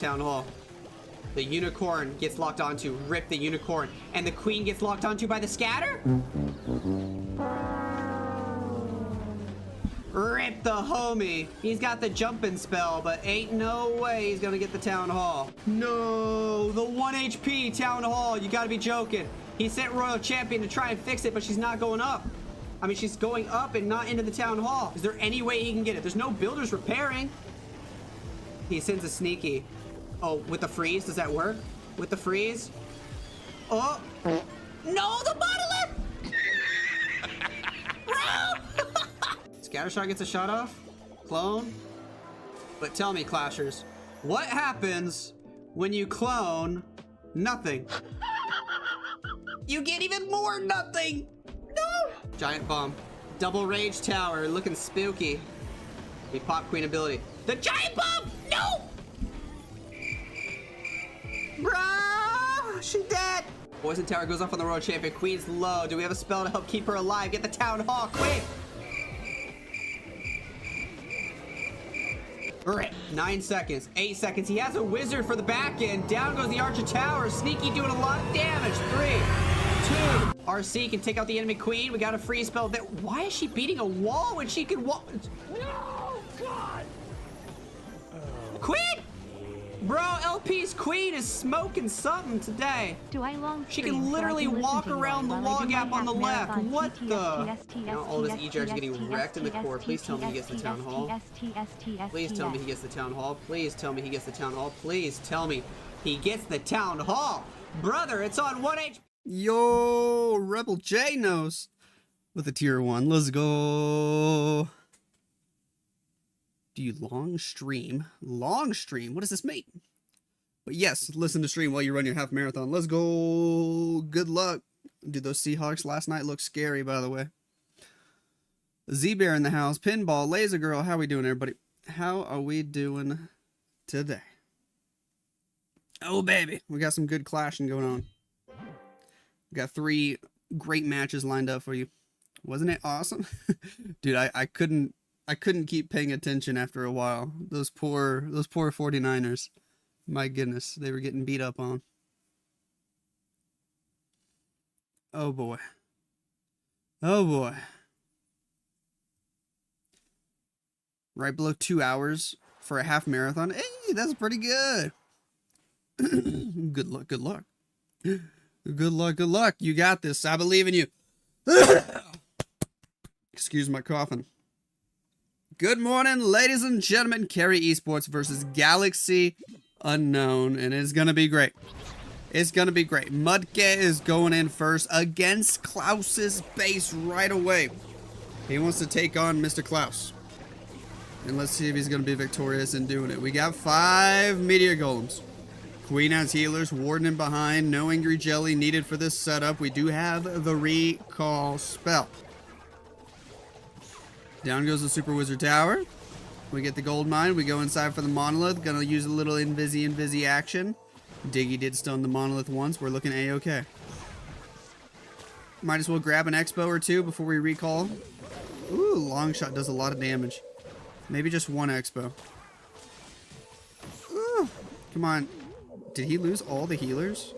Town hall. The unicorn gets locked onto. Rip the unicorn. And the queen gets locked onto by the scatter? Rip the homie. He's got the jumping spell, but ain't no way he's gonna get the town hall. No, the 1 HP town hall. You gotta be joking. He sent Royal Champion to try and fix it, but she's not going up. I mean, she's going up and not into the town hall. Is there any way he can get it? There's no builders repairing. He sends a sneaky. Oh, with the freeze, does that work? With the freeze? Oh, no, the monolith! Bro! Scattershot gets a shot off? Clone? But tell me, Clashers, what happens when you clone nothing? You get even more nothing! No! Giant bomb. Double rage tower, looking spooky. We pop queen ability. The giant bomb! No! Bruh! She dead! Poison tower goes off on the Royal Champion. Queen's low. Do we have a spell to help keep her alive? Get the town hall, quick! Alright, 9 seconds, 8 seconds. He has a wizard for the back end. Down goes the Archer Tower. Sneaky doing a lot of damage. 3, 2. RC can take out the enemy queen. We got a free spell there. Why is she beating a wall when she can walk? No, God! Queen! Bro, LP's queen is smoking something today. She can literally walk around the wall gap on the left. What the? Now all this EJR is getting wrecked in the core. Please tell me he gets the town hall. Please tell me he gets the town hall. Please tell me he gets the town hall. Please tell me he gets the town hall. Brother, it's on 1 HP. Yo, Rebel J knows with a tier 1. Let's go. Do you long stream? Long stream? What does this mean? But yes, listen to stream while you run your half marathon. Let's go. Good luck. Dude, those Seahawks last night looked scary, by the way. Z-Bear in the house. Pinball. Laser Girl. How we doing, everybody? How are we doing today? Oh, baby. We got some good clashing going on. We got 3 great matches lined up for you. Wasn't it awesome? Dude, I couldn't keep paying attention after a while. Those poor 49ers. My goodness, they were getting beat up on. Oh boy. Oh boy. Right below 2 hours for a half marathon. Hey, that's pretty good. Good luck, good luck. Good luck, good luck. You got this. I believe in you. Excuse my coughing. Good morning, ladies and gentlemen. Carrie Esports versus Galaxy Unknown, and it's gonna be great. It's gonna be great. Mudke is going in first against Klaus's base right away. He wants to take on Mr. Klaus. And let's see if he's gonna be victorious in doing it. We got 5 meteor golems. Queen has healers, Warden in behind. No angry jelly needed for this setup. We do have the recall spell. Down goes the Super Wizard Tower. We get the gold mine. We go inside for the monolith. Gonna use a little invis action. Diggy did stun the monolith once. We're looking A-okay. Might as well grab an expo or 2 before we recall. Ooh, long shot does a lot of damage. Maybe just 1 expo. Ooh, come on. Did he lose all the healers?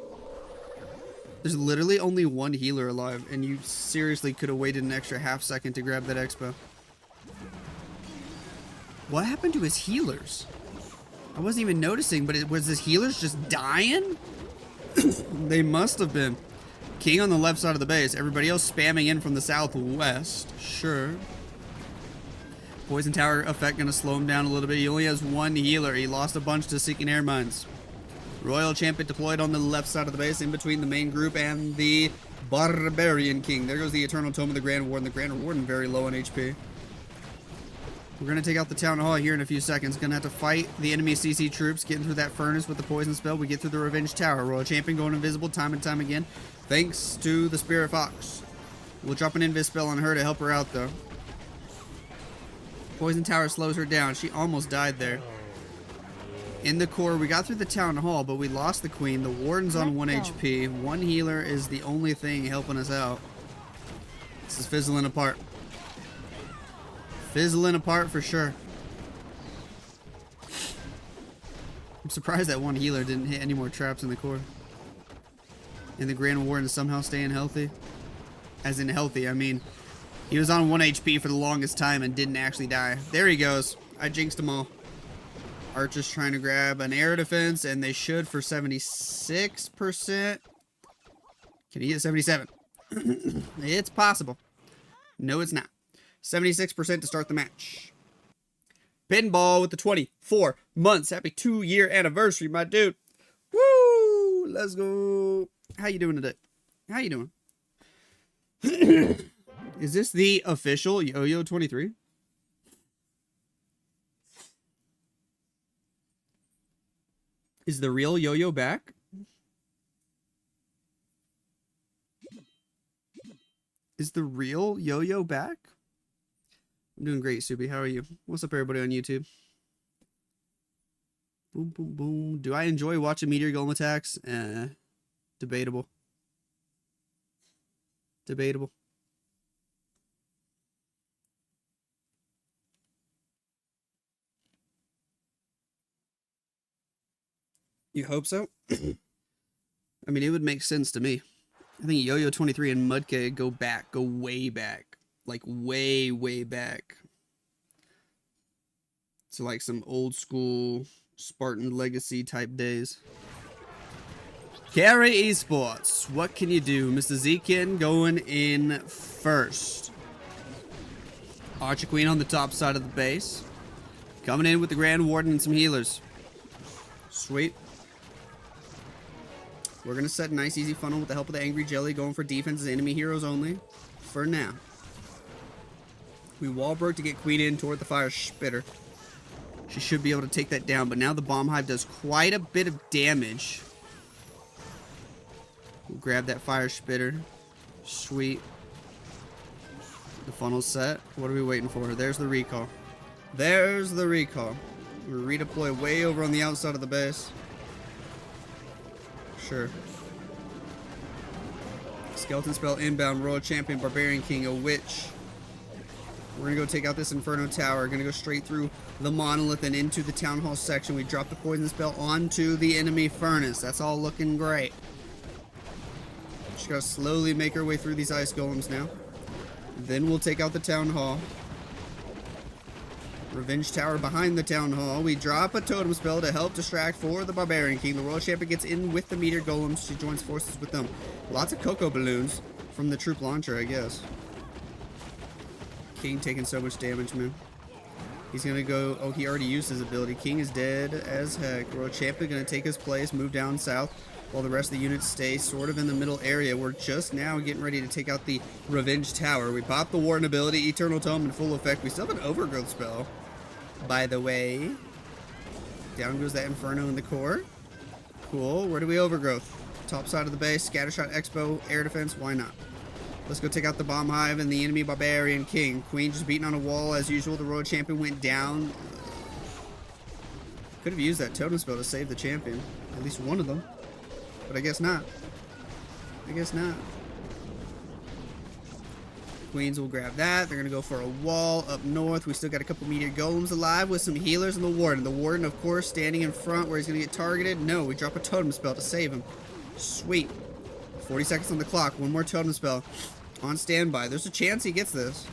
There's literally only 1 healer alive, and you seriously could have waited an extra half second to grab that expo. What happened to his healers? I wasn't even noticing, but was his healers just dying? They must have been. King on the left side of the base. Everybody else spamming in from the southwest. Sure. Poison Tower effect going to slow him down a little bit. He only has 1 healer. He lost a bunch to Zkin Air Mines. Royal Champion deployed on the left side of the base in between the main group and the Barbarian King. There goes the Eternal Tome of the Grand Warden. The Grand Warden very low on HP. We're going to take out the Town Hall here in a few seconds. Going to have to fight the enemy CC troops, getting through that furnace with the poison spell. We get through the Revenge Tower. Royal Champion going invisible time and time again, thanks to the Spirit Fox. We'll drop an invis spell on her to help her out, though. Poison Tower slows her down. She almost died there. In the core, we got through the Town Hall, but we lost the Queen. The Warden's on 1 HP. 1 healer is the only thing helping us out. This is fizzling apart. Fizzling apart for sure. I'm surprised that one healer didn't hit any more traps in the core. And the Grand Warden somehow staying healthy. As in healthy, I mean, he was on 1 HP for the longest time and didn't actually die. There he goes. I jinxed them all. Archer's trying to grab an air defense, and they should for 76%. Can he get 77? It's possible. No, it's not. 76% to start the match. Pinball with the 24 months. Happy 2-year anniversary, my dude. Woo! Let's go. How you doing today? How you doing? Is this the official Yo-Yo 23? Is the real Yo-Yo back? Is the real Yo-Yo back? I'm doing great, Subi. How are you? What's up, everybody on YouTube? Boom, boom, boom. Do I enjoy watching Meteor Golem attacks? Debatable. Debatable. You hope so? I mean, it would make sense to me. I think Yo-Yo 23 and Mudkeg go way back. Like, way, way back. To, like, some old school Spartan Legacy type days. Carrie Esports. What can you do? Mr. Zkin going in first. Archer Queen on the top side of the base. Coming in with the Grand Warden and some healers. Sweet. We're going to set a nice easy funnel with the help of the Angry Jelly, going for defense as enemy heroes only. For now. We wall broke to get Queen in toward the Fire Spitter. She should be able to take that down, but now the Bomb Hive does quite a bit of damage. We'll grab that Fire Spitter. Sweet. The funnel's set. What are we waiting for? There's the recall. There's the recall. We redeploy way over on the outside of the base. Sure. Skeleton spell inbound. Royal Champion, Barbarian King, a Witch. We're going to go take out this Inferno Tower. Going to go straight through the Monolith and into the Town Hall section. We drop the Poison Spell onto the enemy Furnace. That's all looking great. Just got to slowly make our way through these Ice Golems now. Then we'll take out the Town Hall. Revenge Tower behind the Town Hall. We drop a Totem Spell to help distract for the Barbarian King. The Royal Champion gets in with the Meteor Golems. She joins forces with them. Lots of Cocoa Balloons from the Troop Launcher, I guess. King taking so much damage, man. He's gonna go. Oh, he already used his ability. King is dead as heck. Royal Champion gonna take his place, move down south, while the rest of the units stay sort of in the middle area. We're just now getting ready to take out the Revenge Tower. We pop the Warden ability, Eternal Tome in full effect. We still have an Overgrowth spell, by the way. Down goes that Inferno in the core. Cool. Where do we Overgrowth? Top side of the base. Scattershot Expo. Air defense. Why not? Let's go take out the Bomb Hive and the enemy Barbarian King. Queen just beating on a wall as usual. The Royal Champion went down. Could have used that Totem Spell to save the champion. At least one of them. But I guess not. I guess not. Queens will grab that. They're going to go for a wall up north. We still got a couple Meteor Golems alive with some healers and the Warden. The Warden, of course, standing in front where he's going to get targeted. No, we drop a Totem Spell to save him. Sweet. 40 seconds on the clock. One more Totem Spell. On standby. There's a chance he gets this.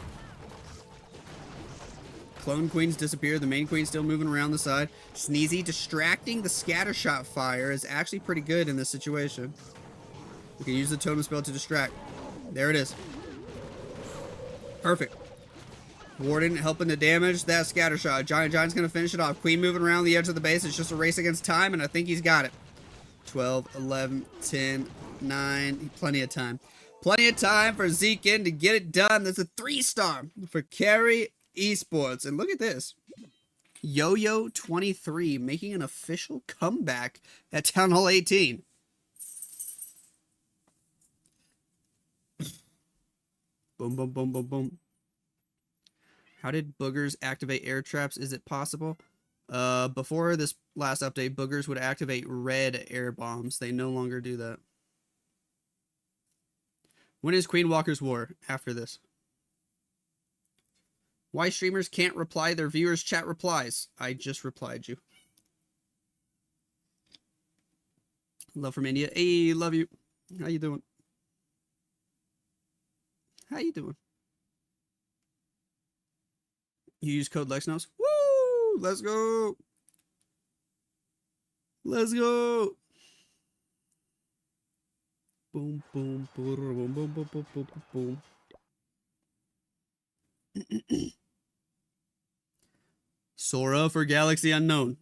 Clone Queens disappear. The main Queen's still moving around the side. Sneezy distracting the Scattershot fire is actually pretty good in this situation. We can use the Totem Spell to distract. There it is. Perfect. Warden helping to damage that Scattershot. Giant's going to finish it off. Queen moving around the edge of the base. It's just a race against time, and I think he's got it. 12, 11, 10, 9. Plenty of time. Plenty of time for Zkin to get it done. That's a 3-star for Carrie Esports. And look at this. Yo-Yo 23 making an official comeback at Town Hall 18. Boom, boom, boom, boom, boom. How did Boogers activate air traps? Is it possible? Before this last update, Boogers would activate red air bombs. They no longer do that. When is Queen Walker's War? After this. Why streamers can't reply their viewers' chat replies? I just replied you. Love from India. Hey, love you. How you doing? How you doing? You use code Lexnos? Woo! Let's go! Let's go! Boom, boom, boom, boom, boom, boom, boom, boom, boom. Sora for Galaxy Unknown.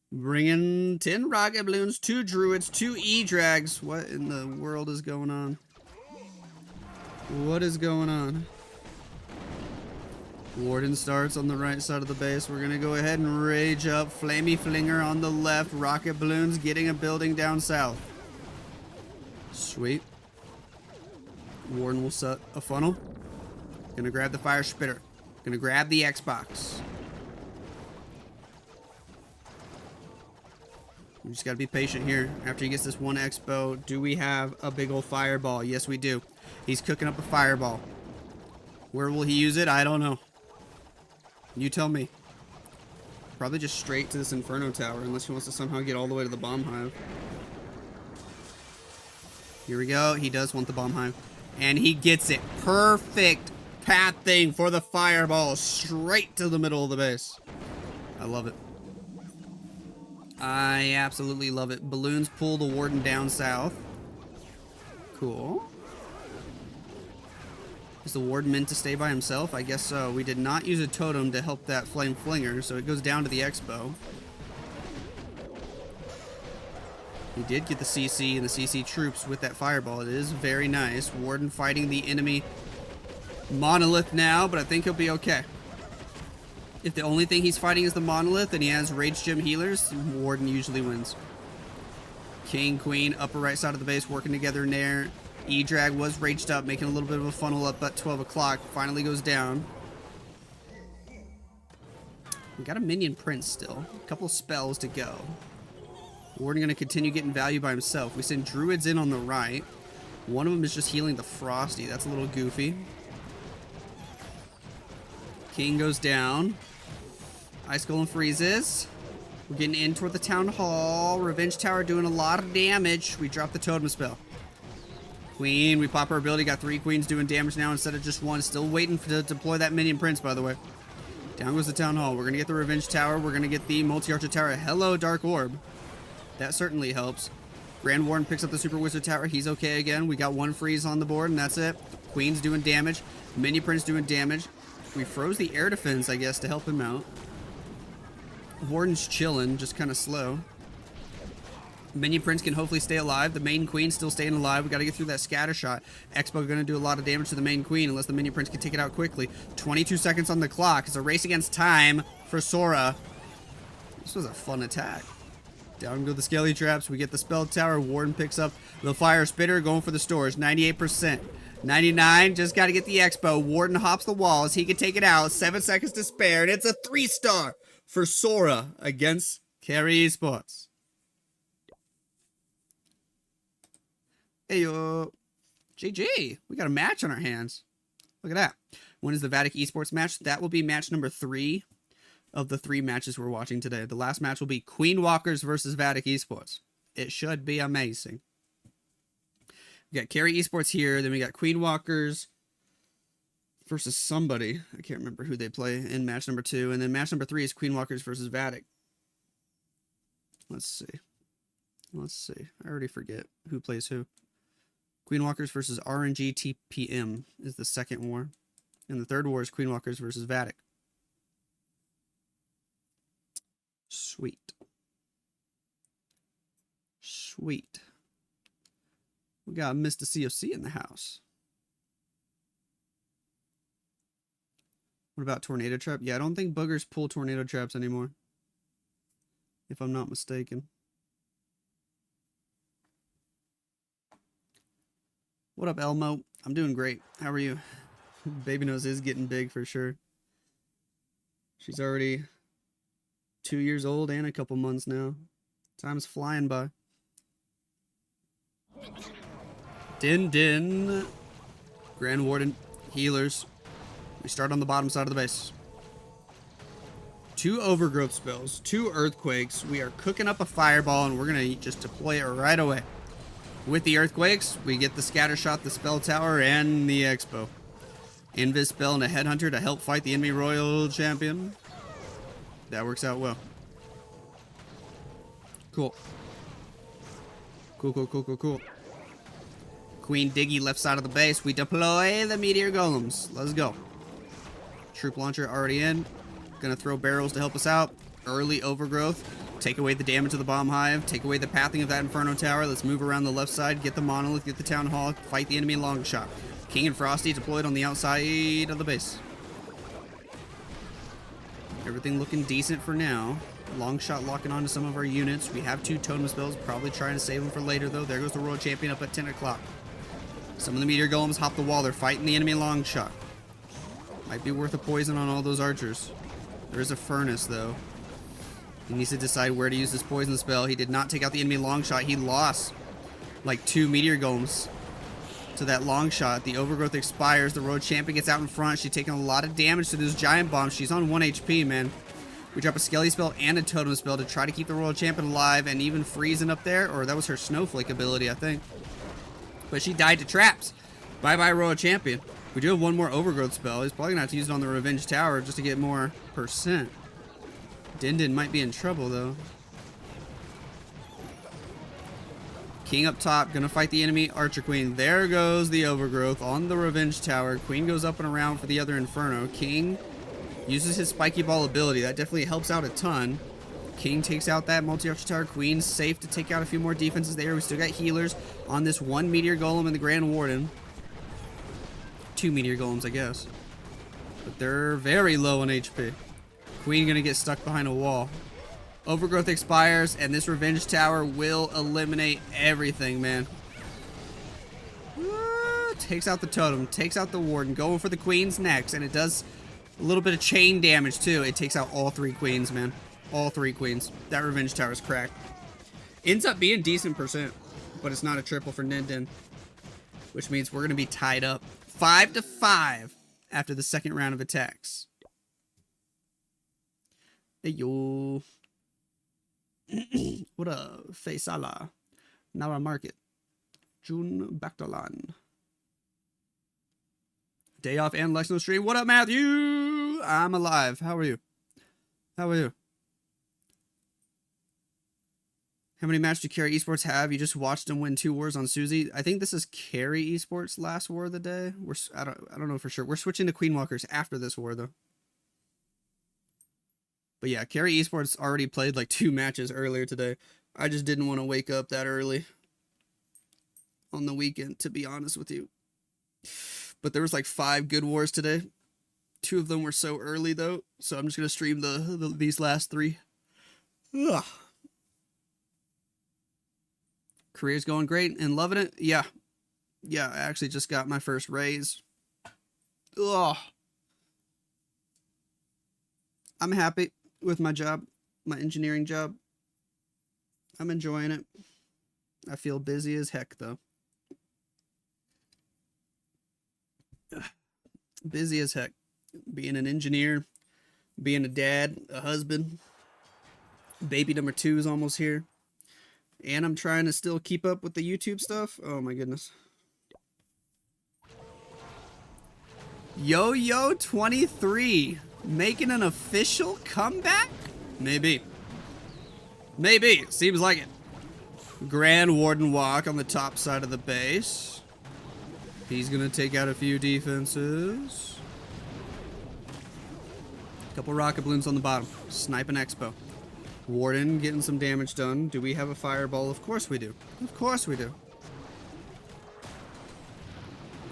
Bringing 10 rocket balloons, 2 druids, 2 E-drags. What in the world is going on? What is going on? Warden starts on the right side of the base. We're going to go ahead and rage up. Flamey Flinger on the left. Rocket balloons getting a building down south. Sweet. Warden will set a funnel. Gonna grab the fire spitter. Gonna grab the Xbox. We just gotta be patient here. After he gets this one expo, do we have a big old fireball? Yes, we do. He's cooking up a fireball. Where will he use it? I don't know. You tell me. Probably just straight to this Inferno Tower, unless he wants to somehow get all the way to the bomb hive. Here we go. He does want the bomb hive. And he gets it. Perfect pathing for the fireball. Straight to the middle of the base. I love it. I absolutely love it. Balloons pull the Warden down south. Cool. Is the Warden meant to stay by himself? I guess so. We did not use a totem to help that Flame Flinger, so it goes down to the Expo. We did get the CC and the CC troops with that fireball. It is very nice. Warden fighting the enemy monolith now, but I think he'll be okay. If the only thing he's fighting is the monolith and he has Rage Gem healers, Warden usually wins. King, Queen, upper right side of the base working together in there. E-Drag was raged up, making a little bit of a funnel up at 12 o'clock. Finally goes down. We got a minion prince still. A couple of spells to go. Warden going to continue getting value by himself. We send druids in on the right. One of them is just healing the Frosty. That's a little goofy. King goes down. Ice Golem freezes. We're getting in toward the Town Hall. Revenge Tower doing a lot of damage. We drop the Totem Spell. Queen, we pop our ability. Got 3 queens doing damage now instead of just 1. Still waiting to deploy that minion prince, by the way. Down goes the Town Hall. We're going to get the Revenge Tower. We're going to get the Multi-Archer Tower. Hello, Dark Orb. That certainly helps. Grand Warden picks up the Super Wizard Tower. He's okay again. We got 1 freeze on the board, and that's it. Queen's doing damage. Minion Prince doing damage. We froze the air defense, I guess, to help him out. Warden's chilling, just kind of slow. Minion Prince can hopefully stay alive. The main Queen still staying alive. We got to get through that scatter shot. Expo going to do a lot of damage to the main Queen unless the Minion Prince can take it out quickly. 22 seconds on the clock. It's a race against time for Sora. This was a fun attack. Down go the Skelly Traps. We get the Spell Tower. Warden picks up the Fire Spitter, going for the stores. 98%. 99. Just got to get the Expo. Warden hops the walls. He can take it out. 7 seconds to spare. And it's a 3-star for Sora against Carrie Esports. Hey, yo. GG. We got a match on our hands. Look at that. When is the Vatic Esports match? That will be match number 3 of the 3 matches we're watching today. The last match will be Queen Walkers versus Vatic Esports. It should be amazing. We got Carrie Esports here. Then we got Queen Walkers versus somebody. I can't remember who they play in match number 2. And then match number 3 is Queen Walkers versus Vatic. Let's see. Let's see. I already forget who plays who. Queen Walkers versus RNG TPM is the second war. And the third war is Queen Walkers versus Vatic. Sweet. Sweet. We got Mr. COC in the house. What about Tornado Trap? Yeah, I don't think boogers pull Tornado Traps anymore, if I'm not mistaken. What up, Elmo? I'm doing great. How are you? Baby nose is getting big for sure. She's already 2 years old and a couple months now. Time's flying by. Din Din. Grand Warden. Healers. We start on the bottom side of the base. 2 overgrowth spells, 2 earthquakes. We are cooking up a fireball, and we're going to just deploy it right away. With the earthquakes, we get the scatter shot, the spell tower, and the expo. Invis spell and a headhunter to help fight the enemy royal champion. That works out well. Cool. Cool. Queen Diggy left side of the base. We deploy the meteor golems. Let's go. Troop launcher already in. Gonna throw barrels to help us out. Early overgrowth. Take away the damage of the bomb hive. Take away the pathing of that inferno tower. Let's move around the left side. Get the monolith. Get the town hall. Fight the enemy long shot. King and Frosty deployed on the outside of the base. Everything looking decent for now. Long shot locking onto some of our units. We have 2 totem spells. Probably trying to save them for later, though. There goes the royal champion up at 10 o'clock. Some of the meteor golems hop the wall. They're fighting the enemy long shot. Might be worth a poison on all those archers. There is a furnace, though. He needs to decide where to use this poison spell. He did not take out the enemy long shot. He lost like 2 meteor golems to that long shot. The overgrowth expires. The royal champion gets out in front. She's taking a lot of damage to those giant bombs. She's on 1 HP, man. We drop a skelly spell and a totem spell to try to keep the royal champion alive and even freezing up there. Or that was her snowflake ability, I think. But she died to traps. Bye-bye, royal champion. We do have 1 more overgrowth spell. He's probably going to have to use it on the revenge tower just to get more percent. Din might be in trouble, though. King up top, gonna fight the enemy archer queen. There goes the overgrowth on the revenge tower. Queen goes up and around for the other inferno. King uses his spiky ball ability. That definitely helps out a ton. King takes out that multi-archer tower. Queen's safe to take out a few more defenses there. We still got healers on this 1 meteor golem and the Grand Warden. 2 meteor golems, I guess. But they're very low on HP. Queen gonna get stuck behind a wall. Overgrowth expires, and this revenge tower will eliminate everything, man. Takes out the totem, takes out the warden, going for the queens next, and it does a little bit of chain damage too. It takes out all 3 queens, man. All 3 queens. That revenge tower is cracked. Ends up being decent percent, but it's not a triple for Ninden, which means we're gonna be tied up 5-5 after the second round of attacks. Hey yo. What up, Faisala? Nara Market. June Baktalan. Day off and Lexnos stream. What up, Matthew? I'm alive. How are you? How are you? How many matches do Carrie Esports have? You just watched them win 2 wars on Susie. I think this is Carrie Esports' last war of the day. I don't know for sure. We're switching to Queen Walkers after this war, though. But yeah, Carrie Esports already played like 2 matches earlier today. I just didn't want to wake up that early on the weekend, to be honest with you. But there was like 5 good wars today. 2 of them were so early though, so I'm just gonna stream these last 3. Ugh. Career's going great and loving it. Yeah, I actually just got my first raise. Ugh. I'm happy with my job, my engineering job. I'm enjoying it. I feel busy as heck, though. Busy as heck. Being an engineer, being a dad, a husband. Baby number 2 is almost here. And I'm trying to still keep up with the YouTube stuff. Oh my goodness. Yo 23 making an official comeback? Maybe. Seems like it. Grand Warden walk on the top side of the base. He's gonna take out a few defenses. Couple rocket balloons on the bottom. Sniping Expo. Warden getting some damage done. Do we have a fireball? Of course we do. Of course we do.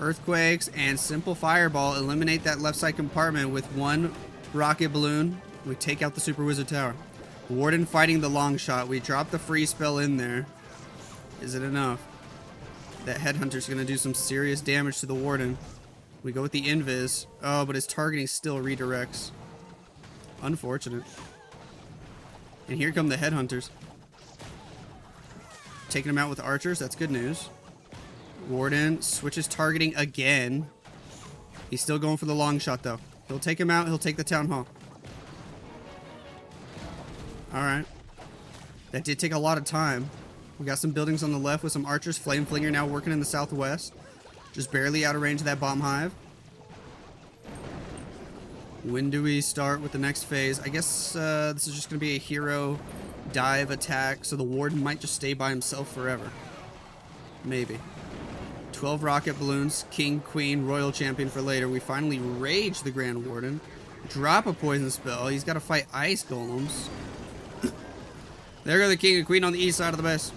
Earthquakes and simple fireball eliminate that left side compartment with 1 rocket balloon. We take out the super wizard tower. Warden fighting the long shot. We drop the free spell in there. Is it enough? That headhunter's gonna do some serious damage to the warden. We go with the invis. Oh, but his targeting still redirects. Unfortunate. And here come the headhunters. Taking them out with archers. That's good news. Warden switches targeting again. He's still going for the long shot, though. He'll take him out. He'll take the town hall. Alright. That did take a lot of time. We got some buildings on the left with some archers. Flame Flinger now working in the southwest. Just barely out of range of that bomb hive. When do we start with the next phase? I guess this is just going to be a hero dive attack, so the warden might just stay by himself forever. Maybe. 12 rocket balloons, king, queen, royal champion for later. We finally rage the Grand Warden. Drop a poison spell. He's got to fight ice golems. There go the king and queen on the east side of the base.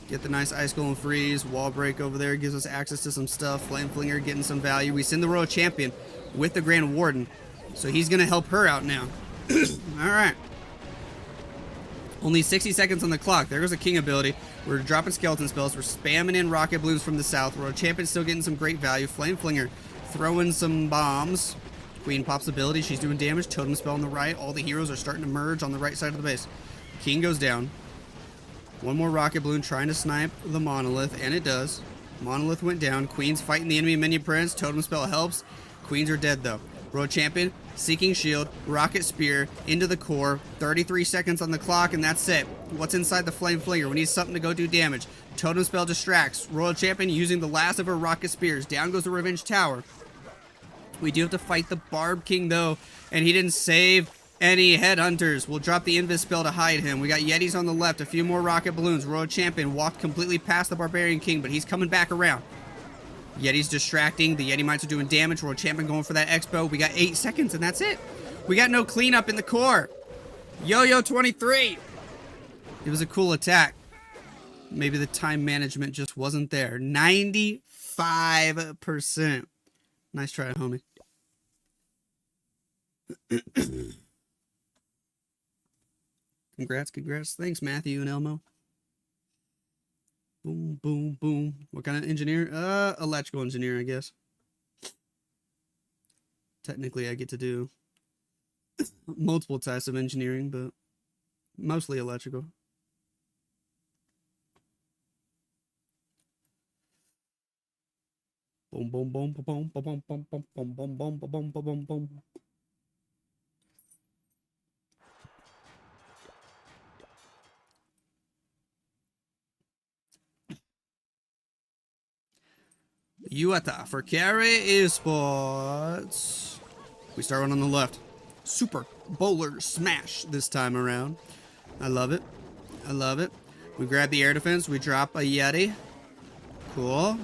Get the nice ice golem freeze. Wall break over there gives us access to some stuff. Flame Flinger getting some value. We send the royal champion with the Grand Warden, so he's going to help her out now. Alright. Only 60 seconds on the clock. There goes a king ability. We're dropping skeleton spells. We're spamming in rocket balloons from the south. Royal Champion's still getting some great value. Flame Flinger throwing some bombs. Queen pops ability. She's doing damage. Totem spell on the right. All the heroes are starting to merge on the right side of the base. King goes down. One more rocket balloon trying to snipe the monolith, and it does. Monolith went down. Queen's fighting the enemy minion prince. Totem spell helps. Queens are dead though. Royal Champion, seeking shield, rocket spear, into the core, 33 seconds on the clock, and that's it. What's inside the Flame Flinger? We need something to go do damage. Totem spell distracts. Royal Champion using the last of her rocket spears. Down goes the Revenge Tower. We do have to fight the Barb King though, and he didn't save any headhunters. We'll drop the Invis spell to hide him. We got Yetis on the left, a few more rocket balloons. Royal Champion walked completely past the Barbarian King, but he's coming back around. Yeti's distracting. The Yeti Mites are doing damage. Royal Champion going for that Expo. We got 8 seconds, and that's it. We got no cleanup in the core. Yo-Yo 23. It was a cool attack. Maybe the time management just wasn't there. 95%. Nice try, homie. Congrats, congrats. Thanks, Matthew and Elmo. Boom, boom, boom. What kind of engineer? Electrical engineer, I guess. Technically, I get to do multiple types of engineering, but mostly electrical. Boom, boom, boom, boom, boom, boom, boom, boom, boom, boom, boom, boom, boom, boom, boom. Yuta for Carrie Esports. We start one on the left. Super Bowler Smash this time around. I love it. I love it. We grab the air defense. We drop a Yeti. Cool.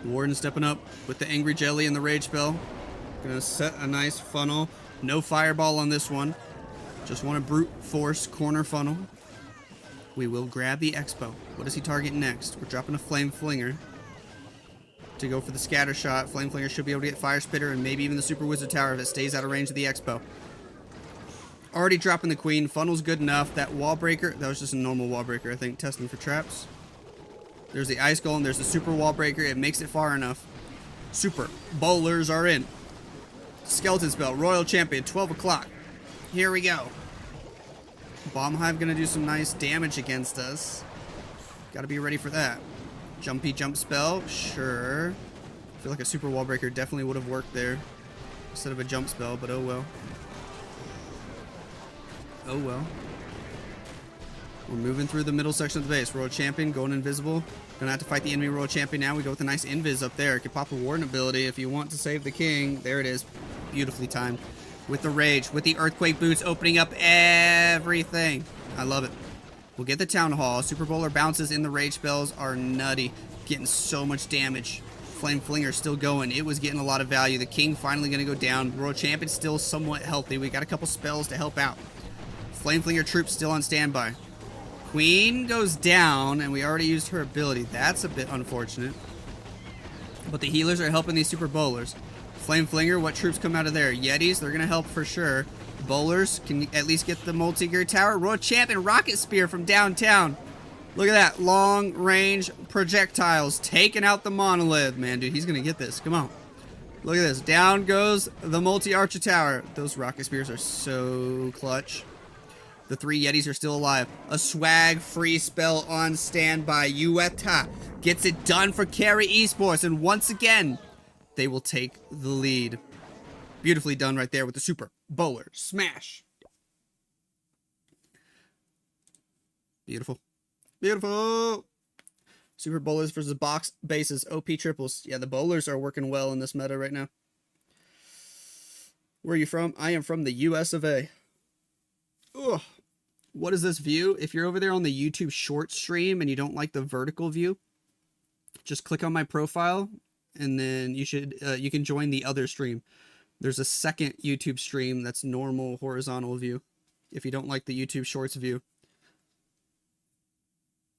Warden stepping up with the Angry Jelly and the Rage Spell. Gonna set a nice funnel. No fireball on this one. Just want a brute force corner funnel. We will grab the Expo. What does he target next? We're dropping a Flame Flinger to go for the scatter shot. Flame Flinger should be able to get Fire Spitter and maybe even the Super Wizard Tower if it stays out of range of the Expo. Already dropping the Queen. Funnel's good enough. That Wall Breaker, that was just a normal Wall Breaker, I think, testing for traps. There's the Ice Golem. There's the Super Wall Breaker. It makes it far enough. Super Bowlers are in. Skeleton Spell. Royal Champion. 12 o'clock. Here we go. Bomb Hive gonna do some nice damage against us. Gotta be ready for that. Jumpy jump spell, sure. I feel like a super wall breaker definitely would have worked there instead of a jump spell, but oh well. Oh well. We're moving through the middle section of the base. Royal Champion going invisible. Gonna have to fight the enemy Royal Champion now. We go with a nice invis up there. Could pop a Warden ability if you want to save the king. There it is. Beautifully timed. With the Rage, with the Earthquake Boots opening up everything. I love it. We'll get the Town Hall. Super Bowler bounces in the Rage spells are nutty. Getting so much damage. Flame Flinger still going. It was getting a lot of value. The King finally going to go down. Royal Champion still somewhat healthy. We got a couple spells to help out. Flame Flinger troops still on standby. Queen goes down, and we already used her ability. That's a bit unfortunate. But the healers are helping these Super Bowlers. Flame Flinger, what troops come out of there? Yetis, they're going to help for sure. Bowlers can at least get the multi-gear tower. Royal Champion Rocket Spear from downtown. Look at that. Long range projectiles taking out the monolith. Man, dude, he's going to get this. Come on. Look at this. Down goes the multi-archer tower. Those rocket spears are so clutch. The 3 Yetis are still alive. A swag free spell on standby. Yuta gets it done for Carrie Esports. And once again, they will take the lead. Beautifully done right there with the Super Bowler Smash. Beautiful. Beautiful. Super Bowlers versus box bases, OP triples. Yeah, the bowlers are working well in this meta right now. Where are you from? I am from the US of A. Ugh. What is this view? If you're over there on the YouTube short stream and you don't like the vertical view, just click on my profile and then you can join the other stream. There's a second YouTube stream that's normal horizontal view if you don't like the YouTube shorts view.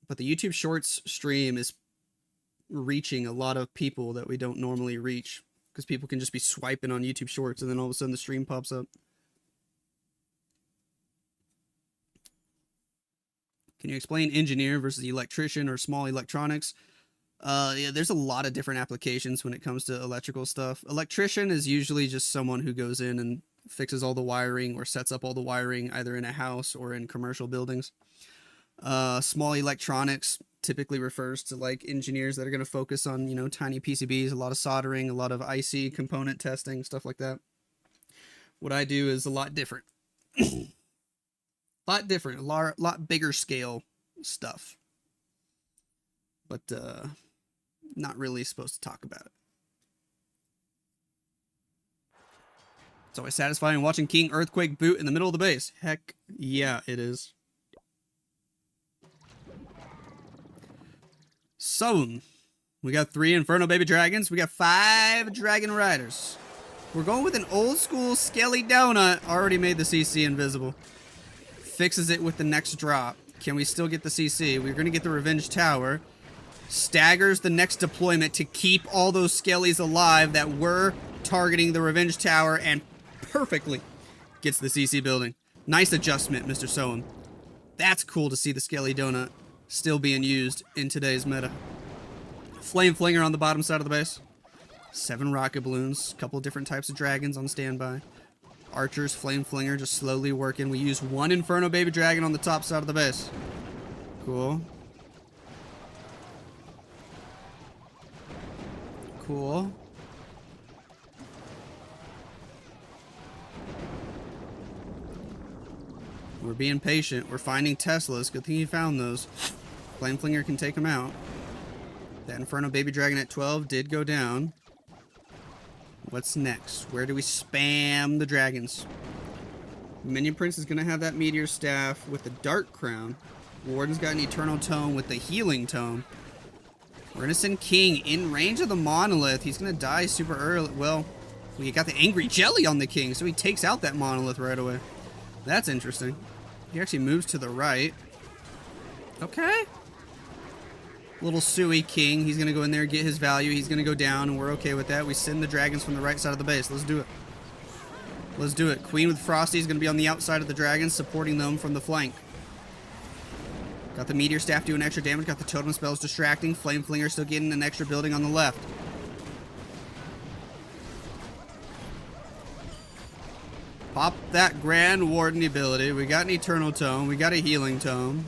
But the YouTube shorts stream is reaching a lot of people that we don't normally reach because people can just be swiping on YouTube shorts and then all of a sudden the stream pops up. Can you explain engineer versus electrician or small electronics? Yeah, there's a lot of different applications when it comes to electrical stuff. Electrician is usually just someone who goes in and fixes all the wiring or sets up all the wiring either in a house or in commercial buildings. Small electronics typically refers to like engineers that are going to focus on, you know, tiny PCBs, a lot of soldering, a lot of IC component testing, stuff like that. What I do is a lot different. A lot bigger scale stuff. But not really supposed to talk about it. It's always satisfying watching King Earthquake boot in the middle of the base. Heck yeah, it is. So, we got 3 Inferno Baby Dragons. We got 5 Dragon Riders. We're going with an old school Skelly Donut. Already made the CC invisible. Fixes it with the next drop. Can we still get the CC? We're going to get the Revenge Tower. Staggers the next deployment to keep all those Skellies alive that were targeting the Revenge Tower and perfectly gets the CC building. Nice adjustment, Mr. Soham. That's cool to see the Skelly Donut still being used in today's meta. Flame Flinger on the bottom side of the base. 7 rocket balloons. A couple different types of dragons on standby. Archers, Flame Flinger just slowly working. We use 1 Inferno Baby Dragon on the top side of the base. Cool. Cool. We're being patient. We're finding Teslas. Good thing you found those. Flame Flinger can take them out. That Inferno Baby Dragon at 12 did go down. What's next? Where do we spam the dragons? Minion Prince is going to have that Meteor Staff with the Dark Crown. Warden's got an Eternal Tome with the Healing Tome. We're going to send King in range of the Monolith. He's going to die super early. Well, we got the Angry Jelly on the King, so he takes out that Monolith right away. That's interesting. He actually moves to the right. Okay. Little Suey King. He's going to go in there, get his value. He's going to go down, and we're okay with that. We send the dragons from the right side of the base. Let's do it. Let's do it. Queen with Frosty is going to be on the outside of the dragons, supporting them from the flank. Got the Meteor Staff doing extra damage. Got the Totem Spells distracting. Flame Flinger still getting an extra building on the left. Pop that Grand Warden ability. We got an Eternal Tome. We got a Healing Tome.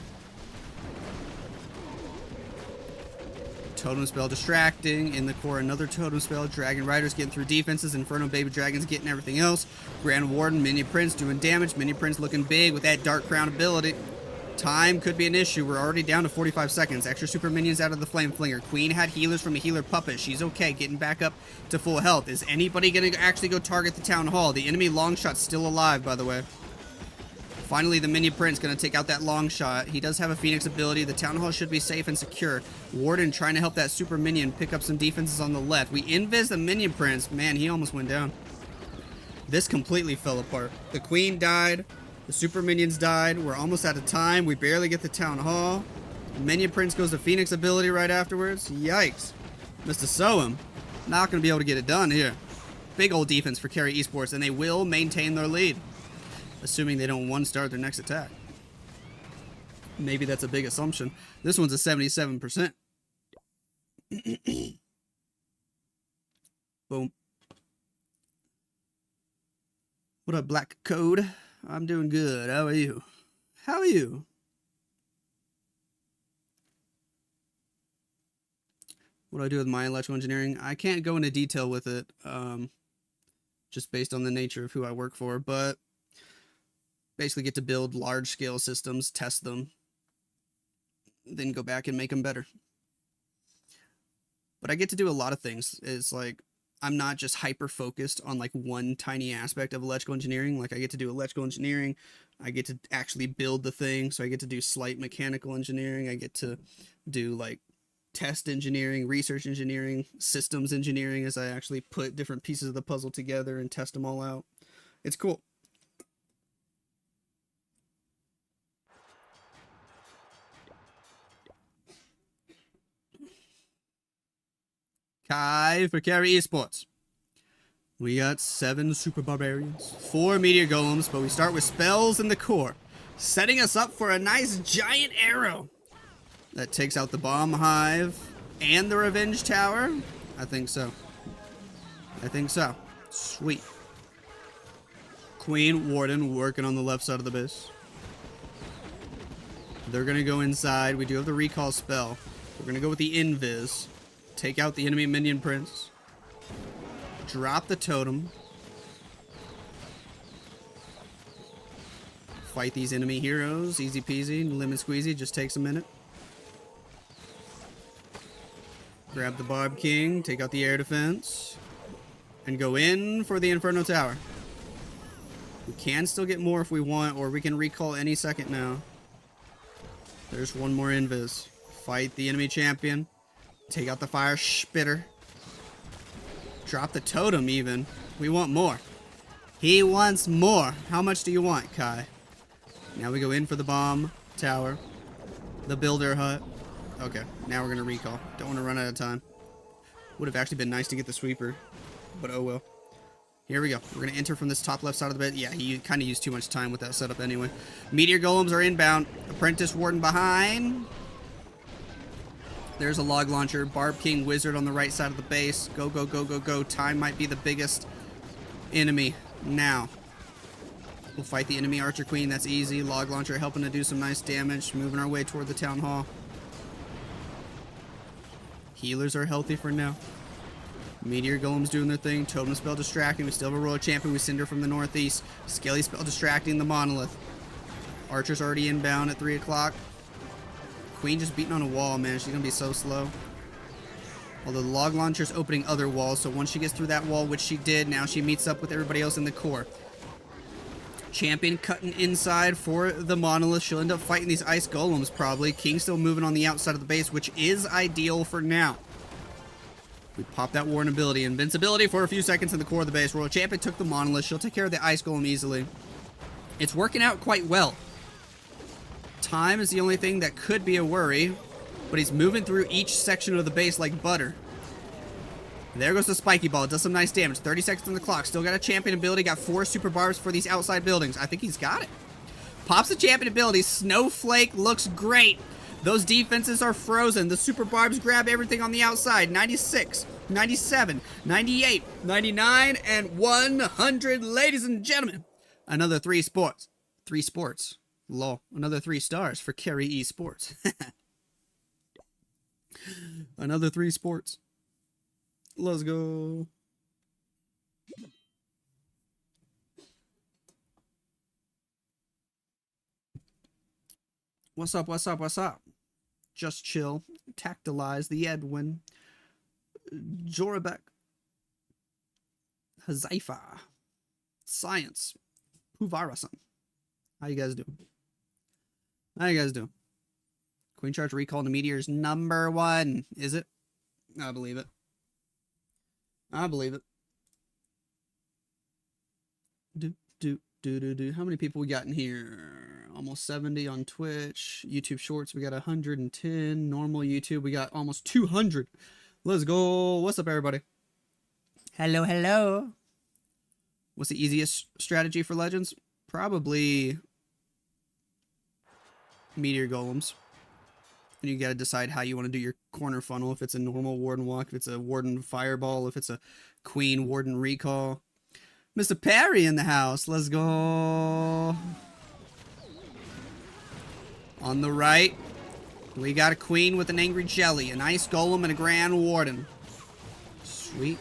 Totem Spell distracting. In the core, another Totem Spell. Dragon Riders getting through defenses. Inferno Baby Dragons getting everything else. Grand Warden, Minion Prince doing damage. Minion Prince looking big with that Dark Crown ability. Time could be an issue. We're already down to 45 seconds. Extra super minions out of the Flame Flinger. Queen had healers from a healer puppet. She's okay, getting back up to full health. Is anybody going to actually go target the Town Hall? The enemy Longshot's still alive, by the way. Finally, the Minion Prince going to take out that Longshot. He does have a Phoenix ability. The Town Hall should be safe and secure. Warden trying to help that super minion pick up some defenses on the left. We invis the Minion Prince. Man, he almost went down. This completely fell apart. The Queen died. The super minions died. We're almost out of time. We barely get the Town Hall. The Minion Prince goes to Phoenix ability right afterwards. Yikes. Mr. Soham not going to be able to get it done here. Big old defense for Carrie Esports, and they will maintain their lead. Assuming they don't one-star their next attack. Maybe that's a big assumption. This one's a 77%. Boom. What up, Black Code? I'm doing good. How are you? How are you? What do I do with my electrical engineering? I can't go into detail with it, just based on the nature of who I work for, but basically get to build large-scale systems, test them, then go back and make them better. But I get to do a lot of things. It's like, I'm not just hyper-focused on like one tiny aspect of electrical engineering. Like I get to do electrical engineering, I get to actually build the thing, so I get to do slight mechanical engineering, I get to do like test engineering, research engineering, systems engineering as I actually put different pieces of the puzzle together and test them all out. It's cool. Kai for Carrie Esports. We got 7 Super Barbarians, 4 Meteor Golems, but we start with spells in the core, setting us up for a nice giant arrow that takes out the Bomb Hive and the Revenge Tower. I think so. I think so. Sweet. Queen Warden working on the left side of the base. They're going to go inside. We do have the recall spell. We're going to go with the Invis. Take out the enemy minion prince. Drop the totem. Fight these enemy heroes. Easy peasy. Lemon squeezy. Just takes a minute. Grab the Barb King. Take out the air defense. And go in for the Inferno Tower. We can still get more if we want, or we can recall any second now. There's one more Invis. Fight the enemy champion. Take out the Fire Spitter. Drop the totem even. We want more. He wants more. How much do you want, Kai? Now we go in for the bomb tower. The builder hut. Okay, now we're going to recall. Don't want to run out of time. Would have actually been nice to get the sweeper, but oh well. Here we go. We're going to enter from this top left side of the bed. Yeah, he kind of used too much time with that setup anyway. Meteor Golems are inbound. Apprentice Warden behind. There's a log launcher. Barb King Wizard on the right side of the base. Go, go, go, go, go. Time might be the biggest enemy now. We'll fight the enemy Archer Queen. That's easy. Log launcher helping to do some nice damage. Moving our way toward the town hall. Healers are healthy for now. Meteor Golem's doing their thing. Totem spell distracting. We still have a Royal Champion. We send her from the northeast. Skelly spell distracting the Monolith. Archer's already inbound at 3 o'clock. Queen just beating on a wall, man. She's going to be so slow. Although the log launcher's opening other walls, so once she gets through that wall, which she did, now she meets up with everybody else in the core. Champion cutting inside for the Monolith. She'll end up fighting these ice golems, probably. King still moving on the outside of the base, which is ideal for now. We pop that Warden ability. Invincibility for a few seconds in the core of the base. Royal Champion took the Monolith. She'll take care of the ice golem easily. It's working out quite well. Time is the only thing that could be a worry, but he's moving through each section of the base like butter. There goes the spiky ball. It does some nice damage. 30 seconds on the clock. Still got a champion ability. Got 4 super barbs for these outside buildings. I think he's got it. Pops the champion ability. Snowflake looks great. Those defenses are frozen. The super barbs grab everything on the outside. 96, 97, 98, 99, and 100. Ladies and gentlemen, another 3 sports. 3 sports. Lol. Another 3 stars for Carrie Esports. Another 3 sports. Let's go. What's up, what's up, what's up? Just chill. Tactilize the Edwin. Jorabek. Hazaifa. Science. Puvarasan. How you guys doing? How you guys doing? Queen Charge recall to Meteor's #1. Is it? I believe it. I believe it. How many people we got in here? Almost 70 on Twitch. YouTube Shorts, we got 110. Normal YouTube, we got almost 200. Let's go. What's up, everybody? Hello, hello. What's the easiest strategy for Legends? Probably Meteor Golems. And you got to decide how you want to do your corner funnel. If it's a normal Warden Walk, if it's a Warden Fireball, if it's a Queen Warden Recall. Mr. Perry in the house. Let's go. On the right, We got a queen with an angry jelly, an ice golem, and a grand warden. Sweet.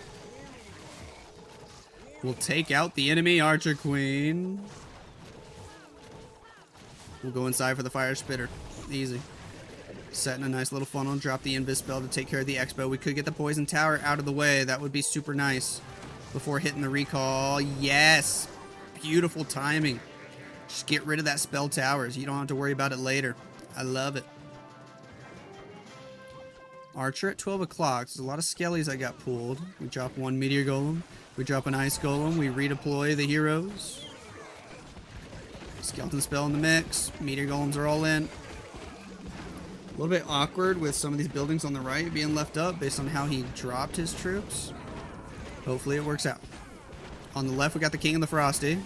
We'll take out the enemy archer queen. We'll go inside for the fire spitter. Easy. Setting a nice little funnel, drop the invis spell to take care of the expo. We could get the poison tower out of the way. That would be super nice before hitting the recall. Yes. Beautiful timing. Just get rid of that spell towers. You don't have to worry about it later. I love it. Archer at 12 o'clock. There's a lot of skellies I got pulled. We drop one meteor golem. We drop an ice golem. We redeploy the heroes. Skeleton spell in the mix. Meteor golems are all in. A little bit awkward with some of these buildings on the right being left up based on how he dropped his troops. Hopefully it works out. On the left, we got the King and the Frosty.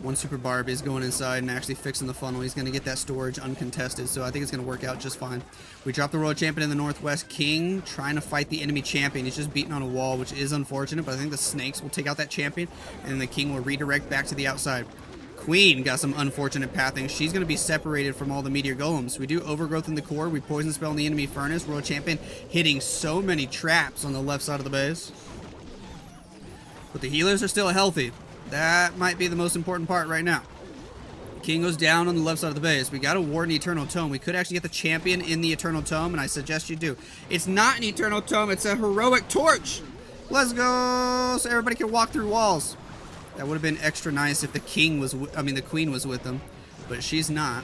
One Super Barb is going inside and actually fixing the funnel. He's going to get that storage uncontested, so I think it's going to work out just fine. We drop the Royal Champion in the northwest. King trying to fight the enemy champion. He's just beating on a wall, which is unfortunate, but I think the snakes will take out that champion, and the King will redirect back to the outside. Queen got some unfortunate pathing. She's going to be separated from all the meteor golems. We do overgrowth in the core. We poison spell in the enemy furnace. Royal Champion hitting so many traps on the left side of the base. But the healers are still healthy. That might be the most important part right now. King goes down on the left side of the base. We got a Warden Eternal Tome. We could actually get the champion in the Eternal Tome, and I suggest you do. It's not an Eternal Tome. It's a Heroic Torch. Let's go, so everybody can walk through walls. That would have been extra nice if the King was, the Queen was with them, but she's not.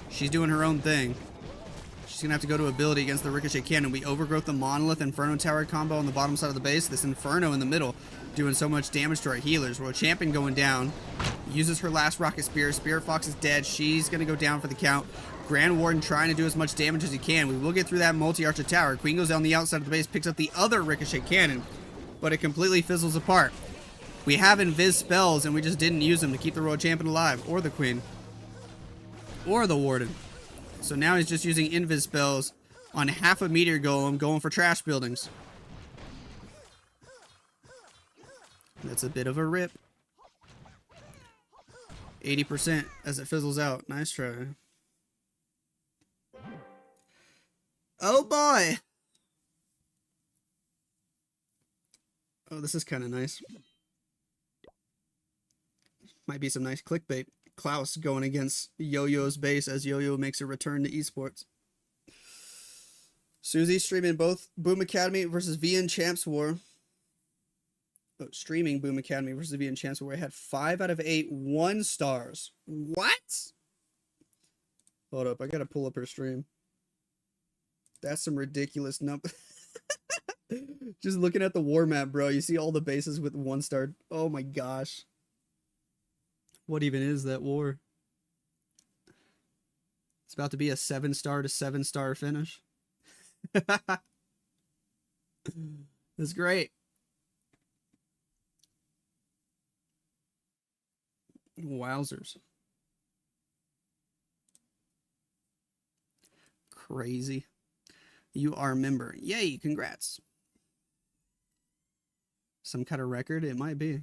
She's doing her own thing. She's gonna have to go to ability against the Ricochet Cannon. We overgrowth the Monolith Inferno Tower combo on the bottom side of the base. This Inferno in the middle doing so much damage to our healers. Royal Champion going down. Uses her last Rocket Spear. Spirit Fox is dead. She's gonna go down for the count. Grand Warden trying to do as much damage as he can. We will get through that multi-archer tower. Queen goes down the outside of the base, picks up the other Ricochet Cannon, but it completely fizzles apart. We have invis spells, and we just didn't use them to keep the Royal Champion alive, or the Queen, or the Warden. So now he's just using invis spells on half a meteor golem, going for trash buildings. That's a bit of a rip. 80% as it fizzles out. Nice try. Oh boy! Oh, this is kind of nice. Might be some nice clickbait. Klaus going against Yo-Yo's base as Yo-Yo makes a return to esports. Susie streaming both Boom Academy versus VN Champs War. Oh, streaming Boom Academy versus VN Champs War. I had 5 out of 8 1 stars. What? Hold up, I gotta pull up her stream. That's some ridiculous number. Just looking at the war map, bro. You see all the bases with 1 star. Oh my gosh. What even is that war? It's about to be a 7-star to 7-star finish. That's great. Wowzers. Crazy. You are a member. Yay, congrats. Some kind of record? It might be.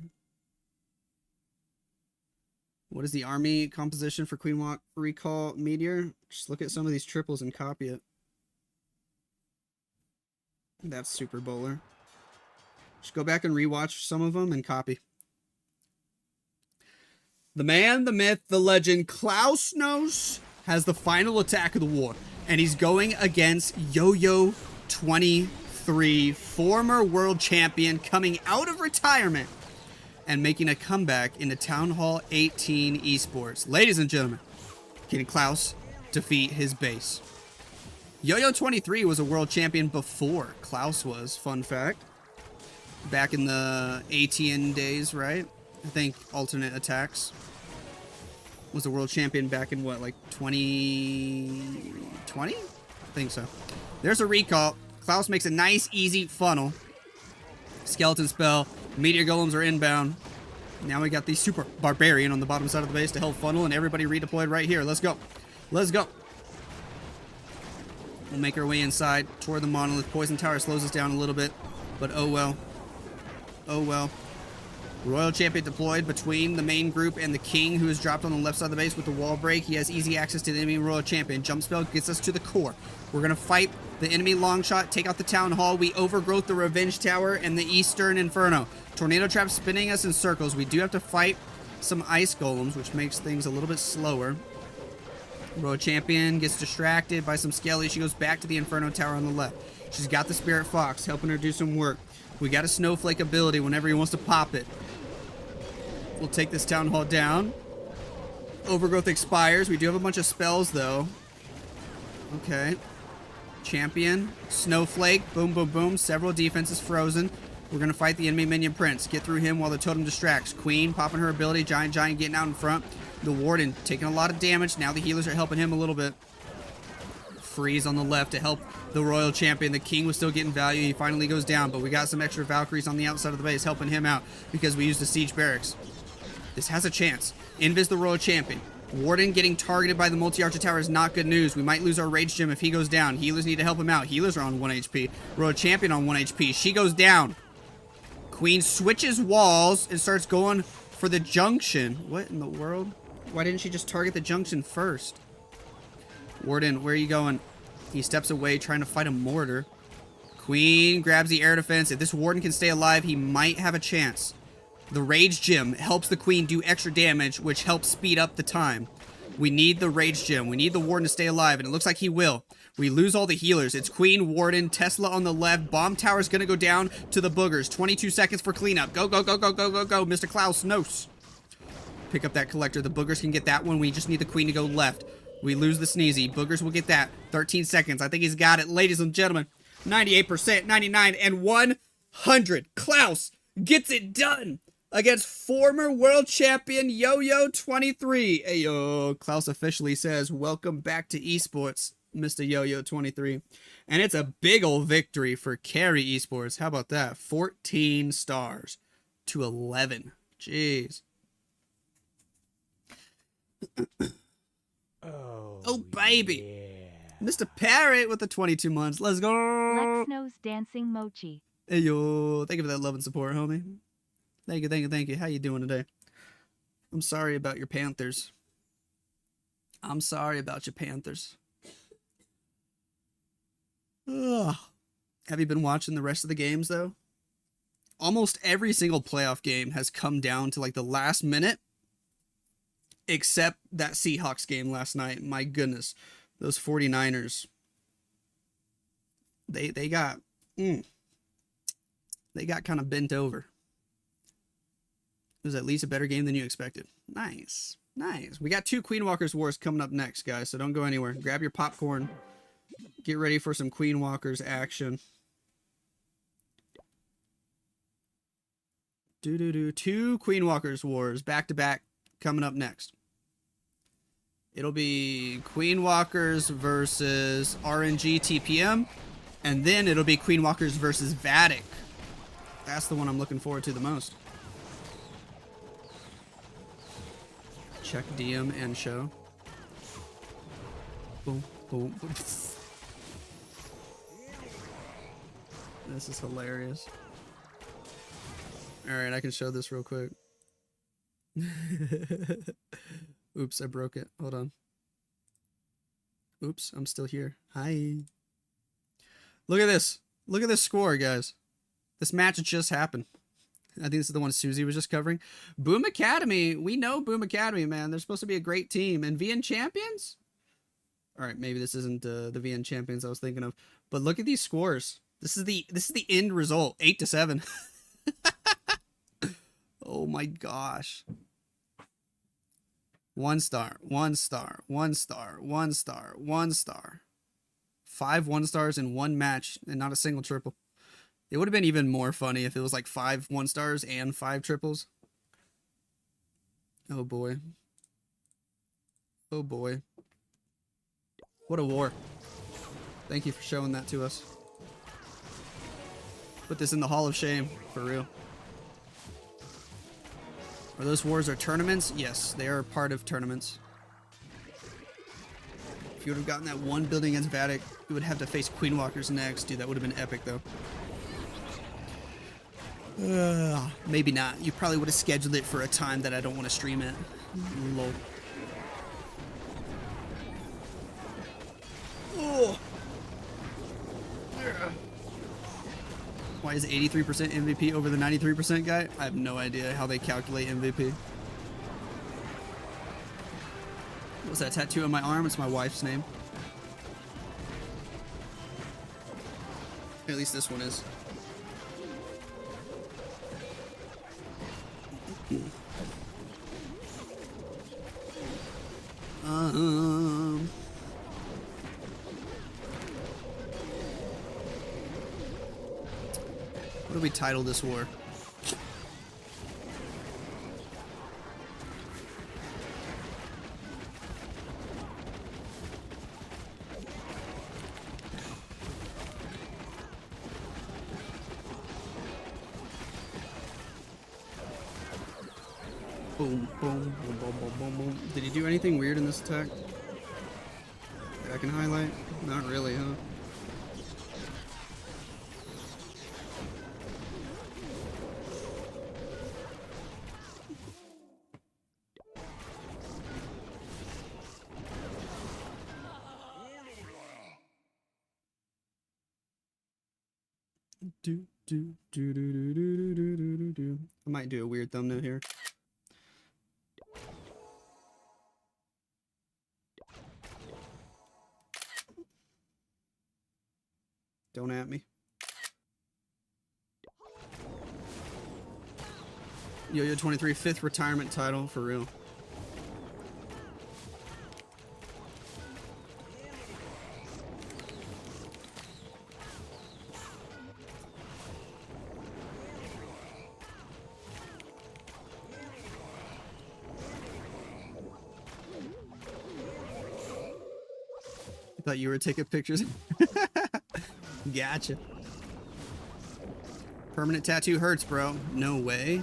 What is the army composition for Queen Walk Recall Meteor? Just look at some of these triples and copy it. That's Super Bowler. Just go back and rewatch some of them and copy. The man, the myth, the legend, Klaus has the final attack of the war. And he's going against Yo-Yo 23, former world champion coming out of retirement and making a comeback into Town Hall 18 Esports. Ladies and gentlemen, can Klaus defeat his base? Yo-Yo 23 was a world champion before Klaus was, fun fact. Back in the ATN days, right? I think alternate attacks. Was a world champion back in what, like 2020? I think so. There's a recall. Klaus makes a nice, easy funnel. Skeleton spell. Meteor golems are inbound. Now we got the Super Barbarian on the bottom side of the base to help funnel, and everybody redeployed right here. Let's go. Let's go. We'll make our way inside toward the monolith. Poison Tower slows us down a little bit, but oh well. Oh well. Royal Champion deployed between the main group and the King, who is dropped on the left side of the base with the wall break. He has easy access to the enemy Royal Champion. Jump spell gets us to the core. We're going to fight the enemy long shot, take out the Town Hall. We overgrowth the Revenge Tower and the Eastern Inferno. Tornado Trap spinning us in circles. We do have to fight some Ice Golems, which makes things a little bit slower. Royal Champion gets distracted by some Skelly. She goes back to the Inferno Tower on the left. She's got the Spirit Fox helping her do some work. We got a Snowflake ability whenever he wants to pop it. We'll take this Town Hall down. Overgrowth expires. We do have a bunch of spells, though. Okay. Champion. Snowflake. Boom, boom, boom. Several defenses frozen. We're going to fight the enemy minion Prince. Get through him while the totem distracts. Queen popping her ability. Giant getting out in front. The Warden taking a lot of damage. Now the healers are helping him a little bit. Freeze on the left to help the Royal Champion. The King was still getting value. He finally goes down, but we got some extra Valkyries on the outside of the base helping him out because we used the Siege Barracks. This has a chance. Invis the Royal Champion. Warden getting targeted by the Multi-Archer Tower is not good news. We might lose our Rage Gem if he goes down. Healers need to help him out. Healers are on 1 HP. Royal Champion on 1 HP. She goes down. Queen switches walls and starts going for the junction. What in the world? Why didn't she just target the junction first? Warden, where are you going? He steps away trying to fight a mortar. Queen grabs the air defense. If this Warden can stay alive, he might have a chance. The Rage Gem helps the Queen do extra damage, which helps speed up the time. We need the Rage Gem. We need the Warden to stay alive, and it looks like he will. We lose all the healers. It's Queen, Warden, Tesla on the left. Bomb Tower's gonna go down to the boogers. 22 seconds for cleanup. Go, go, go, go, go, go, go. Mr. Klaus, nos. Pick up that collector. The boogers can get that one. We just need the Queen to go left. We lose the Sneezy. Boogers will get that. 13 seconds. I think he's got it. Ladies and gentlemen, 98%, 99, and 100. Klaus gets it done against former world champion Yo-Yo 23. Ayo, Klaus officially says, welcome back to Esports, Mr. Yo-Yo 23. And it's a big old victory for Carrie Esports. How about that? 14 stars to 11. Jeez. Oh, baby. Yeah. Mr. Parrot with the 22 months. Let's go. Lexnos dancing mochi. Hey, yo. Thank you for that love and support, homie. Thank you, thank you, thank you. How you doing today? I'm sorry about your Panthers. I'm sorry about your Panthers. Ugh. Have you been watching the rest of the games, though? Almost every single playoff game has come down to, like, the last minute. Except that Seahawks game last night. My goodness. Those 49ers. They got kind of bent over. It was at least a better game than you expected. Nice. Nice. We got 2 Queen Walkers Wars coming up next, guys, so don't go anywhere. Grab your popcorn. Get ready for some Queen Walkers action. 2 Queen Walkers Wars back to back coming up next. It'll be Queen Walkers versus RNG TPM, and then it'll be Queen Walkers versus Vatic. That's the one I'm looking forward to the most. Check DM and show. Boom, boom, boom. This is hilarious. Alright, I can show this real quick. Oops, I broke it. Hold on. Oops, I'm still here. Hi. Look at this. Look at this score, guys. This match just happened. I think this is the one Susie was just covering. Boom Academy. We know Boom Academy, man. They're supposed to be a great team. And VN Champions? Alright, maybe this isn't the VN Champions I was thinking of. But look at these scores. This is the end result. 8-7. Oh my gosh. 1 star, 1 star, 1 star, 1 star, 1 star. 5 1-stars in one match and not a single triple. It would have been even more funny if it was like 5 1-stars and 5 triples. Oh boy. Oh boy. What a war. Thank you for showing that to us. Put this in the Hall of Shame, for real. Are those wars are tournaments? Yes, they are part of tournaments. If you would have gotten that one building against Vatic, you would have to face Queen Walkers next. Dude, that would have been epic, though. Maybe not. You probably would have scheduled it for a time that I don't want to stream it. Lol. Oh. Why is 83% MVP over the 93% guy? I have no idea how they calculate MVP. What's that tattoo on my arm? It's my wife's name. At least this one is. What do we title this war? Boom, boom, boom, boom, boom, boom, boom. Did he do anything weird in this attack that I can highlight? Not really, huh? I might do a weird thumbnail here. Don't at me. Yo-Yo 23, 5th retirement title, for real. Thought you were taking pictures. Gotcha. Permanent tattoo hurts, bro. No way.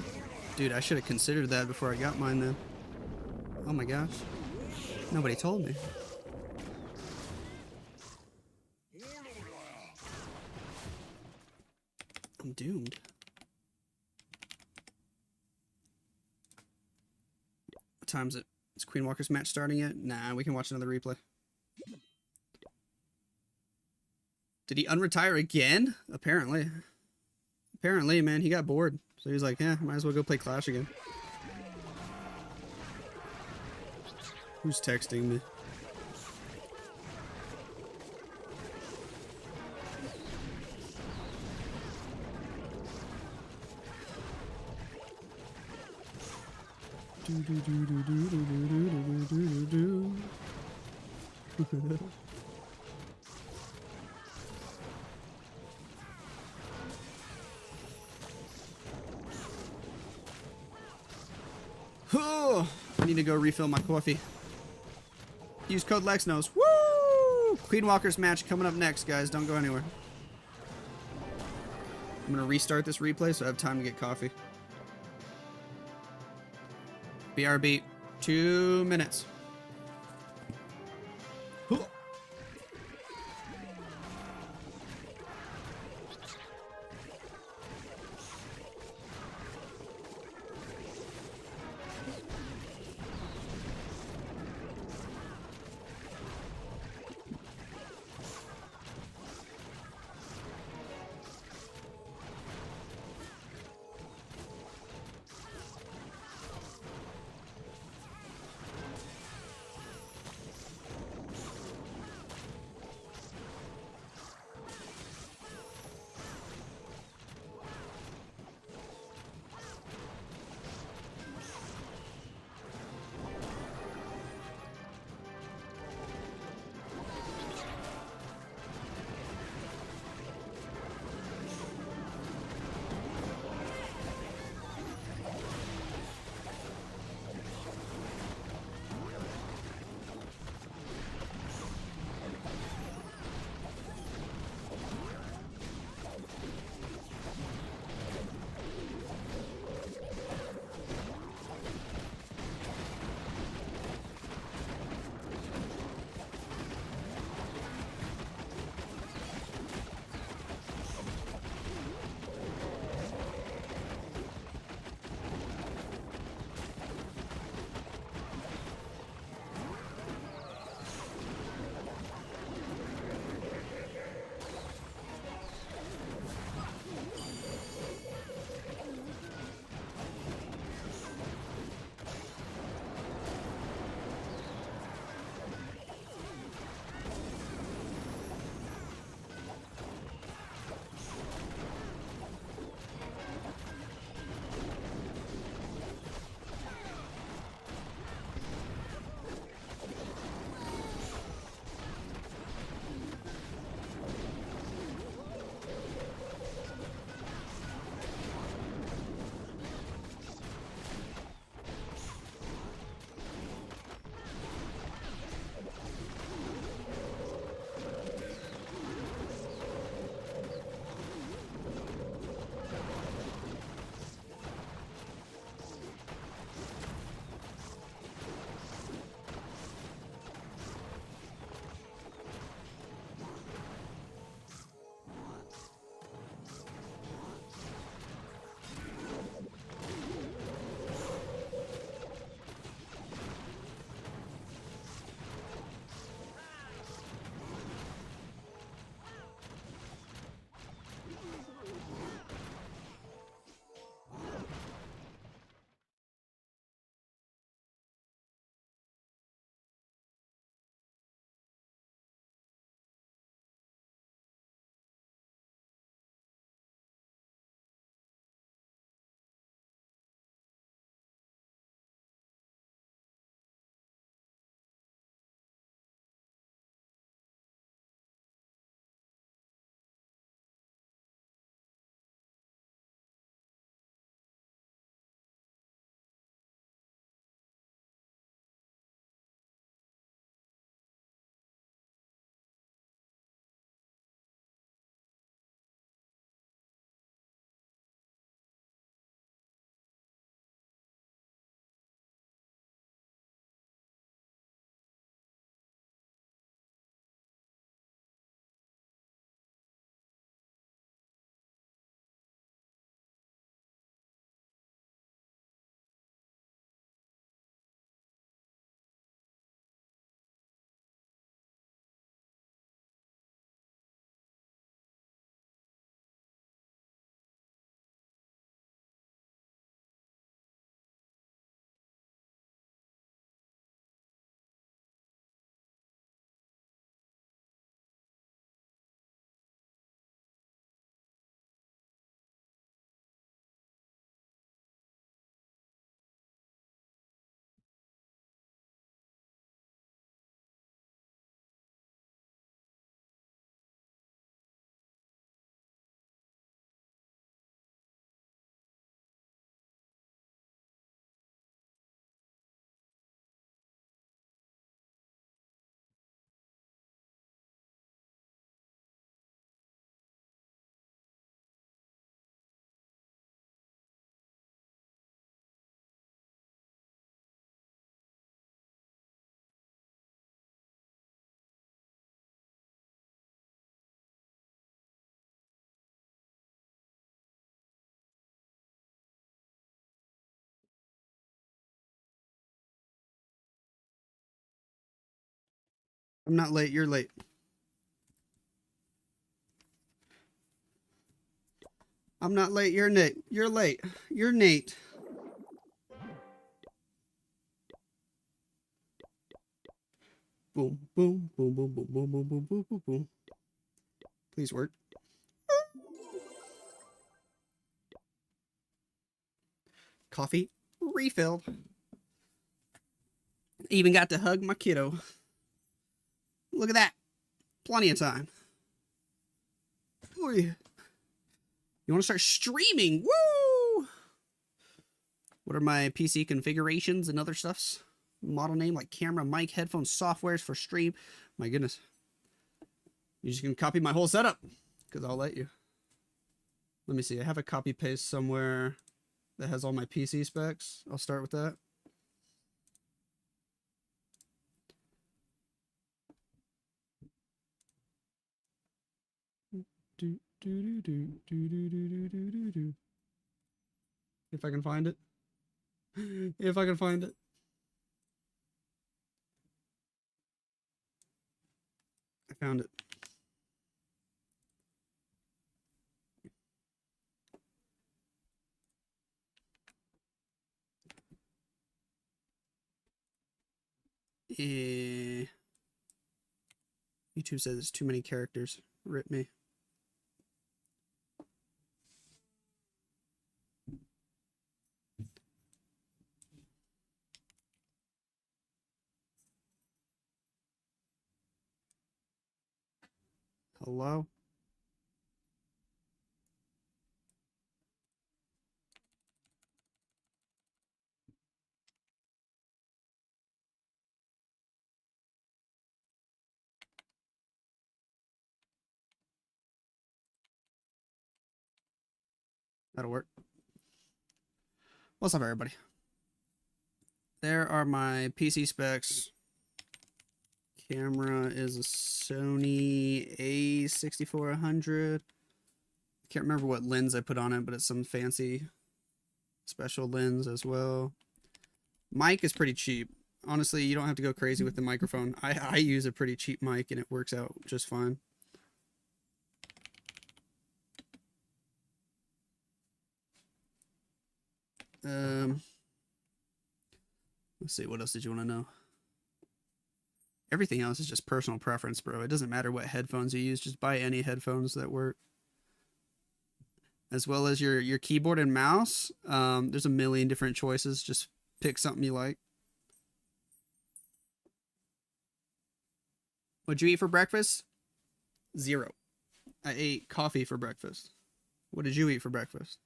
Dude, I should have considered that before I got mine then. Oh my gosh. Nobody told me. I'm doomed. What time is it? Is Queen Walker's match starting yet? Nah, we can watch another replay. Did he unretire again? Apparently. Apparently, man, he got bored. So he's like, yeah, might as well go play Clash again. Who's texting me? Oh, I need to go refill my coffee. Use code Lexnos. Woo! Queen Walker's match coming up next, guys. Don't go anywhere. I'm going to restart this replay so I have time to get coffee. BRB. 2 minutes. I'm not late. You're late. I'm not late. You're Nate. You're late. You're Nate. Boom, boom, boom, boom, boom, boom, boom, boom, boom, boom, boom. Please work. Coffee refilled. Even got to hug my kiddo. Look at that. Plenty of time. Oy. You want to start streaming? Woo! What are my PC configurations and other stuffs? Model name like camera, mic, headphones, softwares for stream. My goodness. You're just going to copy my whole setup because I'll let you. Let me see. I have a copy paste somewhere that has all my PC specs. I'll start with that. If I can find it. If I can find it. I found it. YouTube says it's too many characters. Rip me. Hello? That'll work. What's up, everybody? There are my PC specs. Camera is a Sony A6400. Can't remember what lens I put on it, but it's some fancy special lens as well. Mic is pretty cheap. Honestly, you don't have to go crazy with the microphone. I use a pretty cheap mic and it works out just fine. Let's see, what else did you want to know? Everything else is just personal preference, bro. It doesn't matter what headphones you use. Just buy any headphones that work. As well as your keyboard and mouse. There's a million different choices. Just pick something you like. What'd you eat for breakfast? 0. I ate coffee for breakfast. What did you eat for breakfast?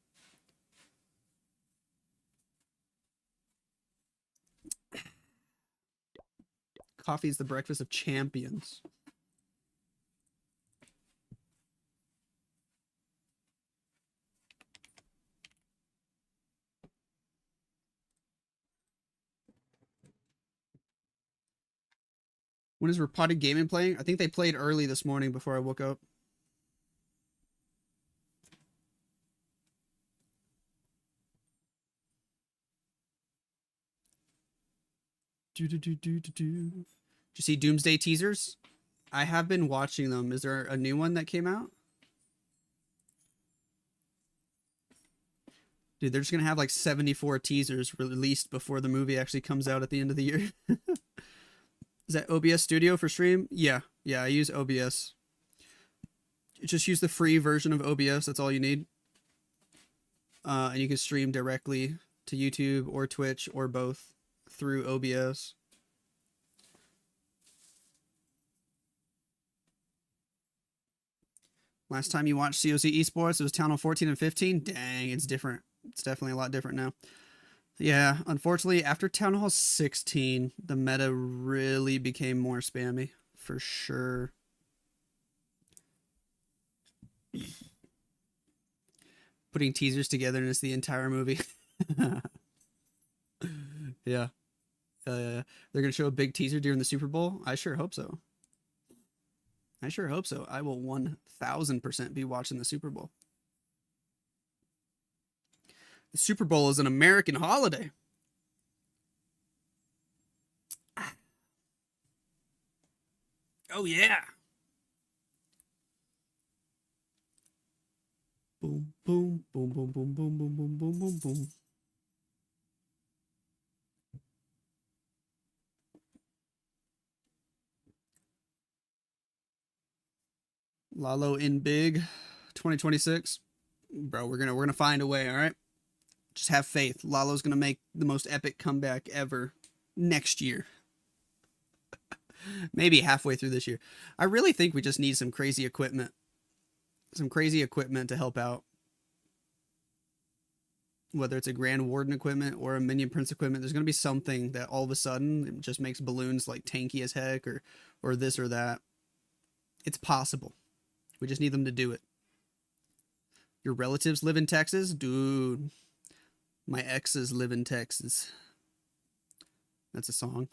Coffee is the breakfast of champions. When is Repotted Gaming playing? I think they played early this morning before I woke up. Did you see Doomsday teasers? I have been watching them. Is there a new one that came out? Dude, they're just going to have like 74 teasers released before the movie actually comes out at the end of the year. Is that OBS Studio for stream? Yeah. Yeah, I use OBS. Just use the free version of OBS. That's all you need. And you can stream directly to YouTube or Twitch or both through OBS. Last time you watched COC Esports, it was Town Hall 14 and 15. Dang, it's different. It's definitely a lot different now. Yeah, unfortunately, after Town Hall 16, the meta really became more spammy, for sure. Putting teasers together and it's the entire movie. Yeah. They're going to show a big teaser during the Super Bowl? I sure hope so. I sure hope so. I will 1000% be watching the Super Bowl. The Super Bowl is an American holiday. Oh, yeah. Boom, boom, boom, boom, boom, boom, boom, boom, boom, boom, boom. Lalo in big 2026. Bro, we're gonna find a way, all right? Just have faith. Lalo's gonna make the most epic comeback ever next year. Maybe halfway through this year. I really think we just need some crazy equipment. Some crazy equipment to help out. Whether it's a Grand Warden equipment or a Minion Prince equipment, there's going to be something that all of a sudden just makes balloons like tanky as heck or this or that. It's possible. We just need them to do it. Your relatives live in Texas? Dude, my exes live in Texas. That's a song.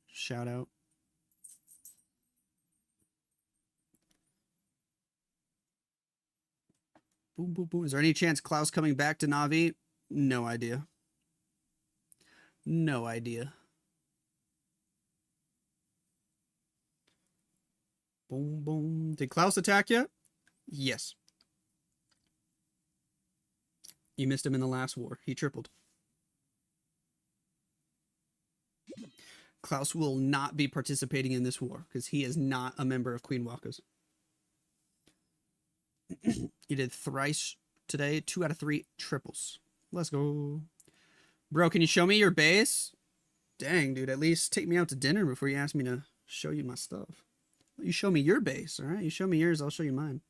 Shout out. Boom, boom, boom. Is there any chance Klaus coming back to Na'Vi? No idea. No idea. Boom, boom. Did Klaus attack yet? Yes. You missed him in the last war. He tripled. Klaus will not be participating in this war because he is not a member of Queen Walkers. He did thrice today. 2 out of 3 triples. Let's go. Bro, can you show me your base? Dang, dude. At least take me out to dinner before you ask me to show you my stuff. You show me your base, all right? You show me yours, I'll show you mine.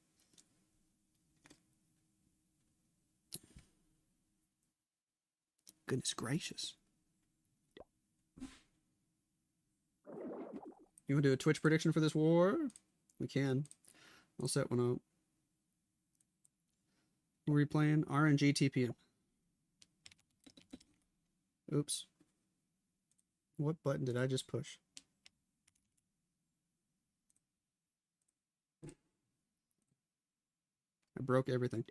Goodness gracious. You want to do a Twitch prediction for this war? We can. I'll set one up. What are we playing? RNG TPM. Oops. What button did I just push? I broke everything.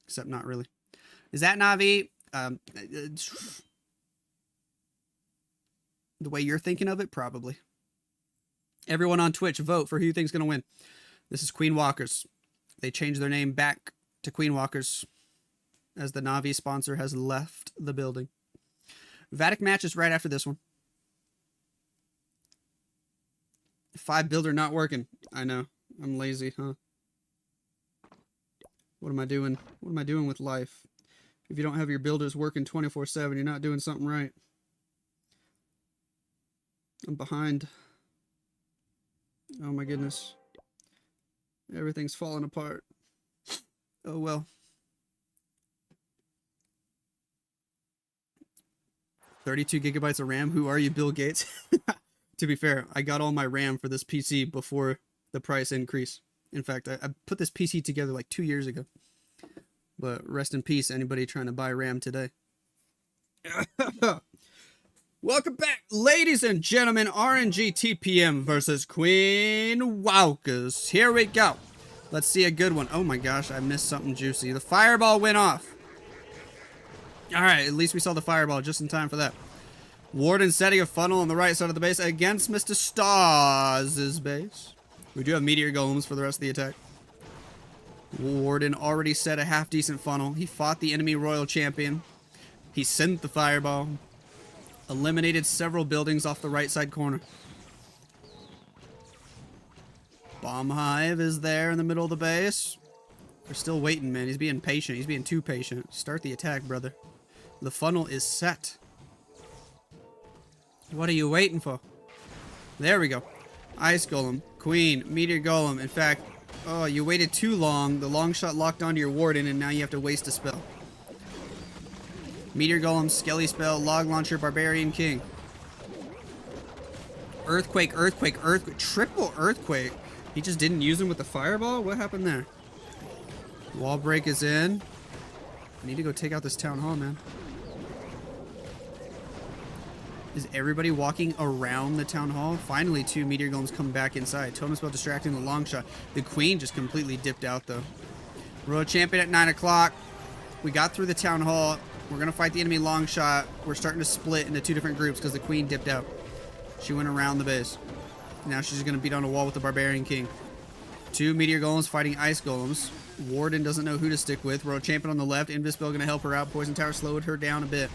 Except not really. Is that Na'Vi? The way you're thinking of it? Probably. Everyone on Twitch, vote for who you think's going to win. This is Queen Walkers. They changed their name back to Queen Walkers as the Na'Vi sponsor has left the building. Vatic match is right after this one. 5 builder not working. I know. I'm lazy, huh? What am I doing? What am I doing with life? If you don't have your builders working 24/7, you're not doing something right. I'm behind. Oh my goodness. Everything's falling apart. Oh well. 32 gigabytes of RAM? Who are you, Bill Gates? To be fair, I got all my RAM for this PC before the price increase. In fact, I put this PC together like 2 years ago. But rest in peace, anybody trying to buy RAM today. Welcome back, ladies and gentlemen. RNG TPM versus Queen Walkers. Here we go. Let's see a good one. Oh my gosh, I missed something juicy. The fireball went off. Alright, at least we saw the fireball just in time for that. Warden setting a funnel on the right side of the base against Mr. Stars' base. We do have meteor golems for the rest of the attack. Warden already set a half-decent funnel. He fought the enemy royal champion. He sent the fireball. Eliminated several buildings off the right side corner. Bomb hive is there in the middle of the base. We're still waiting, man. He's being patient. He's being too patient. Start the attack, brother. The funnel is set. What are you waiting for? There we go. Ice Golem, Queen, Meteor Golem. In fact, oh, you waited too long. The long shot locked onto your Warden, and now you have to waste a spell. Meteor Golem, Skelly Spell, Log Launcher, Barbarian King. Earthquake, Earthquake, Earthquake. Triple Earthquake. He just didn't use him with the Fireball? What happened there? Wall break is in. I need to go take out this Town Hall, man. Is everybody walking around the Town Hall? Finally, 2 Meteor Golems come back inside. Totem Spell distracting the long shot. The Queen just completely dipped out, though. Royal Champion at 9 o'clock. We got through the Town Hall. We're going to fight the enemy long shot. We're starting to split into 2 different groups because the Queen dipped out. She went around the base. Now she's going to beat on a wall with the Barbarian King. 2 Meteor Golems fighting Ice Golems. Warden doesn't know who to stick with. World Champion on the left. Invis Spell going to help her out. Poison Tower slowed her down a bit.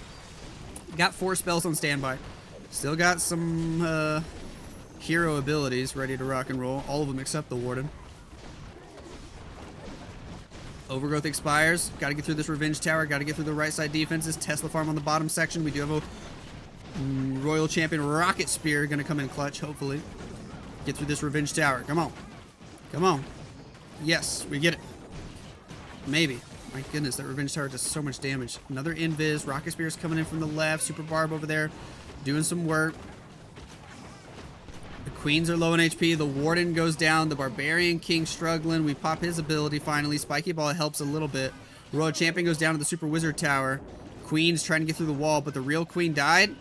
Got 4 spells on standby. Still got some hero abilities ready to rock and roll. All of them except the Warden. Overgrowth expires. Got to get through this Revenge Tower. Got to get through the right side defenses. Tesla Farm on the bottom section. We do have a Royal Champion Rocket Spear going to come in clutch, hopefully. Get through this Revenge Tower. Come on. Come on. Yes, we get it. Maybe. My goodness, that Revenge Tower does so much damage. Another Invis. Rocket Spear is coming in from the left. Super Barb over there doing some work. The Queens are low on HP. The Warden goes down. The Barbarian King struggling. We pop his ability finally. Spiky Ball helps a little bit. Royal Champion goes down to the Super Wizard Tower. Queen's trying to get through the wall, but the real Queen died,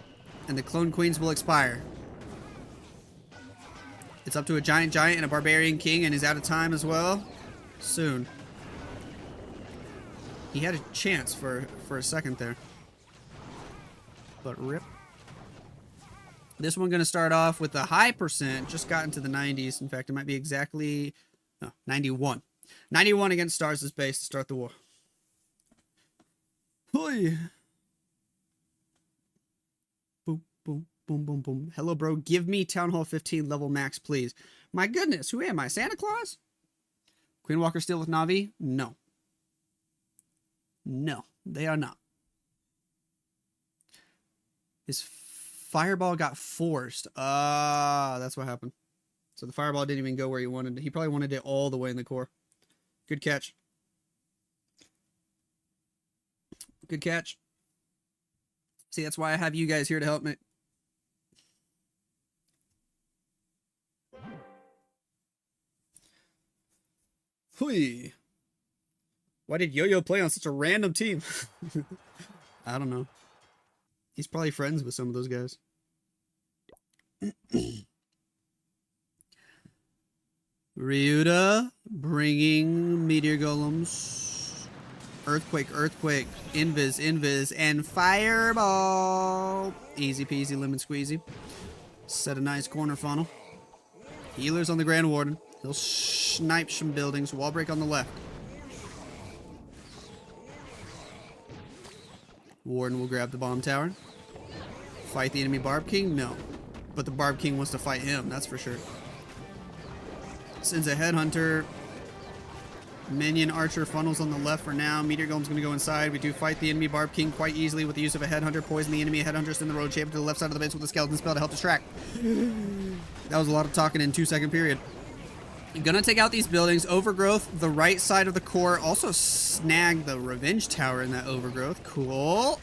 and the clone Queens will expire. It's up to a Giant and a Barbarian King, and he's out of time as well. Soon. He had a chance for a second there. But rip. This one going to start off with a high percent. Just got into the 90s. In fact, it might be exactly... No, 91. 91 against Stars' base to start the war. Hoi. Boom, boom, boom, boom, boom. Hello, bro. Give me Town Hall 15 level max, please. My goodness, who am I? Santa Claus? Queen Walker still with Navi? No. No, they are not. His Fireball got forced. That's what happened. So the Fireball didn't even go where he wanted it. He probably wanted it all the way in the core. Good catch. Good catch. See, that's why I have you guys here to help me. Hui. Why did Yo-Yo play on such a random team? I don't know. He's probably friends with some of those guys. Ryuta bringing Meteor Golems. Earthquake, Invis, and Fireball. Easy peasy, lemon squeezy. Set a nice corner funnel. Healers on the Grand Warden. He'll snipe some buildings. Wall break on the left. Warden will grab the bomb tower. Fight the enemy Barb King? No. But the Barb King wants to fight him, that's for sure. Sends a Headhunter. Minion Archer funnels on the left for now. Meteor Golem's going to go inside. We do fight the enemy Barb King quite easily with the use of a Headhunter. Poison the enemy. Headhunter send the Road Champion to the left side of the base with a Skeleton Spell to help distract. That was a lot of talking in 2-second period. Gonna take out these buildings. Overgrowth, the right side of the core. Also snag the Revenge Tower in that Overgrowth. Cool.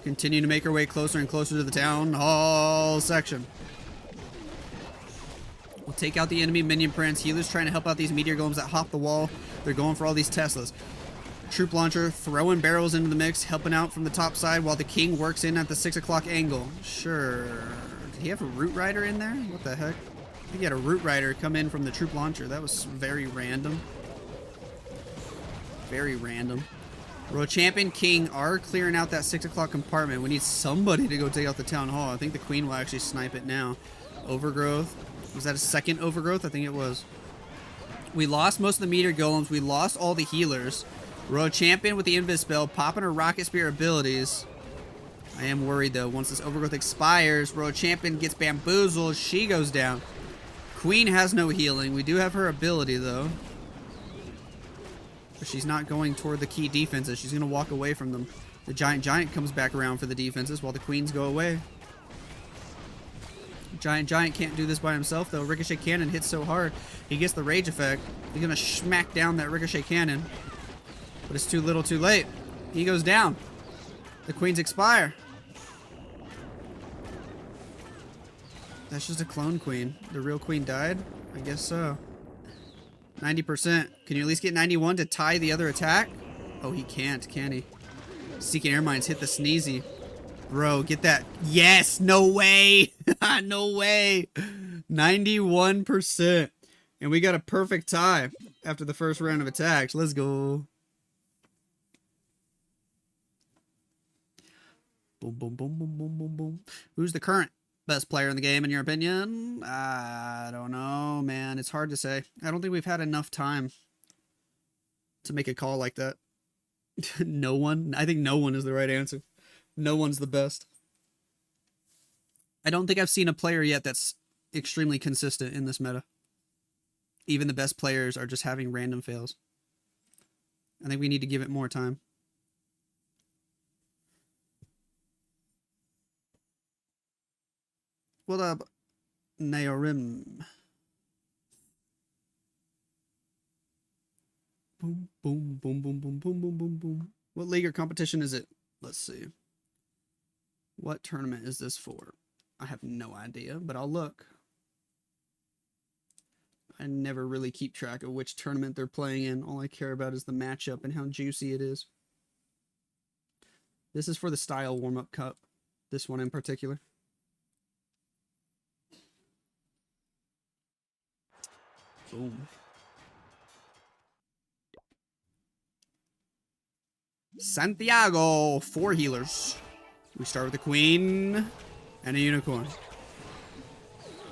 Continue to make our way closer and closer to the Town Hall section. We'll take out the enemy Minion Prince. Healers trying to help out these Meteor Golems that hop the wall. They're going for all these Teslas. Troop Launcher throwing barrels into the mix, helping out from the top side while the King works in at the 6 o'clock angle. Sure. Did he have a Root Rider in there? What the heck? I think he had a Root Rider come in from the Troop Launcher. That was very random. Very random. Royal Champion, King are clearing out that 6 o'clock compartment. We need somebody to go take out the Town Hall. I think the Queen will actually snipe it now. Overgrowth. Was that a second Overgrowth? I think it was. We lost most of the Meteor Golems. We lost all the healers. Royal Champion with the Invis spell, popping her Rocket Spear abilities. I am worried though. Once this Overgrowth expires, Royal Champion gets bamboozled. She goes down. Queen has no healing. We do have her ability though. But she's not going toward the key defenses. She's going to walk away from them. The Giant comes back around for the defenses while the Queens go away. Giant can't do this by himself though. Ricochet Cannon hits so hard. He gets the rage effect. He's going to smack down that Ricochet Cannon. But it's too little too late. He goes down. The Queens expire. That's just a clone Queen. The real Queen died? I guess so. 90%. Can you at least get 91 to tie the other attack? Oh, he can't, can he? Seeking Air Mines hit the sneezy. Bro, get that. Yes! No way! No way! 91%. And we got a perfect tie after the first round of attacks. Let's go. Boom, boom, boom, boom, boom, boom, boom. Who's the current? Best player in the game, in your opinion? I don't know, man. It's hard to say. I don't think we've had enough time to make a call like that. No one? I think no one is the right answer. No one's the best. I don't think I've seen a player yet that's extremely consistent in this meta. Even the best players are just having random fails. I think we need to give it more time. What up, Naorim? Boom, boom, boom, boom, boom, boom, boom, boom, boom. What league or competition is it? Let's see. What tournament is this for? I have no idea, but I'll look. I never really keep track of which tournament they're playing in. All I care about is the matchup and how juicy it is. This is for the Style Warm-Up Cup. This one in particular. Boom. Santiago, 4 healers. We start with a queen and a unicorn.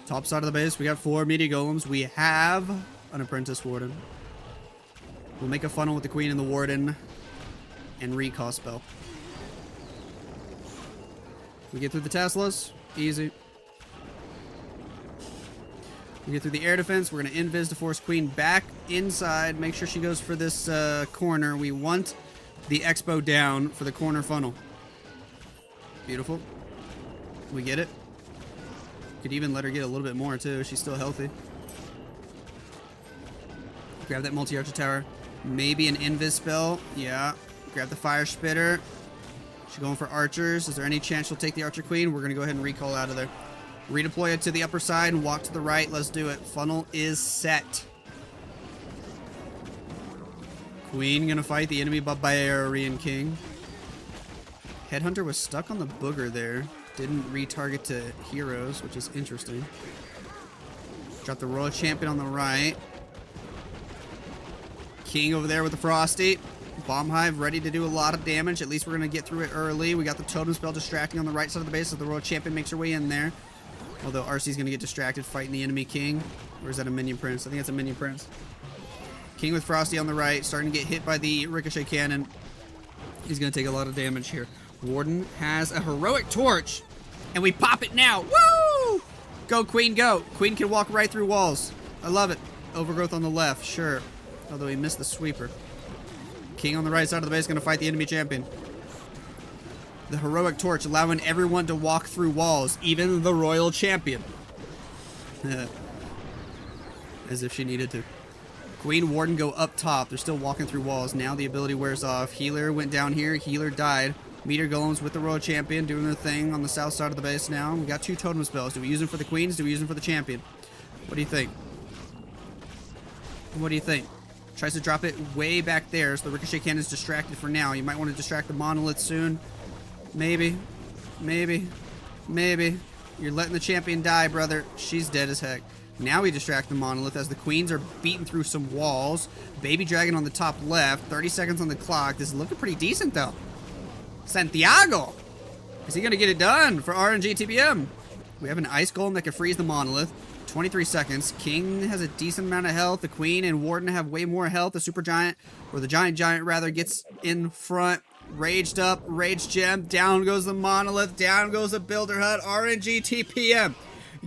Top side of the base, we got 4 meaty golems. We have an apprentice warden. We'll make a funnel with the queen and the warden and recall spell. We get through the Teslas, easy. We get through the air defense. We're going to invis to force queen back inside. Make sure she goes for this corner. We want the expo down for the corner funnel. Beautiful. We get it. Could even let her get a little bit more too. She's still healthy. Grab that multi-archer tower. Maybe an invis spell. Yeah. Grab the fire spitter. She's going for archers. Is there any chance she'll take the archer queen? We're going to go ahead and recall out of there. Redeploy it to the upper side and walk to the right. Let's do it. Funnel is set. Queen gonna fight the enemy barbarian king. Headhunter was stuck on the booger there. Didn't retarget to heroes, which is interesting. Drop the royal champion on the right. King over there with the frosty. Bomb hive ready to do a lot of damage. At least we're gonna get through it early. We got the totem spell distracting on the right side of the base, so the royal champion makes her way in there. Although RC's gonna get distracted fighting the enemy king. Or is that a minion prince? I think it's a minion prince. King with Frosty on the right, starting to get hit by the ricochet cannon. He's gonna take a lot of damage here. Warden has a heroic torch, and we pop it now. Woo! Go, Queen, go. Queen can walk right through walls. I love it. Overgrowth on the left, sure. Although he missed the sweeper. King on the right side of the base gonna fight the enemy champion. The heroic torch allowing everyone to walk through walls, even the royal champion. As if she needed to. Queen, Warden go up top. They're still walking through walls. Now the ability wears off. Healer went down here. Healer died. Meter golems with the royal champion doing their thing on the south side of the base now. We got 2 totem spells. Do we use them for the queens? Do we use them for the champion? What do you think? What do you think? Tries to drop it way back there, so the ricochet cannon is distracted for now. You might want to distract the monolith soon. Maybe. Maybe. Maybe. You're letting the champion die, brother. She's dead as heck. Now we distract the monolith as the queens are beating through some walls. Baby dragon on the top left. 30 seconds on the clock. This is looking pretty decent, though. Santiago! Is he going to get it done for RNG TPM? We have an ice golem that can freeze the monolith. 23 seconds. King has a decent amount of health. The queen and warden have way more health. The super giant, or the giant rather, gets in front. Raged up. Rage gem. Down goes the monolith. Down goes the builder hut. RNG TPM.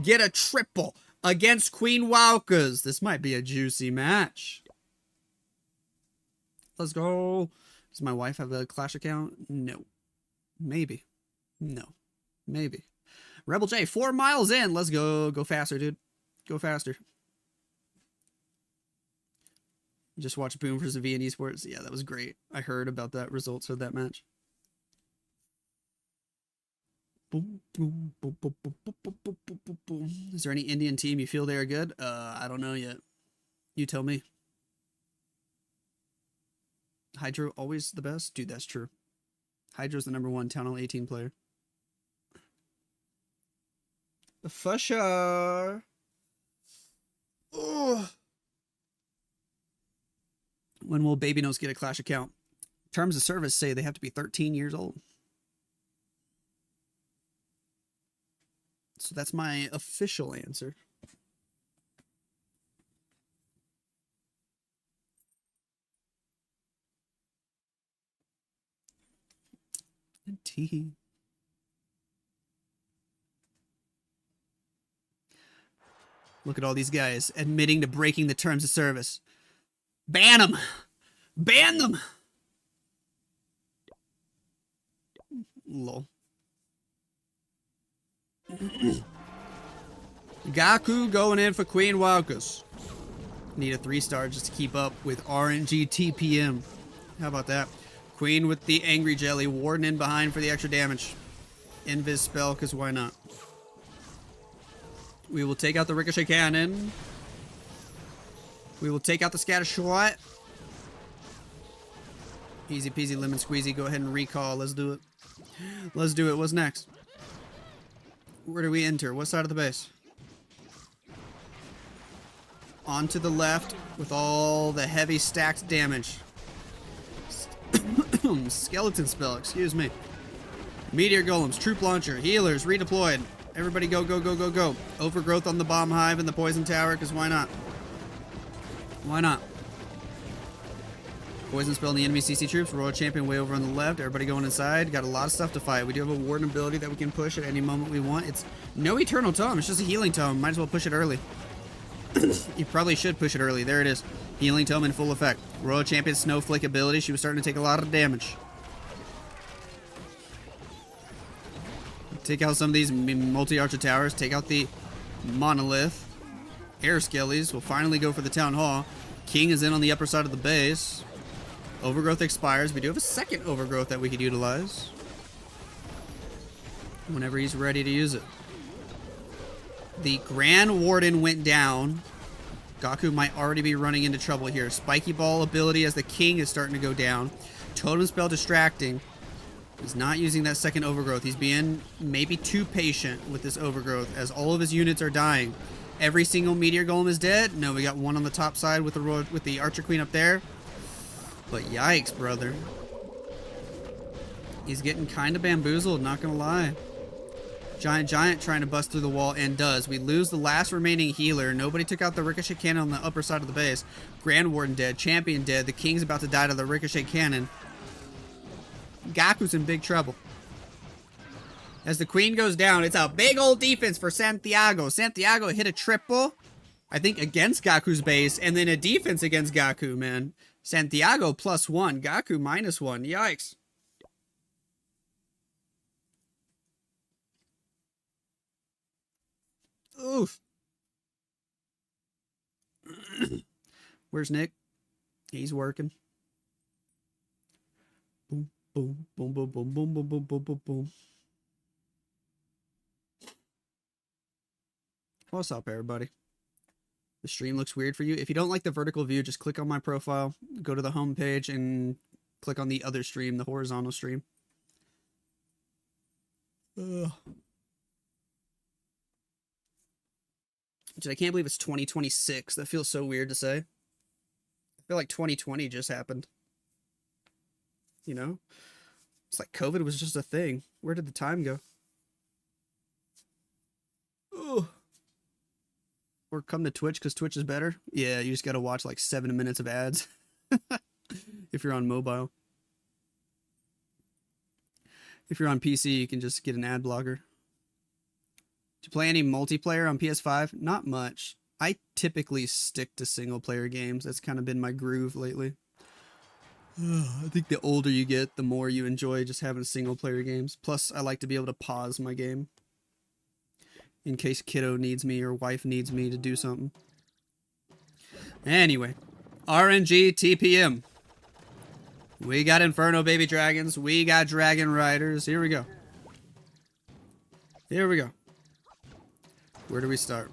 Get a triple against Queen Wowkers. This might be a juicy match. Let's go. Does my wife have a Clash account? No. Maybe. No. Maybe. Rebel J, 4 miles in. Let's go. Go faster, dude. Go faster. Just watched Boom vs. V in Esports. Yeah, that was great. I heard about that results of that match. Boom, boom, boom, boom, boom, boom, boom, boom, boom, boom. Is there any Indian team you feel they are good? I don't know yet. You tell me. Hydro always the best? Dude, that's true. Hydro's the #1 Town Hall 18 player. For sure. Oh. When will Baby Nose get a Clash account? Terms of service say they have to be 13 years old. So that's my official answer. Tee. Look at all these guys admitting to breaking the terms of service. Ban them! Ban them! Lol. Gaku going in for Queen Waukus. Need a 3-star just to keep up with RNG TPM. How about that? Queen with the Angry Jelly. Warden in behind for the extra damage. Invis spell, because why not? We will take out the Ricochet Cannon. We will take out the Scatter Shot. Easy peasy lemon squeezy. Go ahead and recall. Let's do it. Let's do it. What's next? Where do we enter? What side of the base? On to the left with all the heavy stacked damage. Skeleton spell, excuse me. Meteor golems, troop launcher, healers, redeployed. Everybody go, go, go, go, go. Overgrowth on the bomb hive and the poison tower, because why not? Why not? Poison spell on the enemy CC troops. Royal champion way over on the left. Everybody going inside. Got a lot of stuff to fight. We do have a warden ability that we can push at any moment we want. It's no eternal tome. It's just a healing tome. Might as well push it early. You probably should push it early. There it is. Healing tome in full effect. Royal champion snowflake ability. She was starting to take a lot of damage. Take out some of these multi-archer towers. Take out the monolith. Air skellies will finally go for the town hall. King is in on the upper side of the base. Overgrowth expires. We do have a second overgrowth that we could utilize whenever he's ready to use it. The Grand Warden went down. Gaku might already be running into trouble here. Spiky Ball ability as the King is starting to go down. Totem spell distracting. He's not using that second overgrowth. He's being maybe too patient with this overgrowth as all of his units are dying. Every single meteor golem is dead. No, we got one on the top side with the Archer Queen up there. But yikes, brother. He's getting kind of bamboozled, not gonna lie. Giant trying to bust through the wall and does. We lose the last remaining healer. Nobody took out the Ricochet Cannon on the upper side of the base. Grand Warden dead. Champion dead. The King's about to die to the Ricochet Cannon. Gaku's in big trouble. As the Queen goes down, it's a big old defense for Santiago. Santiago hit a triple, I think, against Gaku's base, and then a defense against Gaku, man. Santiago +1, Gaku -1. Yikes. Oof. Where's Nick? He's working. Boom, boom, boom, boom, boom, boom, boom, boom, boom, boom, boom. What's up, everybody? The stream looks weird for you. If you don't like the vertical view, just click on my profile, go to the home page, and click on the other stream, the horizontal stream. Ugh. Dude, I can't believe it's 2026. That feels so weird to say. I feel like 2020 just happened. You know? It's like COVID was just a thing. Where did the time go? Ugh. Or come to Twitch because Twitch is better. Yeah, you just got to watch like 7 minutes of ads. If you're on mobile. If you're on PC, you can just get an ad blocker. Do you play any multiplayer on PS5? Not much. I typically stick to single player games. That's kind of been my groove lately. I think the older you get, the more you enjoy just having single player games. Plus, I like to be able to pause my game in case kiddo needs me or wife needs me to do something. Anyway, RNG TPM. We got Inferno Baby Dragons. We got Dragon Riders. Here we go. Here we go. Where do we start?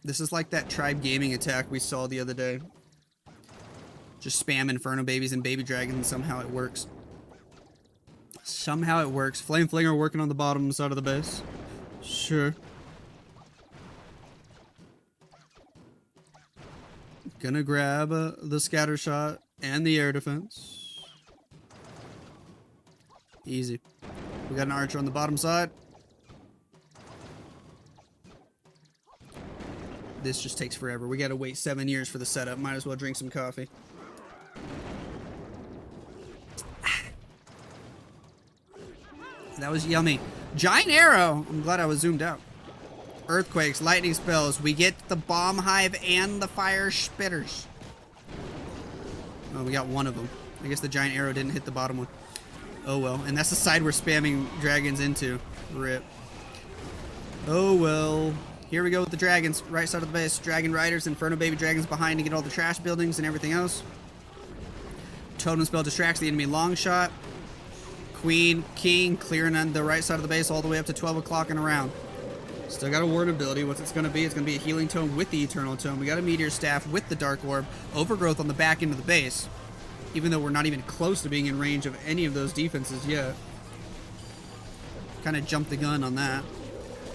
This is like that Tribe Gaming attack we saw the other day. Just spam Inferno Babies and Baby Dragons and somehow it works. Somehow it works. Flame Flinger working on the bottom side of the base. Sure. Gonna grab the scatter shot and the air defense. Easy. We got an archer on the bottom side. this just takes forever. We gotta wait 7 years for the setup. Might as well drink some coffee. That was yummy. Giant arrow! I'm glad I was zoomed out. Earthquakes, lightning spells. We get the bomb hive and the fire spitters. Oh, we got one of them. I guess the giant arrow didn't hit the bottom one. Oh well. And that's the side we're spamming dragons into. Rip. Oh well. Here we go with the dragons. Right side of the base. Dragon riders, Inferno baby dragons behind to get all the trash buildings and everything else. Totem spell distracts the enemy long shot. Queen, king, clearing on the right side of the base all the way up to 12 o'clock and around. Still got a ward ability. What's it's going to be? It's going to be a healing tome with the eternal tome. We got a meteor staff with the dark orb. Overgrowth on the back end of the base. Even though we're not even close to being in range of any of those defenses yet. Kind of jumped the gun on that.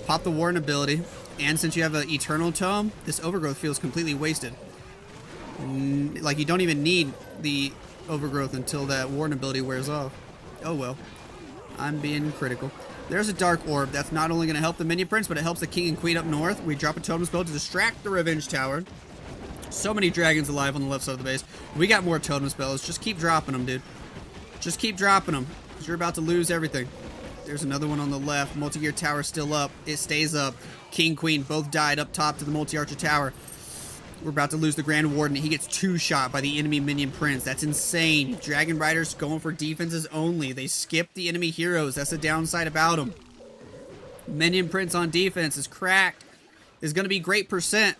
Pop the warden ability. And since you have an eternal tome, this overgrowth feels completely wasted. Like you don't even need the overgrowth until that warden ability wears off. Oh well. I'm being critical. There's a dark orb. That's not only going to help the minion prince, but it helps the king and queen up north. We drop a totem spell to distract the revenge tower. So many dragons alive on the left side of the base. We got more totem spells. Just keep dropping them, dude. Just keep dropping them. Because you're about to lose everything. There's another one on the left. Multi-gear tower still up. It stays up. King, queen both died up top to the multi-archer tower. We're about to lose the Grand Warden. He gets 2-shot by the enemy minion prince. That's insane. Dragon Riders going for defenses only. They skip the enemy heroes. That's the downside about them. Minion prince on defense is cracked. Is going to be great percent.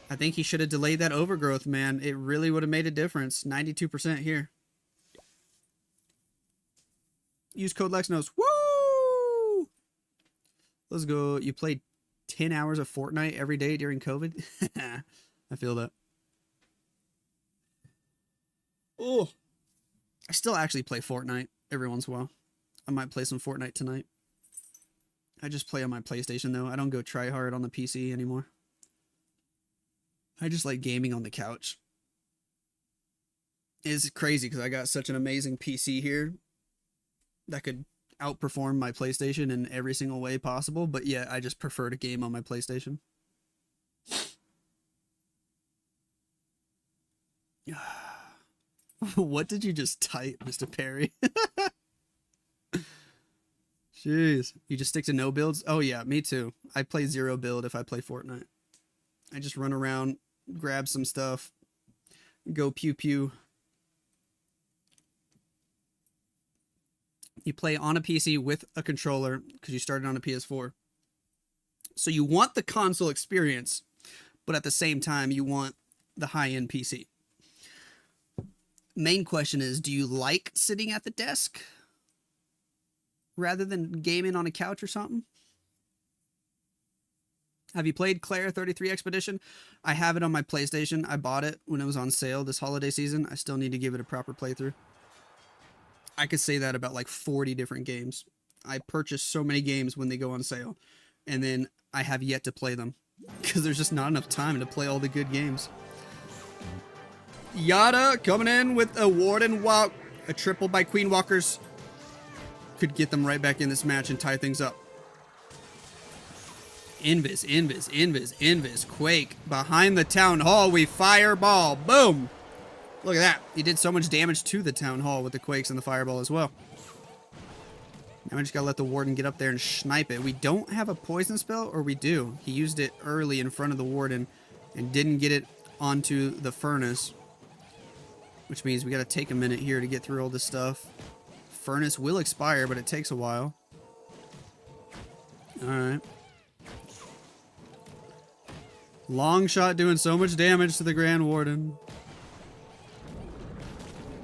I think he should have delayed that overgrowth, man. It really would have made a difference. 92% here. Use code Lexnos. Woo! Let's go. You played 10 hours of Fortnite every day during COVID? I feel that. Oh, I still actually play Fortnite every once in a while. I might play some Fortnite tonight. I just play on my PlayStation though. I don't go try hard on the PC anymore. I just like gaming on the couch. It's crazy because I got such an amazing PC here that could outperform my PlayStation in every single way possible, but yeah, I just prefer to game on my PlayStation. What did you just type, Mr. Perry? Jeez. You just stick to no builds? Oh yeah, me too. I play 0 build if I play Fortnite. I just run around, grab some stuff, go pew pew. You play on a PC with a controller because you started on a PS4. So you want the console experience, but at the same time, you want the high-end PC. Main question is, do you like sitting at the desk rather than gaming on a couch or something? Have you played Claire 33 Expedition? I have it on my PlayStation. I bought it when it was on sale this holiday season. I still need to give it a proper playthrough. I could say that about like 40 different games. I purchase so many games when they go on sale, and then I have yet to play them because there's just not enough time to play all the good games. Yuta coming in with a Warden Walk. A triple by Queen Walkers could get them right back in this match and tie things up. Invis. Quake. Behind the Town Hall, we fireball. Boom. Look at that. He did so much damage to the Town Hall with the Quakes and the fireball as well. Now we just gotta let the Warden get up there and snipe it. We don't have a poison spell, or we do. He used it early in front of the Warden and didn't get it onto the furnace. Which means we gotta take a minute here to get through all this stuff. Furnace will expire, but it takes a while. Alright. Long shot doing so much damage to the Grand Warden.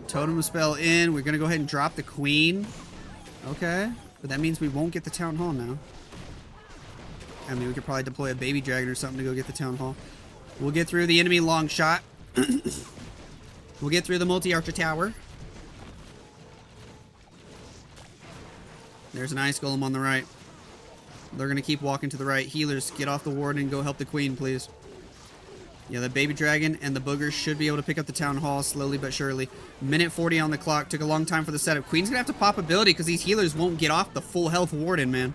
Totem spell in. We're going to go ahead and drop the Queen. Okay. But that means we won't get the Town Hall now. I mean, we could probably deploy a baby dragon or something to go get the Town Hall. We'll get through the enemy long shot. We'll get through the multi-archer tower. There's an ice golem on the right. They're going to keep walking to the right. Healers, get off the Warden and go help the Queen, please. Yeah, the baby dragon and the boogers should be able to pick up the Town Hall slowly but surely. Minute 40 on the clock. Took a long time for the setup. Queen's going to have to pop ability because these healers won't get off the full health Warden, man.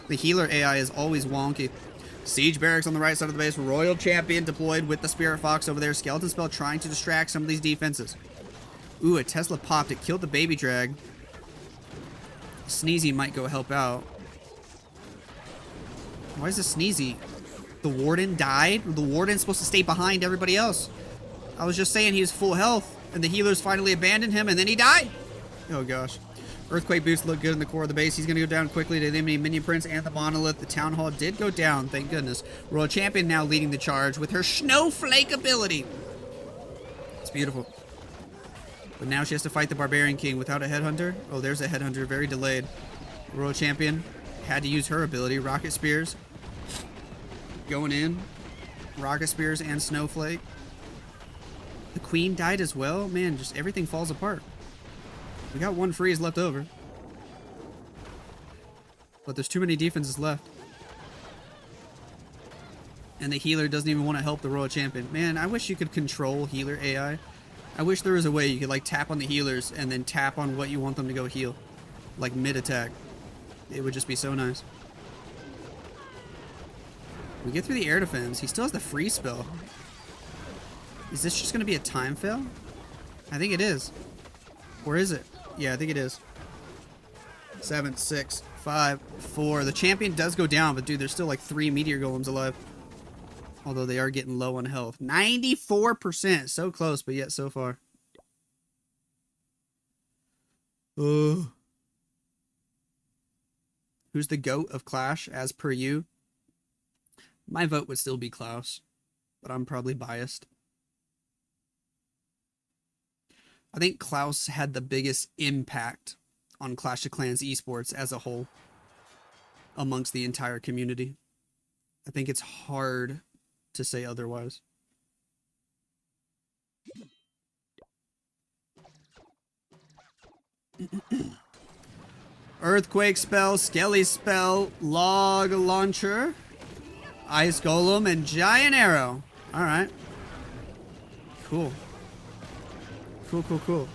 The healer AI is always wonky. Siege barracks on the right side of the base. Royal Champion deployed with the Spirit Fox over there. Skeleton Spell trying to distract some of these defenses. Ooh, a Tesla popped. It killed the Baby Drag. Sneezy might go help out. Why is the Sneezy? The Warden died? The Warden's supposed to stay behind everybody else. I was just saying he was full health, and the healers finally abandoned him, and then he died. Oh, gosh. Earthquake boost looked good in the core of the base. He's going to go down quickly to the enemy Minion Prince and the Monolith. The Town Hall did go down, thank goodness. Royal Champion now leading the charge with her Snowflake ability. It's beautiful. But now she has to fight the Barbarian King without a Headhunter. Oh, there's a Headhunter, very delayed. Royal Champion had to use her ability. Rocket Spears. Going in. Rocket Spears and Snowflake. The Queen died as well. Man, just everything falls apart. We got one freeze left over. But there's too many defenses left. And the healer doesn't even want to help the Royal Champion. Man, I wish you could control healer AI. I wish there was a way you could like tap on the healers and then tap on what you want them to go heal. Like mid-attack. It would just be so nice. We get through the air defense. He still has the freeze spell. Is this just going to be a time fail? I think it is. Or is it? Yeah, I think it is. 7, 6, 5, 4. The champion does go down, but dude, there's still like 3 meteor golems alive. Although they are getting low on health. 94%. So close, but yet so far. Who's the GOAT of Clash as per you? My vote would still be Klaus, but I'm probably biased. I think Klaus had the biggest impact on Clash of Clans esports as a whole amongst the entire community. I think it's hard to say otherwise. Earthquake spell, Skelly spell, log launcher, ice golem, and giant arrow. All right. Cool. Cool.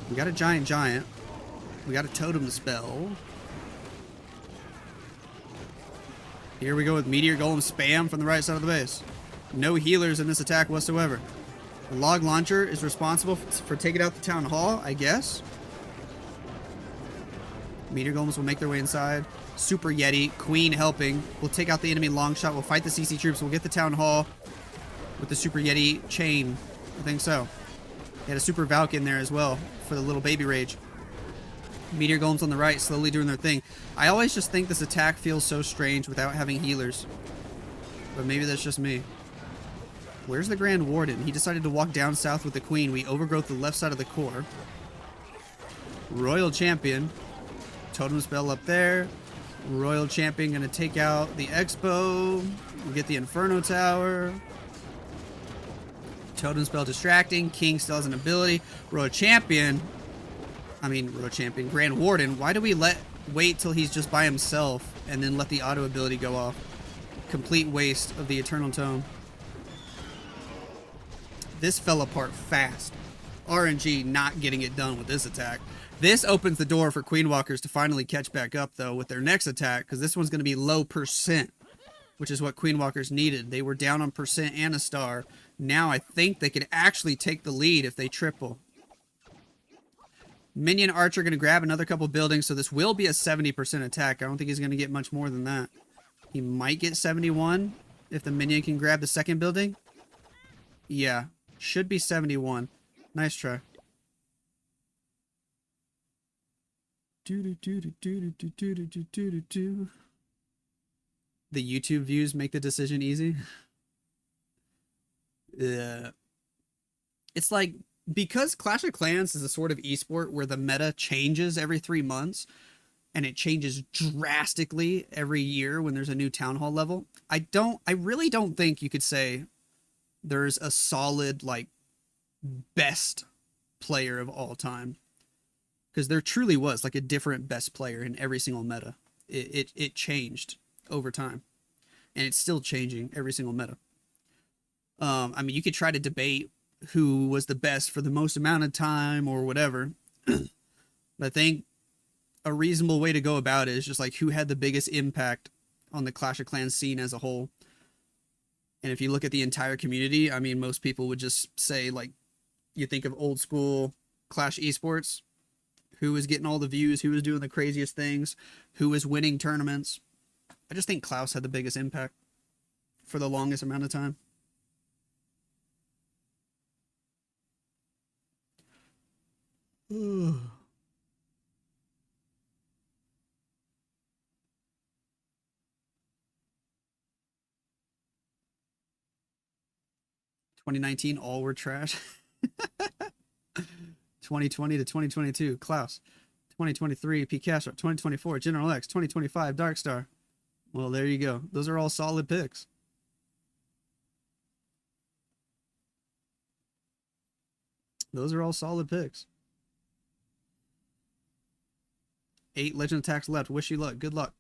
We got a giant. We got a totem spell. Here we go with meteor golem spam from the right side of the base. No healers in this attack whatsoever. The log launcher is responsible for taking out the town hall, I guess. Meteor golems will make their way inside. Super Yeti, Queen helping. We'll take out the enemy long shot. We'll fight the CC troops. We'll get the town hall with the Super Yeti chain. I think so. They had a Super Valk in there as well for the little baby rage. Meteor golems on the right, slowly doing their thing. I always just think this attack feels so strange without having healers. But maybe that's just me. Where's the Grand Warden? He decided to walk down south with the Queen. We overgrowth the left side of the core. Royal Champion. Totem spell up there. Royal Champion gonna take out the Expo. We get the Inferno Tower. Totem spell distracting. King still has an ability. Royal Champion, Grand Warden. Why do we wait till he's just by himself and then let the auto ability go off? Complete waste of the Eternal Tome. This fell apart fast. RNG not getting it done with this attack. This opens the door for Queen Walkers to finally catch back up though with their next attack, because this one's going to be low percent, which is what Queen Walkers needed. They were down on percent and a star. Now I think they could actually take the lead if they triple. Minion Archer going to grab another couple buildings, so this will be a 70% attack. I don't think he's going to get much more than that. He might get 71 if the Minion can grab the second building. Yeah, should be 71. Nice try. The YouTube views make the decision easy. It's like, because Clash of Clans is a sort of esport where the meta changes every 3 months and it changes drastically every year when there's a new town hall level. I really don't think you could say there's a solid like best player of all time, because there truly was like a different best player in every single meta. It changed over time, and it's still changing every single meta. I mean, you could try to debate who was the best for the most amount of time or whatever. But I think a reasonable way to go about it is just like who had the biggest impact on the Clash of Clans scene as a whole. And if you look at the entire community, I mean, most people would just say, like, you think of old school Clash Esports, who was getting all the views, who was doing the craziest things, who was winning tournaments. I just think Klaus had the biggest impact for the longest amount of time. Ooh. "2019, all were trash." 2020 to 2022, Klaus. 2023, Picasso. 2024, General X. 2025, Darkstar. Well, there you go. Those are all solid picks. Those are all solid picks. 8 Legend attacks left. Wish you luck. Good luck.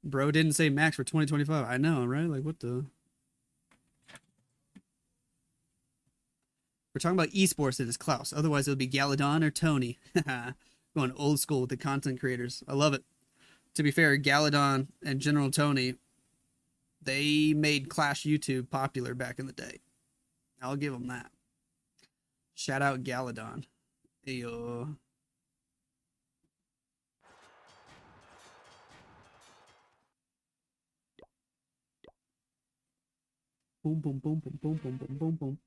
Bro didn't say max for 2025. I know, right? Like, what the... We're talking about esports. It is Klaus. Otherwise, it would be Galadon or Tony. Going old school with the content creators. I love it. To be fair, Galadon and General Tony, they made Clash YouTube popular back in the day. I'll give them that. Shout out Galadon. Ayo. Boom, boom, boom, boom, boom, boom, boom, boom, boom.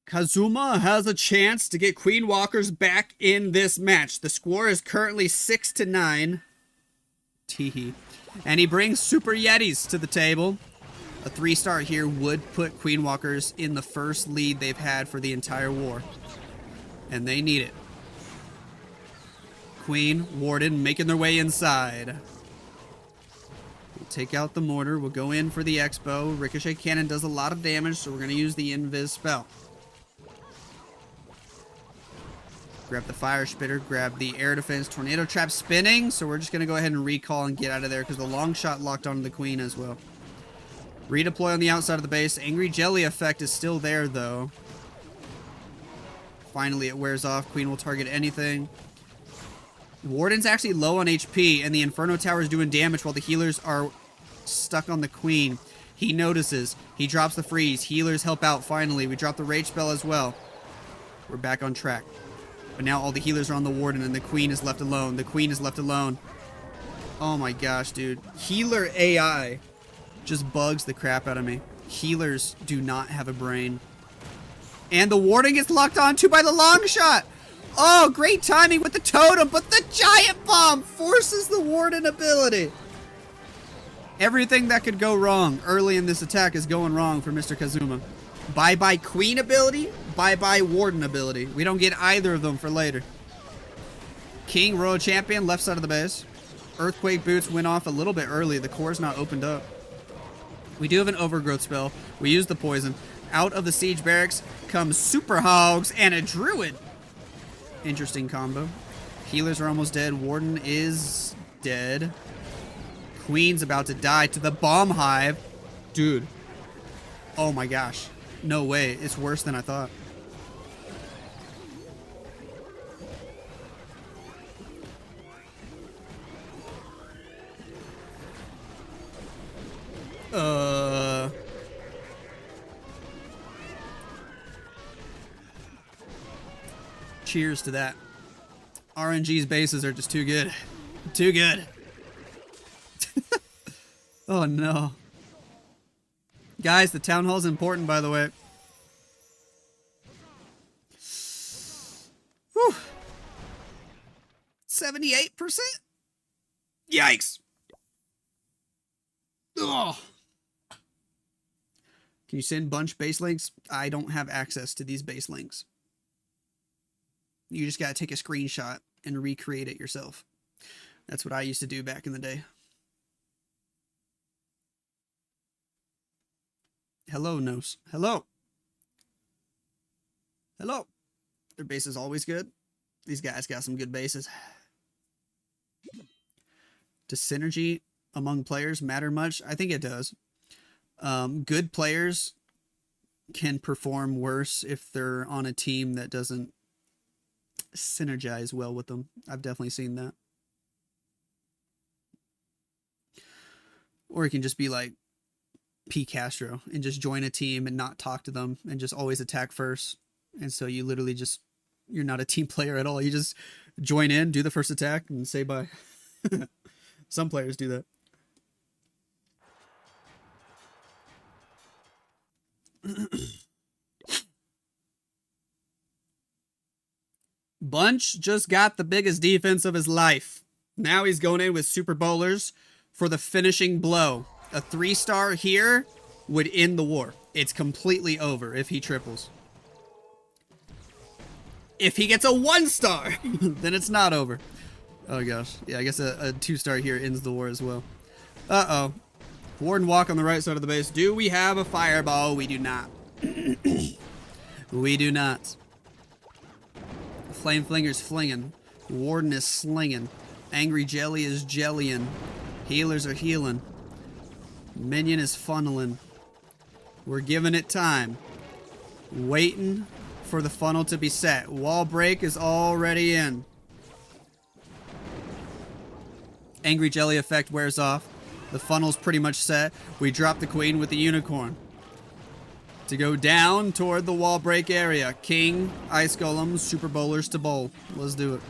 Kazuma has a chance to get Queen Walkers back in this match. The score is currently 6-9. Teehee. And he brings Super Yetis to the table. A 3-star here would put Queen Walkers in the first lead they've had for the entire war. And they need it. Queen, Warden making their way inside. We'll take out the mortar. We'll go in for the Expo. Ricochet Cannon does a lot of damage, so we're going to use the Invis spell. Grab the Fire Spitter, grab the Air Defense, Tornado Trap spinning, so we're just going to go ahead and recall and get out of there because the long shot locked onto the Queen as well. Redeploy on the outside of the base. Angry Jelly effect is still there, though. Finally, it wears off. Queen will target anything. Warden's actually low on HP, and the Inferno Tower is doing damage while the healers are stuck on the Queen. He notices. He drops the freeze. Healers help out finally. We drop the Rage spell as well. We're back on track. But now all the healers are on the Warden, and the Queen is left alone. The Queen is left alone. Oh my gosh, dude. Healer AI just bugs the crap out of me. Healers do not have a brain. And the Warden gets locked onto by the long shot. Oh, great timing with the totem, but the giant bomb forces the Warden ability. Everything that could go wrong early in this attack is going wrong for Mr. Kazuma. Bye-bye Queen ability, bye-bye Warden ability. We don't get either of them for later. King, Royal Champion, left side of the base. Earthquake Boots went off a little bit early. The core's not opened up. We do have an Overgrowth spell. We use the poison. Out of the Siege Barracks comes Super Hogs and a Druid. Interesting combo. Healers are almost dead. Warden is dead. Queen's about to die to the Bomb Hive. Dude. Oh my gosh. No way. It's worse than I thought. Cheers to that. RNG's bases are just too good. Too good. Oh no. Guys, the town hall is important, by the way. Whew. 78%? Yikes. Ugh. Can you send bunch base links? I don't have access to these base links. You just gotta take a screenshot and recreate it yourself. That's what I used to do back in the day. Hello, Nos. Hello. Hello. Their base is always good. These guys got some good bases. Does synergy among players matter much? I think it does. Good players can perform worse if they're on a team that doesn't synergize well with them. I've definitely seen that. Or you can just be like P. Castro and just join a team and not talk to them and just always attack first. And so you literally just, you're not a team player at all. You just join in, do the first attack, and say bye. Some players do that. Bunch just got the biggest defense of his life. Now he's going in with super bowlers for the finishing blow. A 3-star here would end the war. It's completely over if he triples. If he gets a 1-star, then it's not over. Oh gosh. Yeah, I guess a 2-star here ends the war as well. Uh-oh. Warden walk on the right side of the base. Do we have a fireball? We do not. We do not. Flame Flinger's flinging. Warden is slinging. Angry Jelly is jellying. Healers are healing. Minion is funneling. We're giving it time. Waiting for the funnel to be set. Wall break is already in. Angry Jelly effect wears off. The funnel's pretty much set. We drop the queen with the unicorn. To go down toward the wall break area. King, Ice Golem, Super Bowlers to bowl. Let's do it.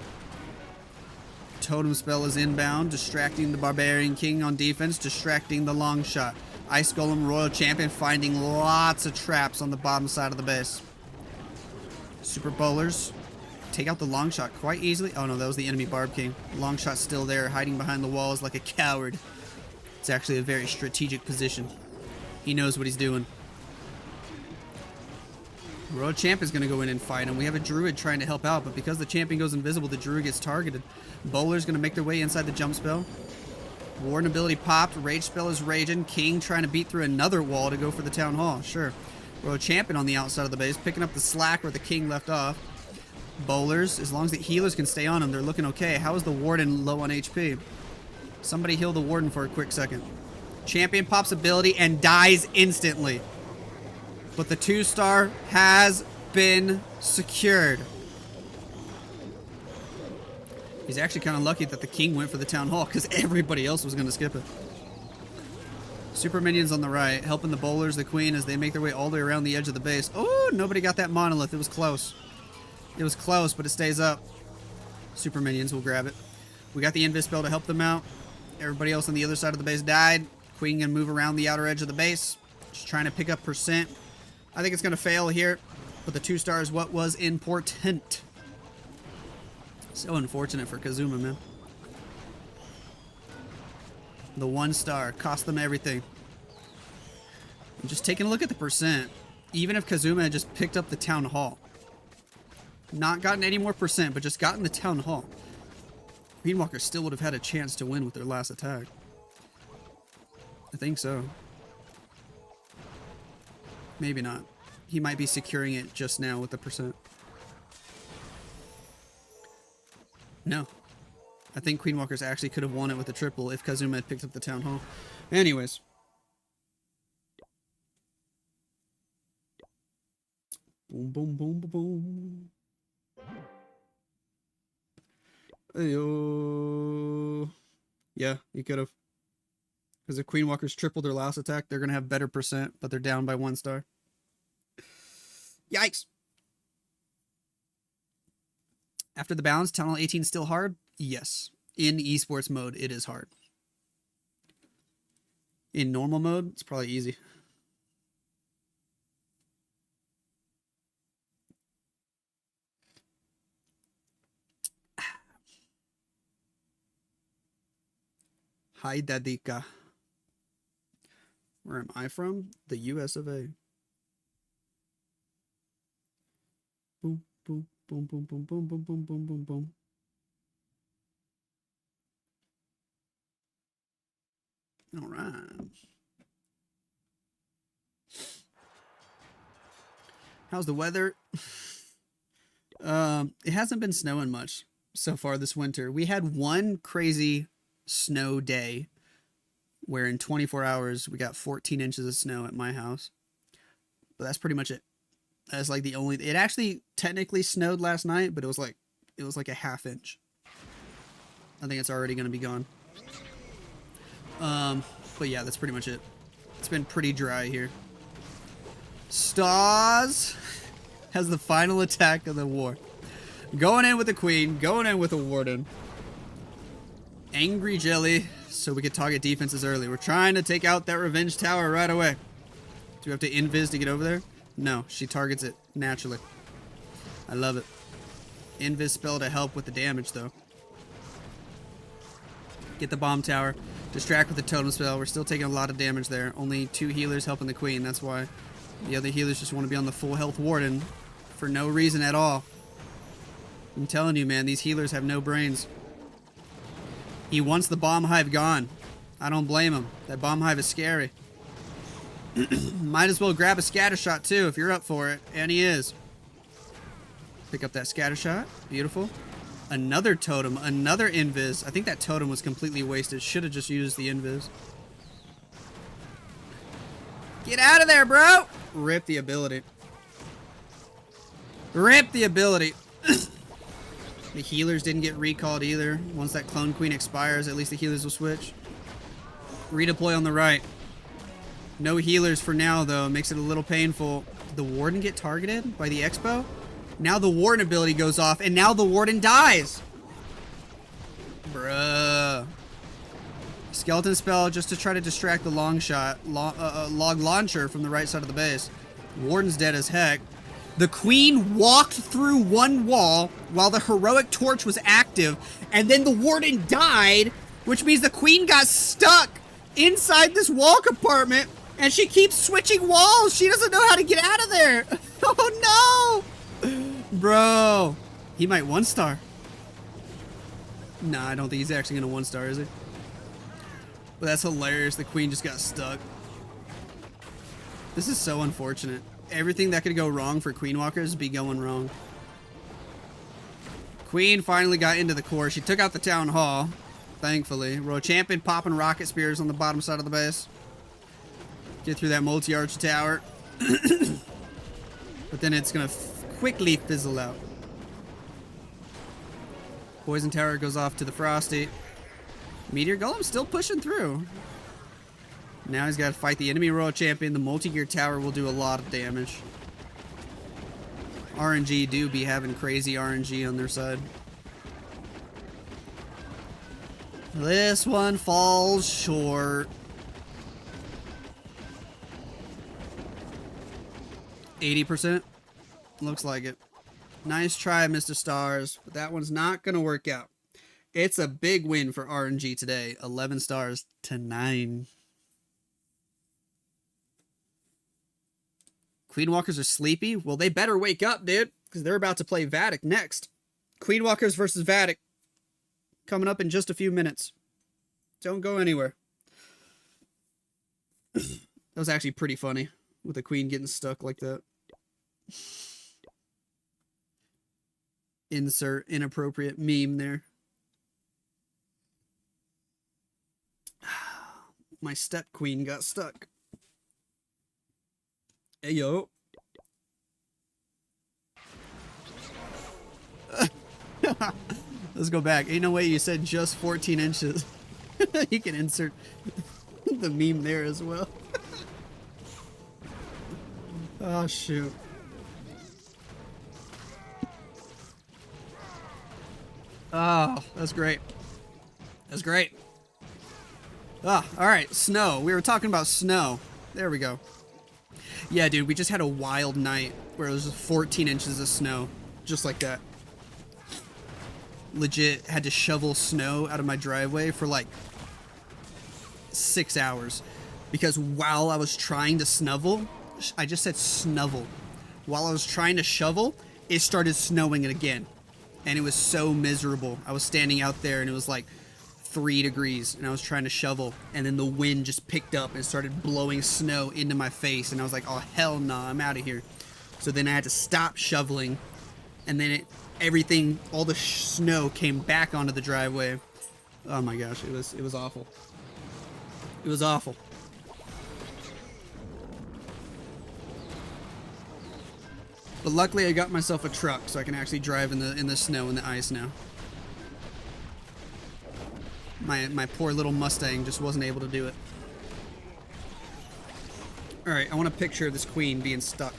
Totem Spell is inbound, distracting the Barbarian King on defense, distracting the long shot. Ice Golem, Royal Champion, finding lots of traps on the bottom side of the base. Super Bowlers take out the long shot quite easily. Oh no, that was the enemy Barb King. Long shot's still there, hiding behind the walls like a coward. It's actually a very strategic position. He knows what he's doing. Royal Champ is going to go in and fight him. We have a Druid trying to help out, but because the champion goes invisible, the Druid gets targeted. Bowler's going to make their way inside the jump spell. Warden ability popped. Rage spell is raging. King trying to beat through another wall to go for the Town Hall. Sure. Royal Champion on the outside of the base, picking up the slack where the King left off. Bowlers, as long as the healers can stay on him, they're looking okay. How is the Warden low on HP? Somebody heal the Warden for a quick second. Champion pops ability and dies instantly. But the 2-star has been secured. He's actually kind of lucky that the King went for the Town Hall because everybody else was going to skip it. Super Minions on the right, helping the Bowlers, the Queen, as they make their way all the way around the edge of the base. Oh, nobody got that Monolith. It was close. It was close, but it stays up. Super Minions will grab it. We got the Invis spell to help them out. Everybody else on the other side of the base died. Queen can move around the outer edge of the base. Just trying to pick up percent. I think it's going to fail here, but the 2-star is what was important. So unfortunate for Kazuma, man. The 1-star cost them everything. I'm just taking a look at the percent. Even if Kazuma had just picked up the Town Hall. Not gotten any more percent, but just gotten the Town Hall. Greenwalker still would have had a chance to win with their last attack. I think so. Maybe not. He might be securing it just now with the percent. No. I think Queenwalkers actually could have won it with a triple if Kazuma had picked up the Town Hall. Anyways. Boom, boom, boom, boom, boom. Ayo. Yeah, he could have. Because if Queenwalkers tripled their last attack, they're going to have better percent, but they're down by 1-star. Yikes. After the balance, Town Hall 18 still hard? Yes. In esports mode, it is hard. In normal mode, it's probably easy. Hi, Dadika. Where am I from? The US of A. Boom, boom, boom, boom, boom, boom, boom, boom, boom, boom, boom. All right. How's the weather? It hasn't been snowing much so far this winter. We had one crazy snow day where in 24 hours we got 14 inches of snow at my house. But that's pretty much it. That's like the only... It actually technically snowed last night, but it was like a half inch. I think it's already going to be gone. But yeah, that's pretty much it. It's been pretty dry here. Stars has the final attack of the war. Going in with the queen, going in with a warden. Angry jelly, so we can target defenses early. We're trying to take out that revenge tower right away. Do we have to invis to get over there? No, she targets it naturally. I love it. Invis spell to help with the damage though. Get the bomb tower. Distract with the totem spell. We're still taking a lot of damage there. Only 2 healers helping the queen. That's why the other healers just want to be on the full health warden for no reason at all. I'm telling you, man, these healers have no brains. He wants the bomb hive gone. I don't blame him. That bomb hive is scary. Might as well grab a scatter shot too if you're up for it. And he is. Pick up that scatter shot. Beautiful. Another totem. Another invis. I think that totem was completely wasted. Should have just used the invis. Get out of there, bro! Rip the ability. Rip the ability. The healers didn't get recalled either. Once that clone queen expires, at least the healers will switch. Redeploy on the right. No healers for now, though. Makes it a little painful. Did the warden get targeted by the expo? Now the warden ability goes off, and now the warden dies. Bruh. Skeleton spell just to try to distract the long shot. Log launcher from the right side of the base. Warden's dead as heck. The queen walked through one wall while the heroic torch was active, and then the warden died, which means the queen got stuck inside this wall compartment, and she keeps switching walls. She doesn't know how to get out of there. Oh no! Bro, he might 1-star. Nah, I don't think he's actually gonna 1-star, is he? But that's hilarious. The queen just got stuck. This is so unfortunate. Everything that could go wrong for Queen Walkers be going wrong. Queen finally got into the core. She took out the town hall, thankfully. Royal Champion popping rocket spears on the bottom side of the base. Get through that multi-arch tower. But then it's going to quickly fizzle out. Poison tower goes off to the Frosty. Meteor Golem's still pushing through. Now he's got to fight the enemy Royal Champion. The multi-gear tower will do a lot of damage. RNG do be having crazy RNG on their side. This one falls short. 80%? Looks like it. Nice try, Mr. Stars, but that one's not going to work out. It's a big win for RNG today. 11 stars to 9. Queen Walkers are sleepy? Well, they better wake up, dude, because they're about to play Vatic next. Queen Walkers versus Vatic. Coming up in just a few minutes. Don't go anywhere. That was actually pretty funny, with the queen getting stuck like that. Insert inappropriate meme there. My step queen got stuck. Hey, yo. Let's go back. Ain't no way you said just 14 inches. You can insert the meme there as well. Oh, shoot. Oh, that's great. That's great. Ah, alright, snow. We were talking about snow. There we go. Yeah, dude, we just had a wild night where it was just 14 inches of snow. Just like that. Legit had to shovel snow out of my driveway for like 6 hours. Because while I was trying to snovel, I just said snovel. While I was trying to shovel, it started snowing again. And it was so miserable. I was standing out there and it was like 3 degrees and I was trying to shovel, and then the wind just picked up and started blowing snow into my face, and I was like, oh hell no, I'm out of here. So then I had to stop shoveling, and then everything, all the snow came back onto the driveway. Oh my gosh, it was awful. It was awful. But luckily I got myself a truck so I can actually drive in the snow and the ice now. My poor little Mustang just wasn't able to do it. Alright, I want a picture of this queen being stuck.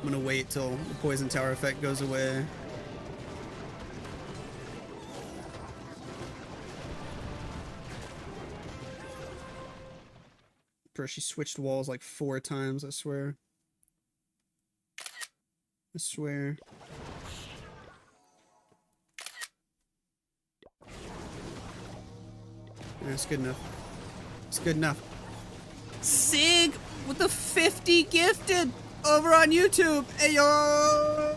I'm gonna wait till the poison tower effect goes away. Bro, she switched walls like 4 times, I swear. I swear. Yeah, it's good enough. It's good enough. Sig with the 50 gifted over on YouTube. Hey yo,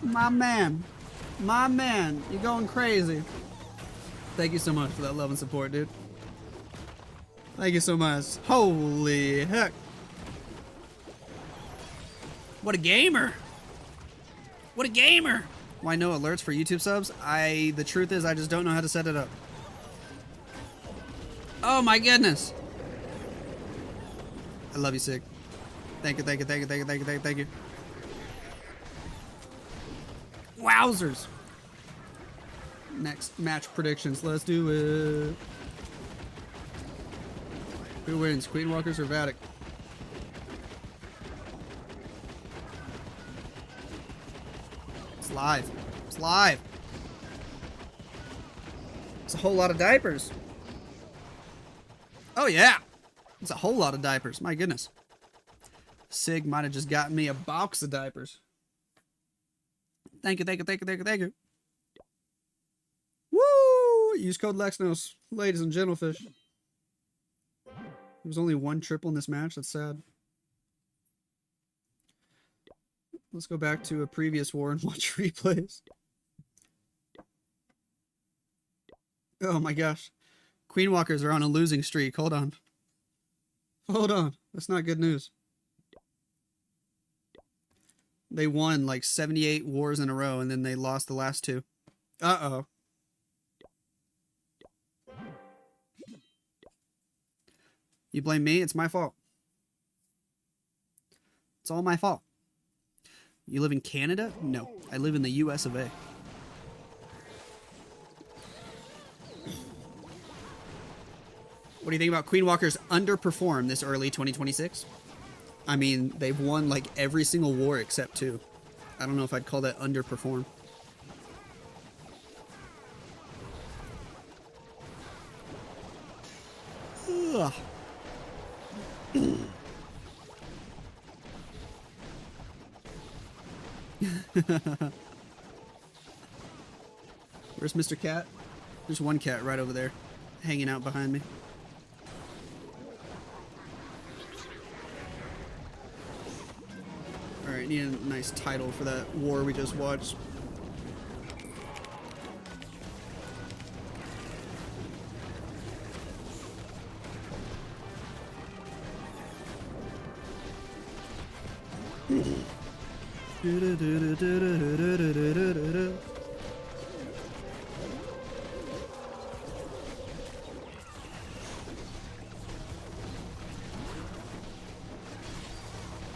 my man, you're going crazy. Thank you so much for that love and support, dude. Thank you so much. Holy heck! What a gamer! What a gamer! Why no alerts for YouTube subs? The truth is I just don't know how to set it up. Oh my goodness! I love you, Sig. Thank you, thank you, thank you, thank you, thank you, thank you, thank you. Wowzers! Next match predictions. Let's do it. Who wins, Queen Walkers or Vatic? It's live. It's live. It's a whole lot of diapers. Oh yeah. It's a whole lot of diapers. My goodness. Sig might have just gotten me a box of diapers. Thank you, thank you, thank you, thank you, thank you. Woo! Use code Lexnos, ladies and gentlefish. There was only 1 triple in this match. That's sad. Let's go back to a previous war and watch replays. Oh my gosh. Queen Walkers are on a losing streak. Hold on. Hold on. That's not good news. They won like 78 wars in a row and then they lost the last 2. Uh-oh. You blame me? It's my fault. It's all my fault. You live in Canada? No. I live in the US of A. What do you think about Queen Walkers underperform this early 2026? I mean, they've won like every single war except 2. I don't know if I'd call that underperform. Ugh. Where's Mr. Cat? There's one cat right over there, hanging out behind me. Alright, need a nice title for that war we just watched.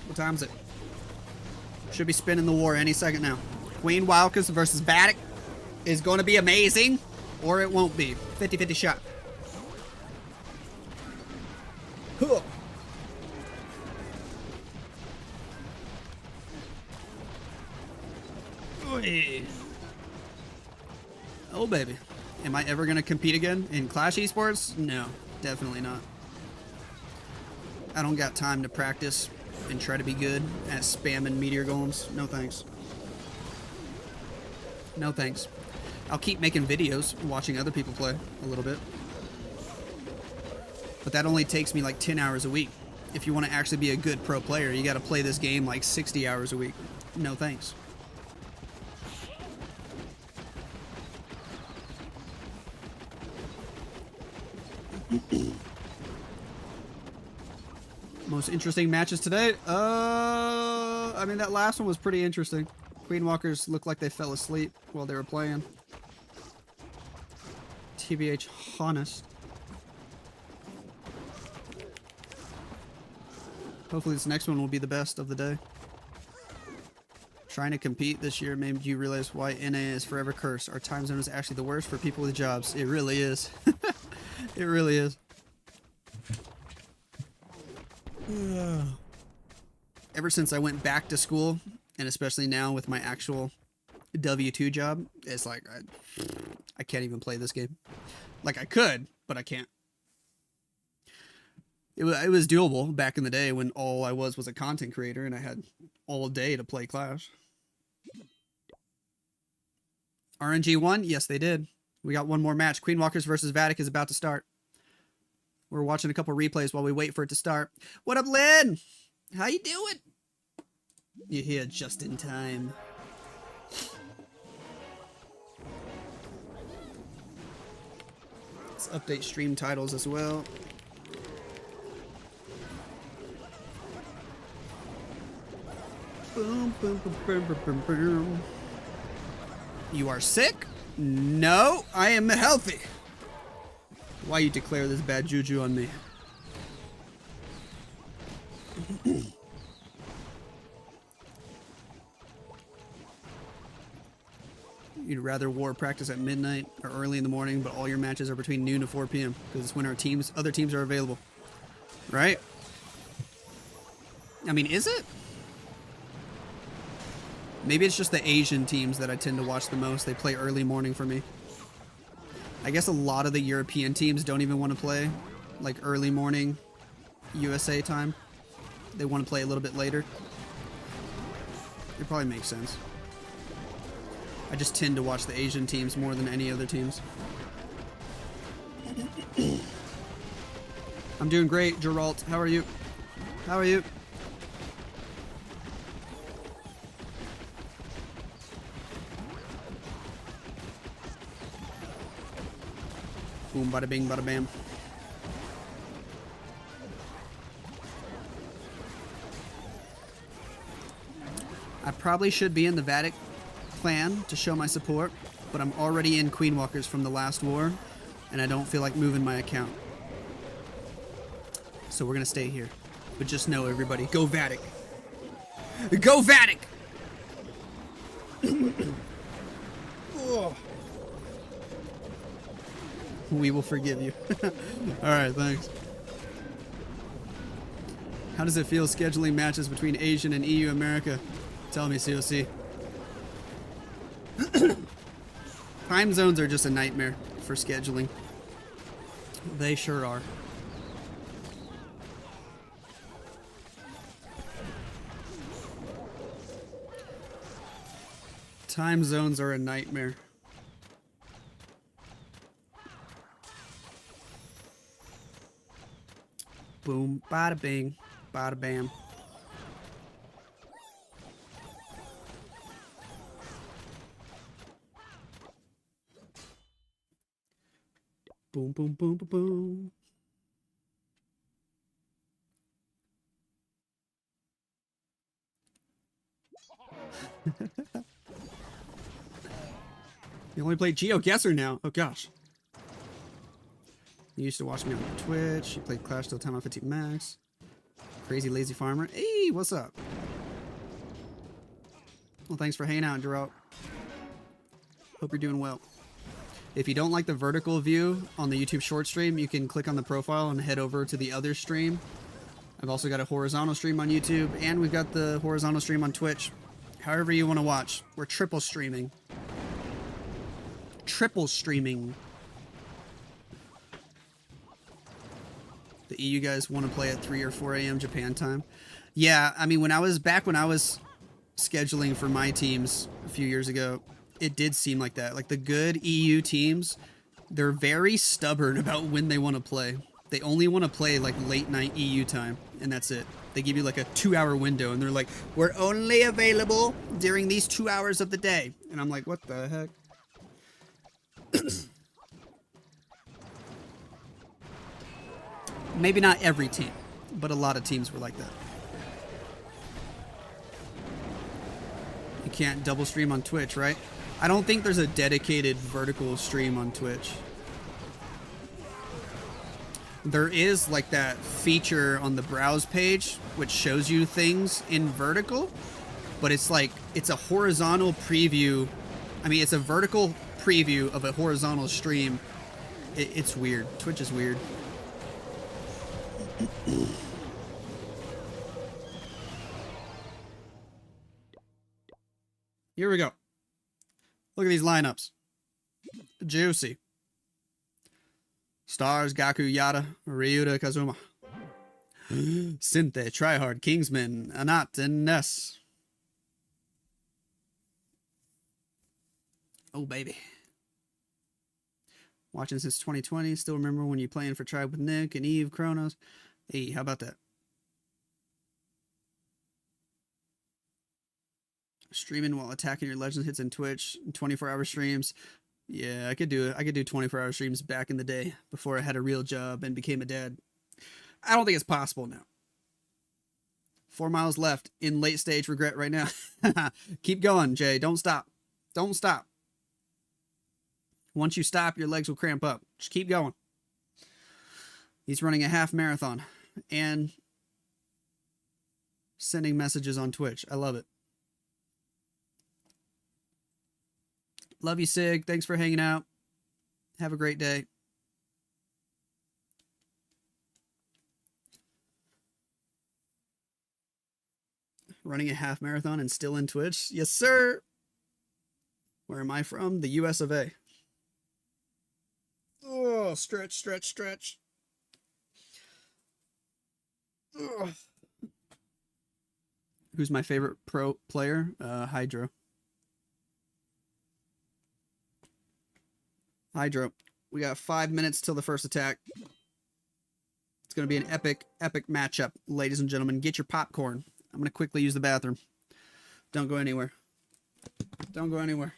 What time is it? Should be spinning the war any second now. Queen Walkers versus Vatic is going to be amazing, or it won't be. 50-50 shot. Cool. Oh baby. Am I ever going to compete again in Clash Esports? No, definitely not. I don't got time to practice and try to be good at spamming meteor golems. No thanks. No thanks. I'll keep making videos, watching other people play a little bit. But that only takes me like 10 hours a week. If you want to actually be a good pro player, you got to play this game like 60 hours a week. No thanks. Most interesting matches today? I mean, that last one was pretty interesting. Queen Walkers looked like they fell asleep while they were playing. TBH honest. Hopefully this next one will be the best of the day. Trying to compete this year made you realize why NA is forever cursed. Our time zone is actually the worst for people with jobs. It really is. It really is. Ever since I went back to school, and especially now with my actual W2 job, it's like I can't even play this game. Like I could, but I can't. It was doable back in the day when all I was a content creator and I had all day to play Clash. RNG won? Yes, they did. We got one more match. Queenwalkers versus Vatic is about to start. We're watching a couple replays while we wait for it to start. What up, Lynn? How you doing? You're here just in time. Let's update stream titles as well. Boom, boom, boom, boom, boom, boom, boom. You are sick? No, I am healthy. Why you declare this bad juju on me? You'd rather war practice at midnight or early in the morning, but all your matches are between noon to 4 p.m. because it's when our other teams are available. Right? I mean, is it? Maybe it's just the Asian teams that I tend to watch the most. They play early morning for me. I guess a lot of the European teams don't even want to play like early morning USA time. They want to play a little bit later. It probably makes sense. I just tend to watch the Asian teams more than any other teams. I'm doing great, Geralt. How are you? How are you? Boom, bada bing, bada bam. I probably should be in the Vatic clan to show my support, but I'm already in Queenwalkers from the last war, and I don't feel like moving my account. So we're gonna stay here. But just know, everybody, go Vatic! Go Vatic! We will forgive you. Alright, thanks. How does it feel scheduling matches between Asian and EU America? Tell me, COC. Time zones are just a nightmare for scheduling. They sure are. Time zones are a nightmare. Boom, bada bing, bada bam. Boom, boom, boom, boom, boom. You only play GeoGuessr now. Oh gosh. You used to watch me on Twitch. You played Clash till time on 15 max. Crazy lazy farmer. Hey, what's up? Well, thanks for hanging out, Geralt. Hope you're doing well. If you don't like the vertical view on the YouTube short stream, you can click on the profile and head over to the other stream. I've also got a horizontal stream on YouTube, and we've got the horizontal stream on Twitch. However you want to watch. We're triple streaming. Triple streaming. The EU guys want to play at 3 or 4 a.m. Japan time. Yeah, I mean, when I was scheduling for my teams a few years ago, it did seem like that. Like the good EU teams, they're very stubborn about when they want to play. They only want to play like late night EU time, and that's it. They give you like a 2-hour window, and they're like, we're only available during these 2 hours of the day. And I'm like, what the heck? Maybe not every team, but a lot of teams were like that. You can't double stream on Twitch, right? I don't think there's a dedicated vertical stream on Twitch. There is like that feature on the browse page which shows you things in vertical, but it's like, it's a horizontal preview. I mean, it's a vertical preview of a horizontal stream. It's weird. Twitch is weird. Here we go. Look at these lineups. Juicy. Stars, Gaku, Yada, Ryuta, Kazuma. Sinthe, Tryhard, Kingsman, Anat, and Ness. Oh, baby. Watching since 2020. Still remember when you playing for Tribe with Nick and Eve, Kronos. Hey, how about that? Streaming while attacking your Legends hits in Twitch. 24-hour streams. Yeah, I could do it. I could do 24-hour streams back in the day before I had a real job and became a dad. I don't think it's possible now. 4 miles left in late stage regret right now. Keep going, Jay. Don't stop. Don't stop. Once you stop, your legs will cramp up. Just keep going. He's running a half marathon and sending messages on Twitch. I love it. Love you, Sig. Thanks for hanging out. Have a great day. Running a half marathon and still in Twitch? Yes, sir. Where am I from? The US of A. Oh, stretch, stretch, stretch. Ugh. Who's my favorite pro player? Hydro. Hydro. We got 5 minutes till the first attack. It's going to be an epic, epic matchup, ladies and gentlemen. Get your popcorn. I'm going to quickly use the bathroom. Don't go anywhere. Don't go anywhere.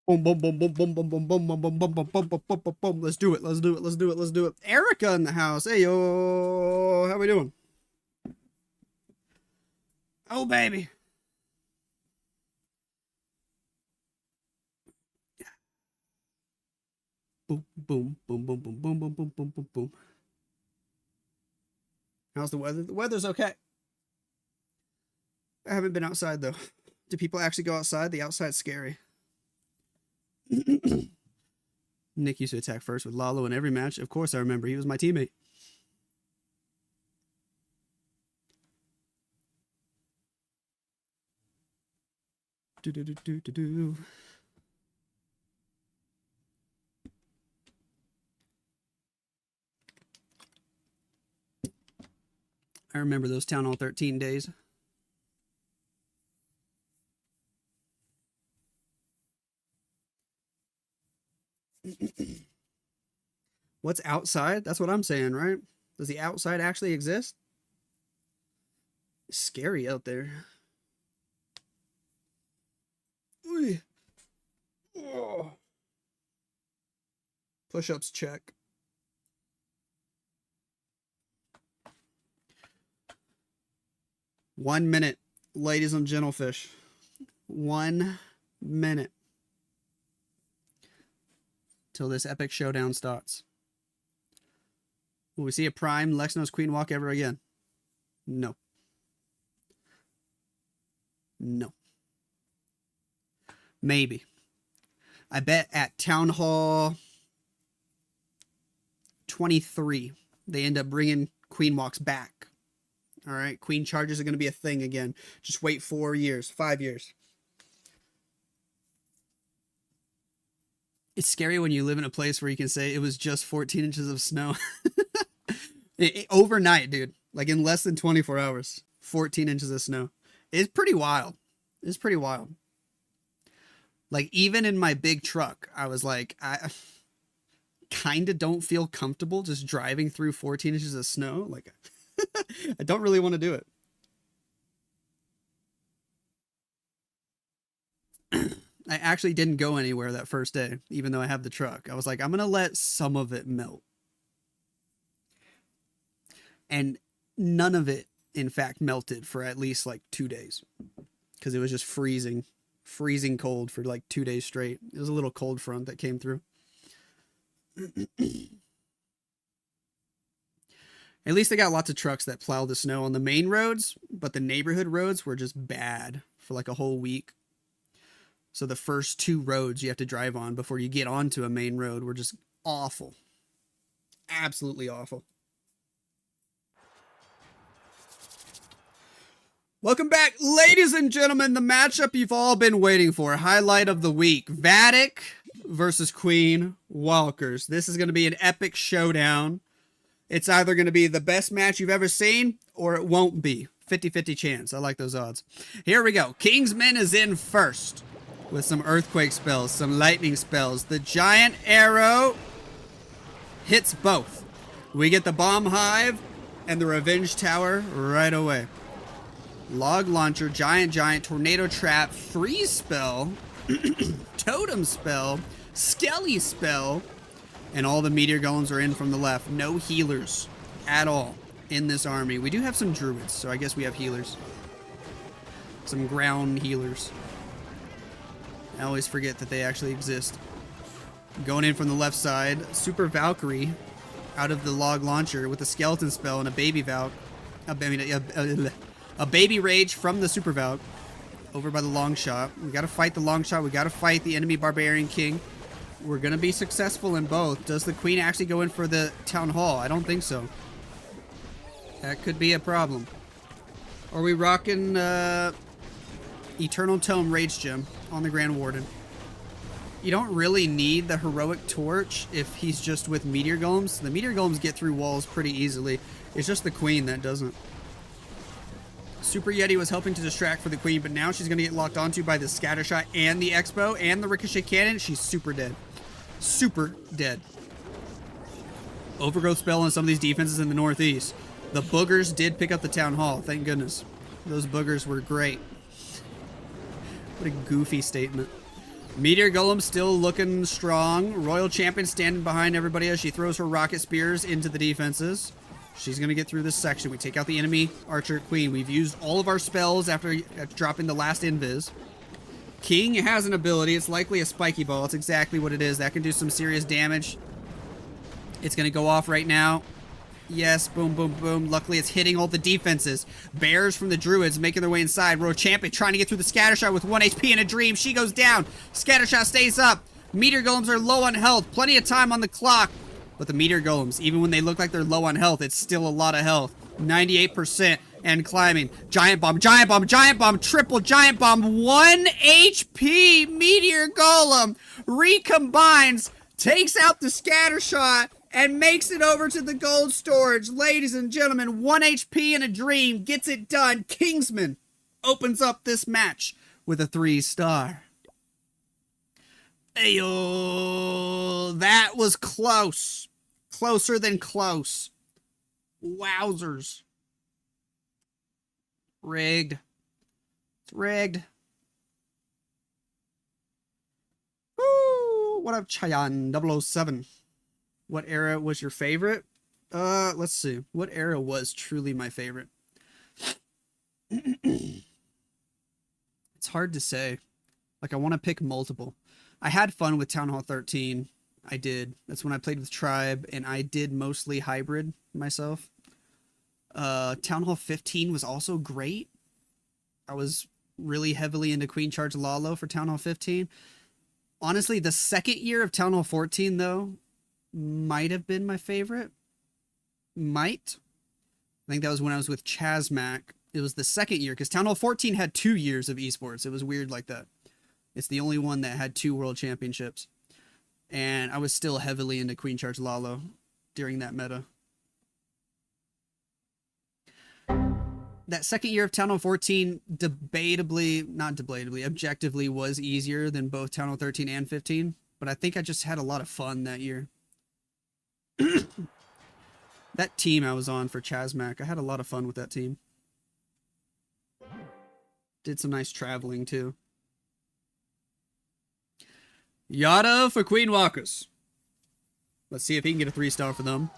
Boom, boom, boom, boom, boom, boom, boom, boom, boom, boom, boom, boom, boom, boom, boom, boom, boom. Let's do it. Let's do it. Let's do it. Let's do it. Erica in the house. Hey, yo. How we doing? Oh, baby. Boom, boom, boom, boom, boom, boom, boom, boom, boom, boom, boom. How's the weather? The weather's okay. I haven't been outside, though. Do people actually go outside? The outside's scary. Nick used to attack first with Lalo in every match. Of course I remember. He was my teammate. Do. I remember those Town Hall 13 days. What's outside? That's what I'm saying, right? Does the outside actually exist? It's scary out there. Oh. Push-ups check. One minute, ladies and gentlefish. 1 minute till this epic showdown starts. Will we see a prime Lexnos Queen walk ever again? No. No. Maybe. I bet at Town Hall 23, they end up bringing Queen walks back. All right, Queen charges are going to be a thing again. Just wait 4 years, 5 years. It's scary when you live in a place where you can say it was just 14 inches of snow. Overnight, dude. Like in less than 24 hours. 14 inches of snow. It's pretty wild. It's pretty wild. Like even in my big truck, I was like, I kind of don't feel comfortable just driving through 14 inches of snow. Like, I don't really want to do it. I actually didn't go anywhere that first day, even though I have the truck. I was like, I'm going to let some of it melt. And none of it, in fact, melted for at least like 2 days. Because it was just freezing cold for like 2 days straight. It was a little cold front that came through. At least they got lots of trucks that plow the snow on the main roads, but the neighborhood roads were just bad for like a whole week. So the first 2 roads you have to drive on before you get onto a main road were just awful. Absolutely awful. Welcome back, ladies and gentlemen. The matchup you've all been waiting for. Highlight of the week. Vatic versus Queen Walkers. This is going to be an epic showdown. It's either going to be the best match you've ever seen, or it won't be. 50-50 chance. I like those odds. Here we go. Kingsman is in first with some earthquake spells, some lightning spells. The giant arrow hits both. We get the bomb hive and the revenge tower right away. Log launcher, giant, tornado trap, freeze spell, totem spell, skelly spell, and all the meteor golems are in from the left. No healers at all in this army. We do have some druids, so I guess we have healers. Some ground healers. I always forget that they actually exist. Going in from the left side, Super Valkyrie out of the log launcher with a skeleton spell and a baby Valk. A baby rage from the Super Valk over by the long shot. We got to fight the long shot. We got to fight the enemy barbarian king. We're going to be successful in both. Does the queen actually go in for the town hall? I don't think so. That could be a problem. Are we rocking Eternal Tome Rage Gem on the Grand Warden? You don't really need the Heroic Torch if he's just with Meteor Golems. The Meteor Golems get through walls pretty easily. It's just the queen that doesn't. Super Yeti was helping to distract for the queen, but now she's going to get locked onto by the scatter shot and the expo and the ricochet cannon. She's super dead. Super dead. Overgrowth spell on some of these defenses in the northeast. The boogers did pick up the town hall. Thank goodness. Those boogers were great. What a goofy statement. Meteor Golem still looking strong. Royal Champion standing behind everybody as she throws her rocket spears into the defenses. She's going to get through this section. We take out the enemy Archer Queen. We've used all of our spells after dropping the last invis. King has an ability. It's likely a spiky ball. It's exactly what it is. That can do some serious damage. It's going to go off right now. Yes, boom, boom, boom. Luckily, it's hitting all the defenses. Bears from the Druids making their way inside. Royal Champion trying to get through the Scattershot with 1 HP and a dream. She goes down. Scattershot stays up. Meteor Golems are low on health. Plenty of time on the clock. But the Meteor Golems, even when they look like they're low on health, it's still a lot of health. 98% and climbing. Giant Bomb, Giant Bomb, Giant Bomb, triple Giant Bomb. 1 HP Meteor Golem recombines, takes out the scatter shot, and makes it over to the gold storage. Ladies and gentlemen, 1 HP in a dream gets it done. Kingsman opens up this match with a 3-star. Ayo, that was close. Closer than close. Wowzers. Rigged. It's rigged. Woo! What up, Chayan 007? What era was your favorite? Let's see. What era was truly my favorite? It's hard to say. Like, I want to pick multiple. I had fun with Town Hall 13. I did. That's when I played with Tribe, and I did mostly hybrid myself. Town Hall 15 was also great. I was really heavily into Queen Charge Lalo for Town Hall 15. Honestly, the second year of Town Hall 14, though, might have been my favorite. Might. I think that was when I was with Chazmac. It was the second year, because Town Hall 14 had 2 years of esports. It was weird like that. It's the only one that had 2 world championships. And I was still heavily into Queen Charge Lalo during that meta. That second year of Town Hall 14, objectively was easier than both Town Hall 13 and 15. But I think I just had a lot of fun that year. That team I was on for Chazmac, I had a lot of fun with that team. Did some nice traveling too. Yuta for Queen Walkers. Let's see if he can get a 3-star for them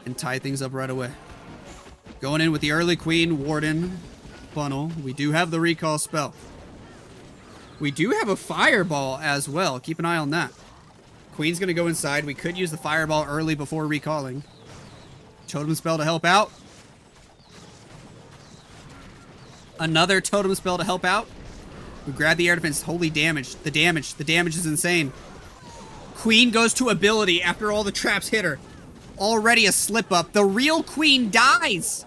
and tie things up right away. Going in with the early Queen Warden funnel. We do have the recall spell. We do have a fireball as well. Keep an eye on that. Queen's going to go inside. We could use the fireball early before recalling. Totem spell to help out. Another totem spell to help out. We grab the air defense. Holy damage. The damage is insane. Queen goes to ability after all the traps hit her. Already a slip up. The real Queen dies.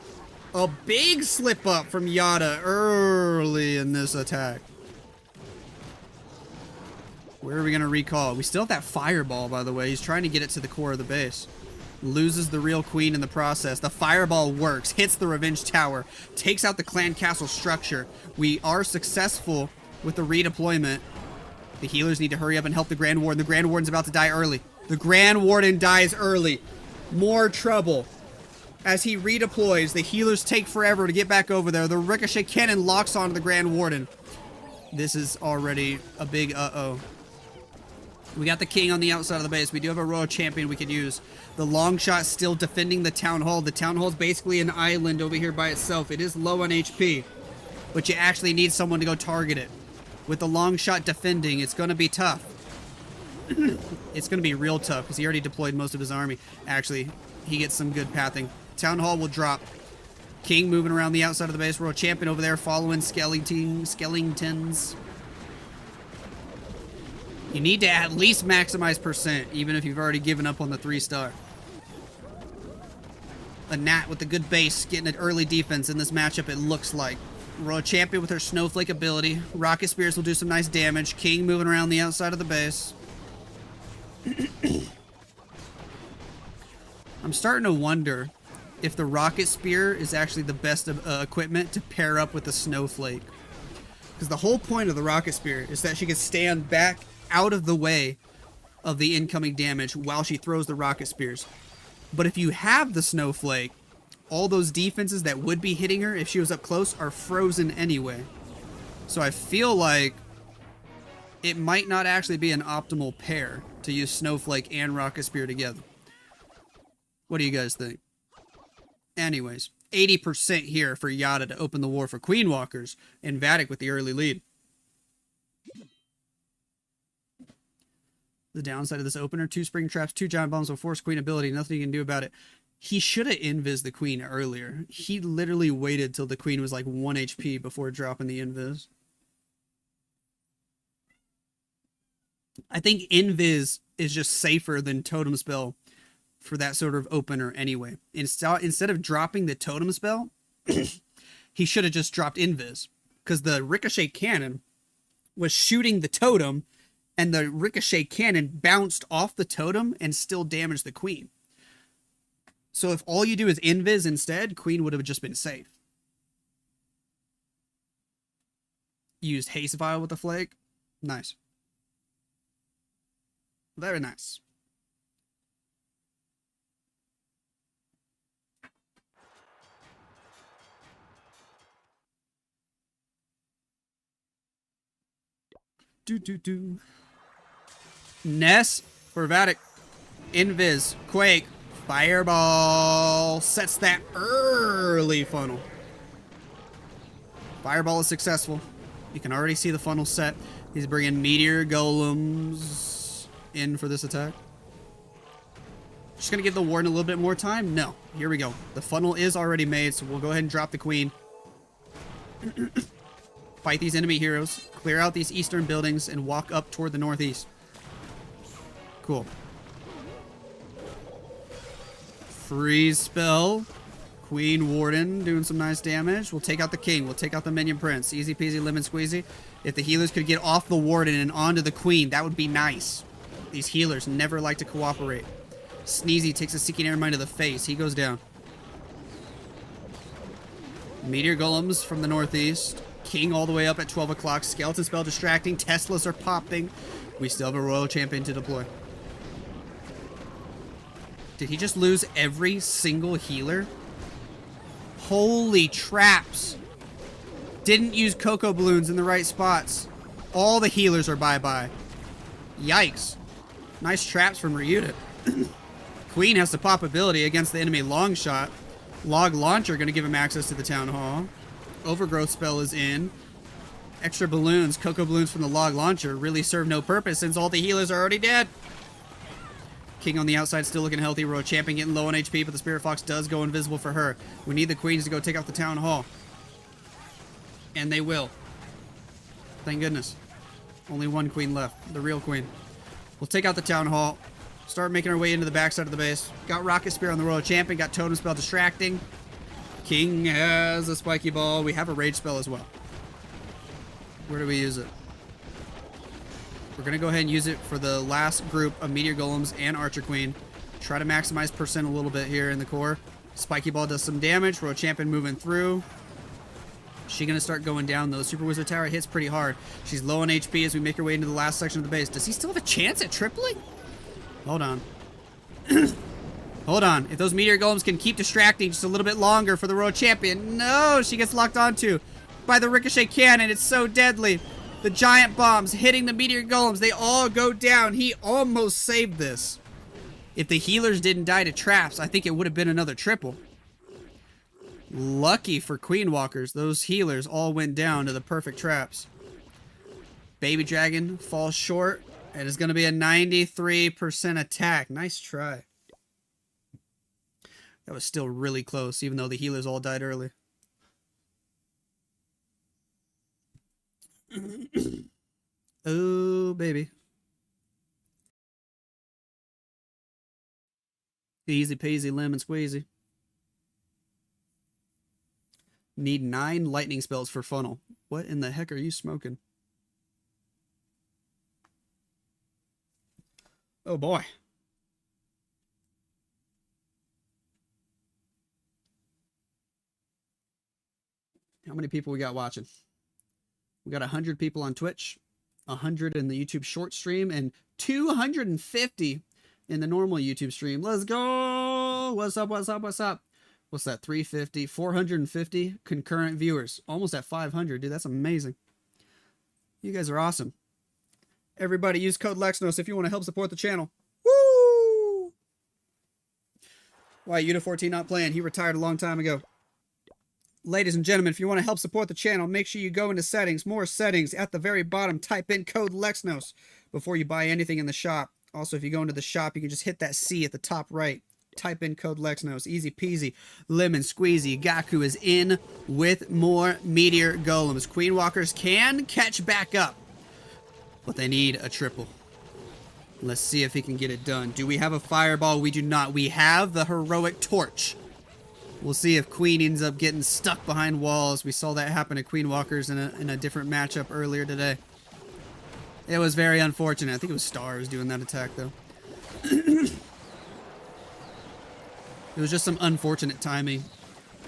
A big slip up from Yuta early in this attack. Where are we going to recall? We still have that fireball, by the way. He's trying to get it to the core of the base. Loses the real Queen in the process. The fireball works. Hits the Revenge Tower. Takes out the clan castle structure. We are successful with the redeployment. The healers need to hurry up and help the Grand Warden. The Grand Warden's about to die early. The Grand Warden dies early. More trouble. As he redeploys, the healers take forever to get back over there. The Ricochet Cannon locks onto the Grand Warden. This is already a big uh-oh. We got the King on the outside of the base. We do have a Royal Champion we could use. The long shot still defending the Town Hall. The Town Hall is basically an island over here by itself. It is low on HP, but you actually need someone to go target it. With the long shot defending, it's going to be tough. It's going to be real tough because he already deployed most of his army. Actually, he gets some good pathing. Town Hall will drop. King moving around the outside of the base. Royal Champion over there following skeletons. You need to at least maximize percent, even if you've already given up on the 3-star. A Nat with a good base, getting an early defense in this matchup, it looks like. Royal Champion with her Snowflake ability. Rocket Spears will do some nice damage. King moving around the outside of the base. I'm starting to wonder if the Rocket Spear is actually the best equipment to pair up with the Snowflake. Because the whole point of the Rocket Spear is that she can stand back out of the way of the incoming damage while she throws the Rocket Spears. But if you have the Snowflake, all those defenses that would be hitting her if she was up close are frozen anyway. So I feel like it might not actually be an optimal pair to use Snowflake and Rocket Spear together. What do you guys think? Anyways, 80% here for Yuta to open the war for Queen Walkers, and Vatic with the early lead. The downside of this opener, 2 spring traps, 2 giant bombs will force Queen ability. Nothing you can do about it. He should have invis the Queen earlier. He literally waited till the Queen was like 1 HP before dropping the invis. I think Invis is just safer than Totem Spell for that sort of opener anyway. Instead of dropping the Totem Spell, he should have just dropped Invis, because the Ricochet Cannon was shooting the Totem, and the Ricochet Cannon bounced off the Totem and still damaged the Queen. So if all you do is Invis instead, Queen would have just been safe. Used Haste Vial with the Flake. Nice. Very nice. Ness for Vatic. Invis. Quake. Fireball. Sets that early funnel. Fireball is successful. You can already see the funnel set. He's bringing Meteor Golems in for this attack. Just going to give the Warden a little bit more time? No. Here we go. The funnel is already made, so we'll go ahead and drop the Queen. Fight these enemy heroes. Clear out these eastern buildings and walk up toward the northeast. Cool. Freeze spell. Queen Warden doing some nice damage. We'll take out the King. We'll take out the Minion Prince. Easy peasy lemon squeezy. If the healers could get off the Warden and onto the Queen, that would be nice. These healers never like to cooperate. Sneezy takes a Seeking Airmine to the face. He goes down. Meteor Golems from the northeast. King all the way up at 12 o'clock. Skeleton spell distracting. Teslas are popping. We still have a Royal Champion to deploy. Did he just lose every single healer? Holy traps. Didn't use Cocoa Balloons in the right spots. All the healers are bye-bye. Yikes. Nice traps from Ryuta. Queen has the pop ability against the enemy long shot. Log Launcher going to give him access to the Town Hall. Overgrowth spell is in. Extra balloons, Cocoa Balloons from the Log Launcher really serve no purpose since all the healers are already dead. King on the outside still looking healthy. Royal Champion getting low on HP, but the Spirit Fox does go invisible for her. We need the Queens to go take out the Town Hall. And they will. Thank goodness. Only one Queen left. The real Queen. We'll take out the Town Hall. Start making our way into the backside of the base. Got Rocket Spear on the Royal Champion. Got Totem Spell distracting. King has a Spiky Ball. We have a Rage Spell as well. Where do we use it? We're going to go ahead and use it for the last group of Meteor Golems and Archer Queen. Try to maximize percent a little bit here in the core. Spiky Ball does some damage. Royal Champion moving through. She's going to start going down, though. Super Wizard Tower hits pretty hard. She's low on HP as we make our way into the last section of the base. Does he still have a chance at tripling? Hold on. Hold on. If those Meteor Golems can keep distracting just a little bit longer for the Royal Champion. No, she gets locked onto by the Ricochet Cannon. It's so deadly. The giant bombs hitting the Meteor Golems. They all go down. He almost saved this. If the healers didn't die to traps, I think it would have been another triple. Lucky for Queen Walkers, those healers all went down to the perfect traps. Baby Dragon falls short. It is going to be a 93% attack. Nice try. That was still really close, even though the healers all died early. Oh, baby. Easy peasy lemon squeezy. Need 9 lightning spells for funnel. What in the heck are you smoking? Oh boy. How many people we got watching? We got 100 people on Twitch, 100 in the YouTube short stream, and 250 in the normal YouTube stream. Let's go! What's up, what's up, what's up? What's that, 350? 450 concurrent viewers. Almost at 500, dude. That's amazing. You guys are awesome. Everybody use code Lexnos if you want to help support the channel. Woo! Why, Yuta 14 not playing? He retired a long time ago. Ladies and gentlemen, if you want to help support the channel, make sure you go into settings, more settings. At the very bottom, type in code Lexnos before you buy anything in the shop. Also, if you go into the shop, you can just hit that C at the top right. Type in code Lexnos. Easy peasy. Lemon squeezy. Gaku is in with more Meteor Golems. Queen Walkers can catch back up, but they need a triple. Let's see if he can get it done. Do we have a fireball? We do not. We have the heroic torch. We'll see if Queen ends up getting stuck behind walls. We saw that happen to Queen Walkers in a different matchup earlier today. It was very unfortunate. I think it was Stars doing that attack, though. It was just some unfortunate timing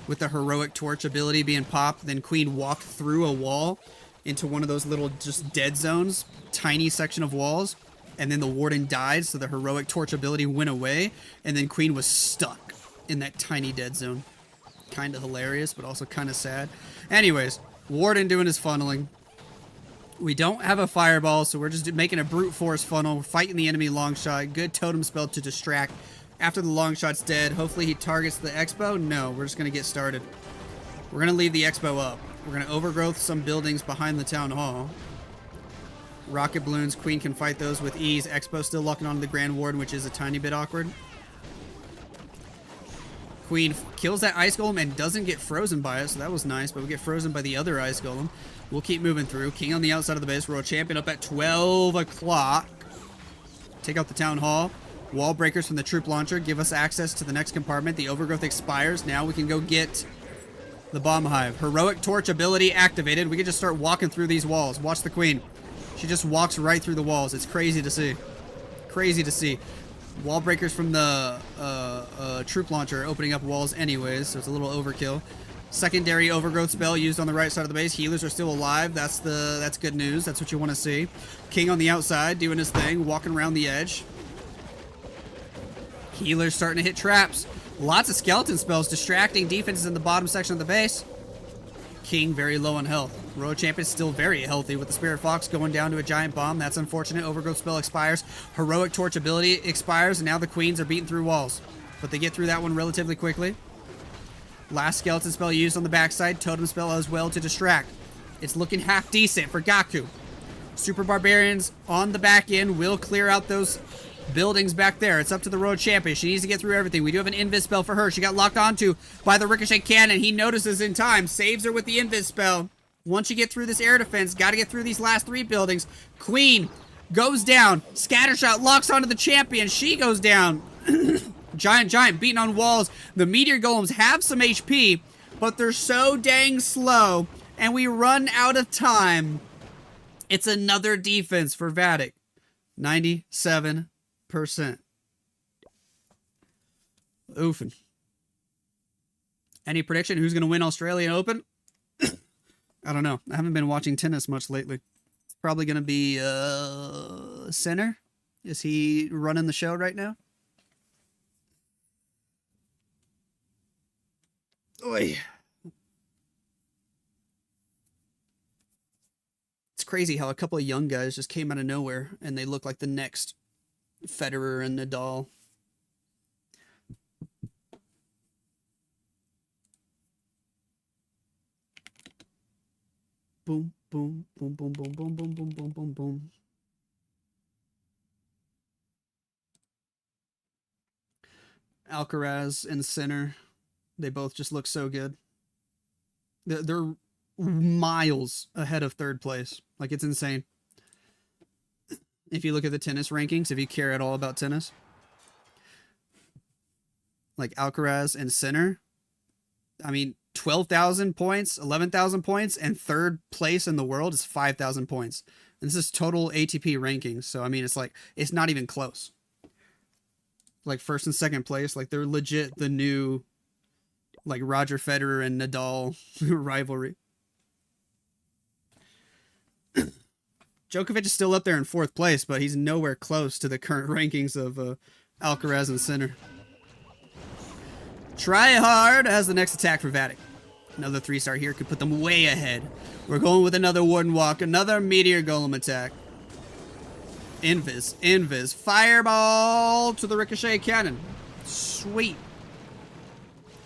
with the heroic torch ability being popped. Then Queen walked through a wall into one of those little just dead zones, tiny section of walls. And then the Warden died, so the heroic torch ability went away. And then Queen was stuck in that tiny dead zone. Kind of hilarious, but also kind of sad. Anyways, Warden doing his funneling. We don't have a fireball, so we're just making a brute force funnel. We're fighting the enemy long shot. Good totem spell to distract. After the long shot's dead, hopefully he targets the expo. No, we're just going to get started. We're going to leave the expo up. We're going to overgrowth some buildings behind the town hall. Rocket balloons, Queen can fight those with ease. Expo still locking onto the Grand Warden, which is a tiny bit awkward. Queen kills that ice golem and doesn't get frozen by it, so that was nice, but we get frozen by the other ice golem. We'll keep moving through. King on the outside of the base. World champion up at 12 o'clock. Take out the town hall. Wall breakers from the troop launcher give us access to the next compartment. The overgrowth expires. Now we can go get the bomb hive. Heroic torch ability activated. We can just start walking through these walls. Watch the Queen. She just walks right through the walls. It's crazy to see. Crazy to see. Wall breakers from the troop launcher are opening up walls anyways, so it's a little overkill. Secondary overgrowth spell used on the right side of the base. Healers are still alive. That's good news. That's what you want to see. King on the outside doing his thing, walking around the edge. Healers starting to hit traps. Lots of skeleton spells distracting defenses in the bottom section of the base. King very low on health. Road champion still very healthy with the Spirit Fox going down to a giant bomb. That's unfortunate. Overgrowth spell expires. Heroic torch ability expires, and now the Queens are beating through walls. But they get through that one relatively quickly. Last skeleton spell used on the backside. Totem spell as well to distract. It's looking half decent for Gaku. Super Barbarians on the back end will clear out those buildings back there. It's up to the road champion. She needs to get through everything. We do have an invis spell for her. She got locked onto by the ricochet cannon. He notices in time, saves her with the invis spell. Once you get through this air defense, got to get through these last three buildings. Queen goes down. Scattershot locks onto the champion. She goes down. Giant beating on walls. The meteor golems have some HP, but they're so dang slow, and we run out of time. It's another defense for Vatic. 97%. Oofing. Any prediction who's going to win Australian Open? I don't know. I haven't been watching tennis much lately. It's probably going to be Sinner. Is he running the show right now? Oy. It's crazy how a couple of young guys just came out of nowhere and they look like the next Federer and Nadal. Boom, boom, boom, boom, boom, boom, boom, boom, boom, boom, boom. Alcaraz and Sinner. They both just look so good. They're miles ahead of third place. Like, it's insane. If you look at the tennis rankings, if you care at all about tennis, like Alcaraz and Sinner, I mean, 12,000 points, 11,000 points, and third place in the world is 5,000 points. And this is total ATP rankings. So, I mean, it's like, it's not even close. Like, first and second place, like, they're legit the new, like, Roger Federer and Nadal rivalry. Djokovic is still up there in fourth place, but he's nowhere close to the current rankings of Alcaraz and Sinner. Try Hard has the next attack for Vatic. Another 3-star here could put them way ahead. We're going with another Warden Walk, another Meteor Golem attack. Invis. Fireball to the Ricochet Cannon. Sweet.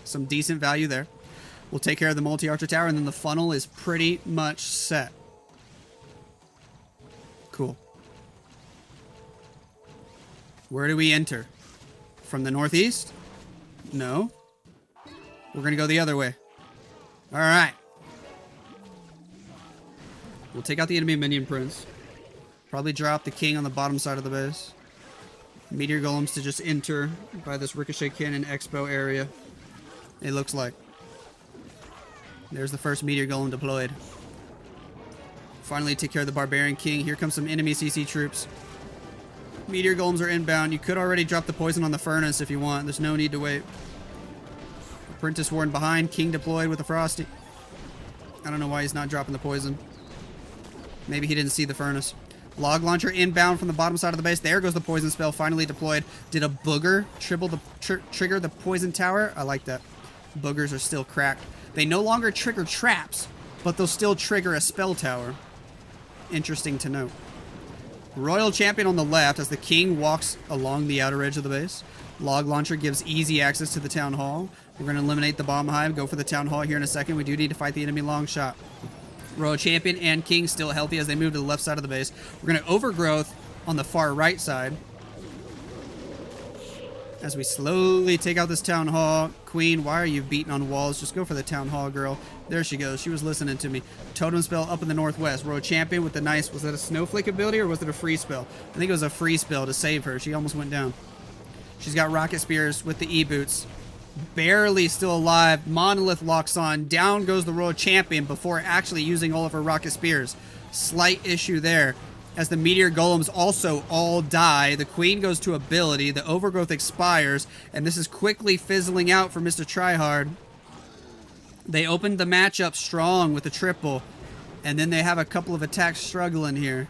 Some decent value there. We'll take care of the multi-archer tower, and then the funnel is pretty much set. Cool. Where do we enter? From the northeast? No. We're going to go the other way. All right. We'll take out the enemy minion prince. Probably drop the king on the bottom side of the base. Meteor golems to just enter by this ricochet cannon expo area. It looks like. There's the first meteor golem deployed. Finally take care of the barbarian king. Here comes some enemy CC troops. Meteor golems are inbound. You could already drop the poison on the furnace if you want. There's no need to wait. Apprentice Warden behind. King deployed with the Frosty. I don't know why he's not dropping the poison. Maybe he didn't see the furnace. Log launcher inbound from the bottom side of the base. There goes the poison spell finally deployed. Did a booger trigger the poison tower? I like that. Boogers are still cracked. They no longer trigger traps, but they'll still trigger a spell tower. Interesting to note. Royal Champion on the left as the king walks along the outer edge of the base. Log launcher gives easy access to the town hall. We're going to eliminate the bomb hive, go for the town hall here in a second. We do need to fight the enemy long shot. Royal Champion and king still healthy as they move to the left side of the base. We're going to overgrowth on the far right side. As we slowly take out this town hall. Queen, why are you beating on walls? Just go for the town hall, girl. There she goes. She was listening to me. Totem spell up in the northwest. Royal Champion with the nice... Was that a snowflake ability or was it a free spell? I think it was a free spell to save her. She almost went down. She's got rocket spears with the E-boots. Barely still alive. Monolith locks on. Down goes the Royal Champion before actually using all of her rocket spears. Slight issue there. As the meteor golems also all die, the queen goes to ability, the overgrowth expires, and this is quickly fizzling out for Mr. Tryhard. They opened the matchup strong with a triple, and then they have a couple of attacks struggling here.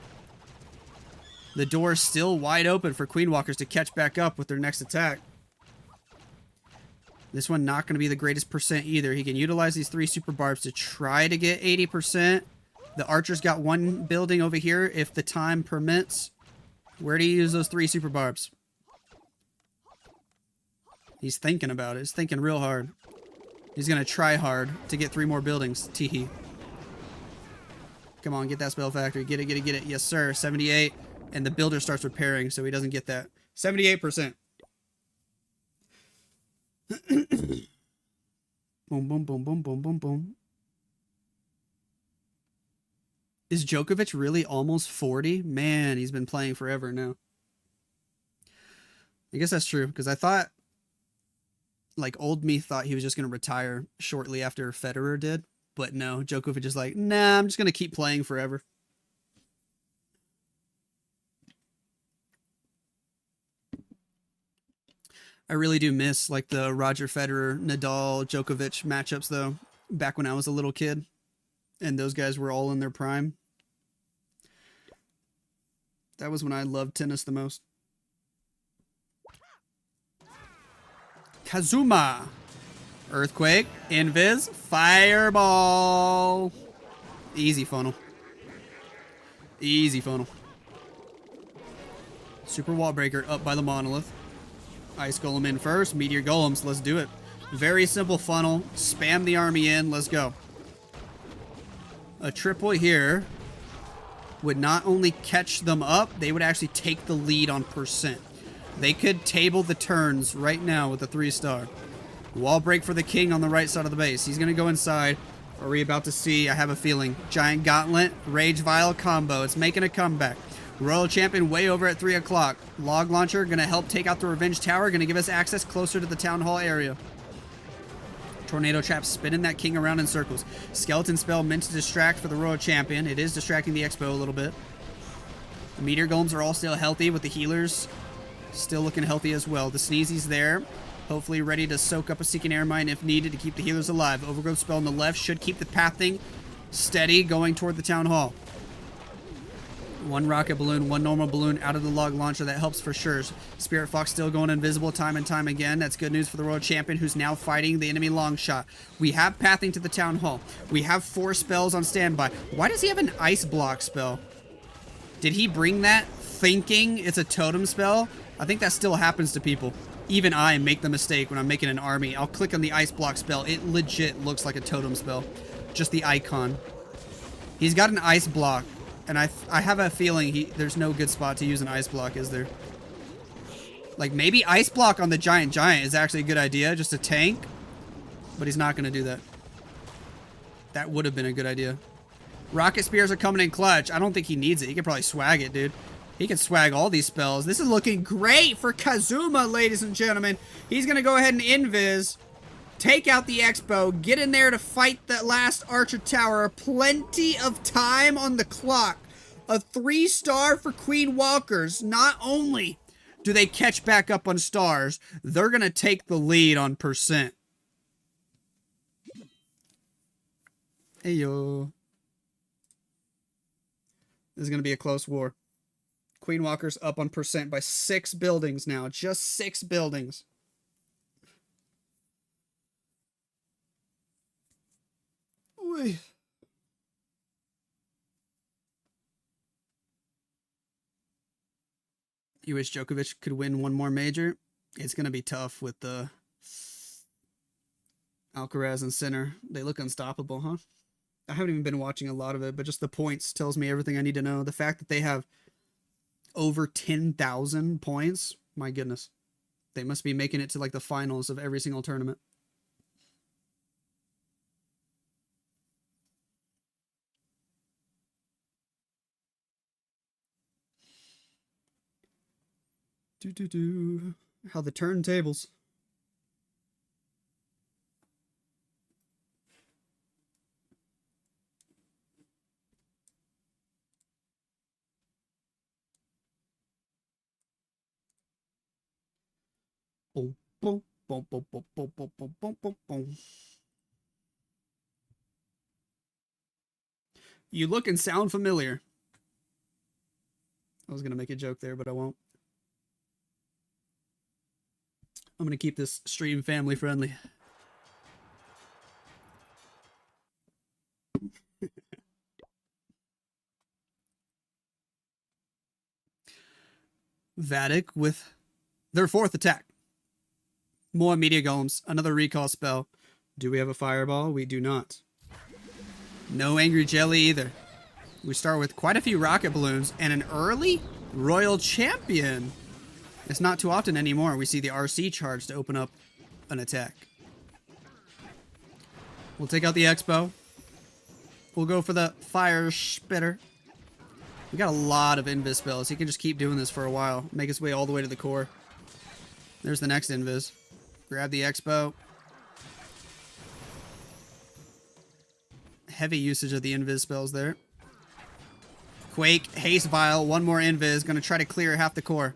The door is still wide open for Queen Walkers to catch back up with their next attack. This one not going to be the greatest percent either. He can utilize these 3 super barbs to try to get 80%. The archer's got one building over here if the time permits. Where do you use those 3 super barbs? He's thinking about it. He's thinking real hard. He's going to try hard to get 3 more buildings. Teehee. Come on, get that spell factory. Get it, get it, get it. Yes, sir. 78. And the builder starts repairing, so he doesn't get that. 78%. Boom, boom, boom, boom, boom, boom, boom. Is Djokovic really almost 40? Man, he's been playing forever now. I guess that's true, because I thought, like, old me thought he was just going to retire shortly after Federer did. But no, Djokovic is like, nah, I'm just going to keep playing forever. I really do miss, like, the Roger Federer, Nadal, Djokovic matchups, though, back when I was a little kid. And those guys were all in their prime. That was when I loved tennis the most. Kazuma. Earthquake. Invis. Fireball. Easy funnel. Easy funnel. Super wall breaker up by the monolith. Ice golem in first. Meteor golems. Let's do it. Very simple funnel. Spam the army in. Let's go. A triple here would not only catch them up, they would actually take the lead on percent. They could table the turns right now with a 3-star. Wall break for the king on the right side of the base. He's going to go inside. Are we about to see? I have a feeling. Giant Gauntlet, Rage Vial combo. It's making a comeback. Royal Champion way over at 3 o'clock. Log Launcher going to help take out the Revenge Tower. Going to give us access closer to the Town Hall area. Tornado Trap spinning that king around in circles. Skeleton Spell meant to distract for the Royal Champion. It is distracting the Expo a little bit. The Meteor Golems are all still healthy with the healers still looking healthy as well. The Sneezy's there. Hopefully ready to soak up a Seeking Air Mine if needed to keep the healers alive. Overgrowth Spell on the left should keep the pathing steady going toward the Town Hall. 1 rocket balloon, 1 normal balloon out of the log launcher. That helps for sure. Spirit Fox still going invisible time and time again. That's good news for the Royal Champion, who's now fighting the enemy long shot. We have pathing to the Town Hall. We have 4 spells on standby. Why does he have an ice block spell? Did he bring that thinking it's a totem spell? I think that still happens to people. Even I make the mistake when I'm making an army. I'll click on the ice block spell. It legit looks like a totem spell. Just the icon. He's got an ice block. And I have a feeling there's no good spot to use an ice block, is there? Like, maybe ice block on the giant is actually a good idea, just a tank. But he's not going to do that. That would have been a good idea. Rocket Spears are coming in clutch. I don't think he needs it. He could probably swag it, dude. He can swag all these spells. This is looking great for Kazuma, ladies and gentlemen. He's going to go ahead and invis, take out the Expo, get in there to fight that last Archer Tower. Plenty of time on the clock. A 3-star for Queen Walkers. Not only do they catch back up on stars, they're going to take the lead on percent. Hey, yo. This is going to be a close war. Queen Walker's up on percent by 6 buildings now. Just 6 buildings. Oy. You wish Djokovic could win one more major? It's going to be tough with the Alcaraz and Sinner. They look unstoppable, huh? I haven't even been watching a lot of it, but just the points tells me everything I need to know. The fact that they have over 10,000 points, my goodness. They must be making it to like the finals of every single tournament. How the turntables. Boom, boom, boom, boom, boom, boom, boom, boom, boom, boom, boom. You look and sound familiar. I was going to make a joke there, but I won't. I'm going to keep this stream family friendly. Vatic with their 4th attack. More media golems, another recall spell. Do we have a fireball? We do not. No angry jelly either. We start with quite a few rocket balloons and an early royal champion. It's not too often anymore we see the RC charge to open up an attack. We'll take out the Expo. We'll go for the fire spitter. We got a lot of invis spells. He can just keep doing this for a while. Make his way all the way to the core. There's the next invis. Grab the Expo. Heavy usage of the invis spells there. Quake, Haste Vial, one more invis. Gonna try to clear half the core.